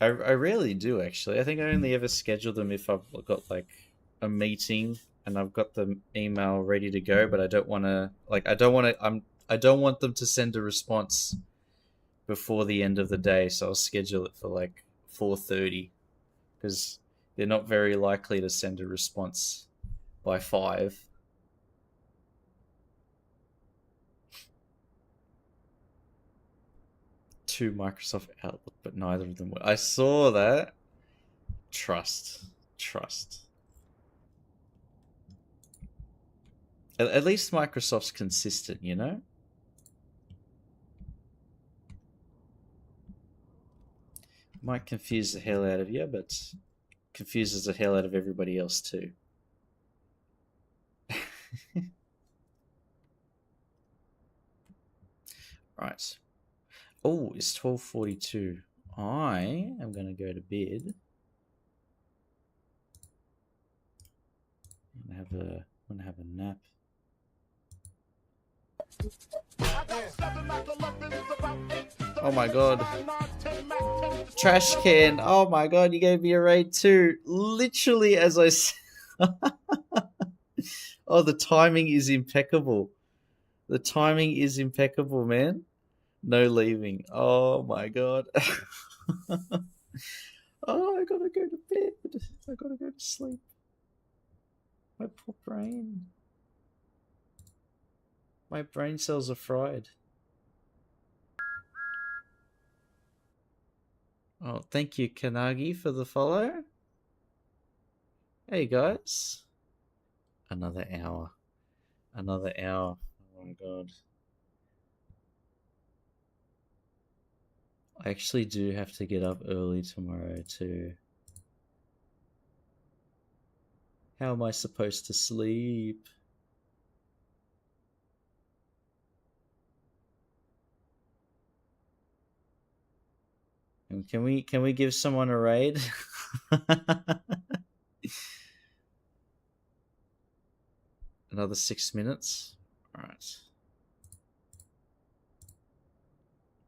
I rarely do, actually. I think I only ever schedule them if I've got like a meeting and I've got the email ready to go, but I don't want to I don't want them to send a response before the end of the day, so I'll schedule it for like 4:30 because they're not very likely to send a response by 5. To Microsoft Outlook, but neither of them were. I saw that. Trust. At least Microsoft's consistent, you know? Might confuse the hell out of you, but confuses the hell out of everybody else too. Right. Oh, it's 12:42. I am going to go to bed. I'm going to have a nap. Oh my god. Trash can. Oh my god, you gave me a raid too. Literally as I said. Oh, the timing is impeccable. The timing is impeccable, man. No leaving. Oh my god. Oh, I gotta go to bed. I gotta go to sleep. My poor brain. My brain cells are fried. Oh, thank you, Kanagi, for the follow. Hey, guys. Another hour. Another hour. Oh my god. I actually do have to get up early tomorrow too. How am I supposed to sleep? And can we give someone a raid? Another 6 minutes. All right.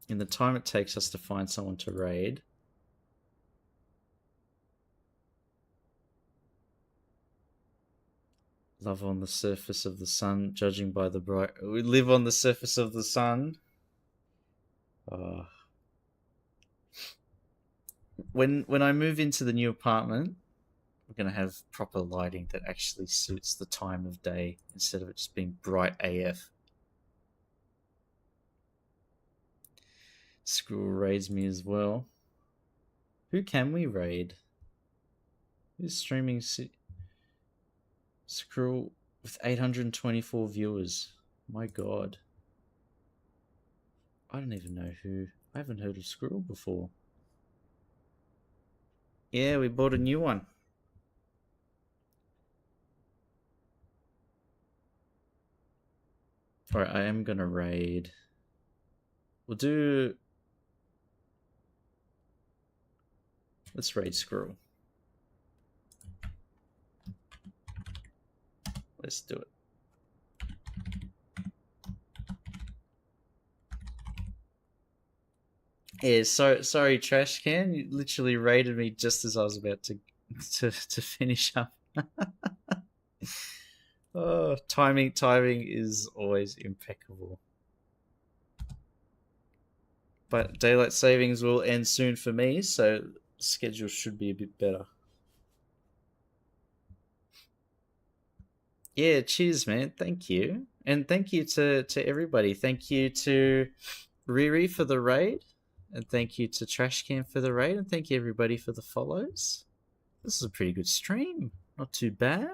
In the time it takes us to find someone to raid. Love on the surface of the sun, judging by the bright. We live on the surface of the sun. When I move into the new apartment, we're gonna have proper lighting that actually suits the time of day instead of it just being bright AF. Screw raids me as well. Who can we raid? Who's streaming? Screw with 824 viewers. My god. I don't even know who. I haven't heard of Squirrel before. Yeah, we bought a new one. Alright, I am gonna raid. We'll do Let's raid Squirrel. Let's do it. Yeah, sorry, Trash Can. You literally raided me just as I was about to finish up. Oh, timing is always impeccable. But daylight savings will end soon for me, so schedule should be a bit better. Yeah, cheers, man. Thank you. And thank you to everybody. Thank you to Riri for the raid. And thank you to Trashcan for the raid. And thank you everybody for the follows. This is a pretty good stream. Not too bad.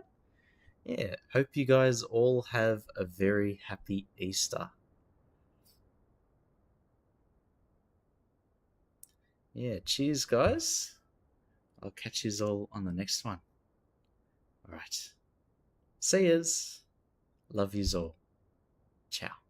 Yeah, hope you guys all have a very happy Easter. Yeah, cheers, guys. I'll catch you all on the next one. All right. See yous. Love yous all. Ciao.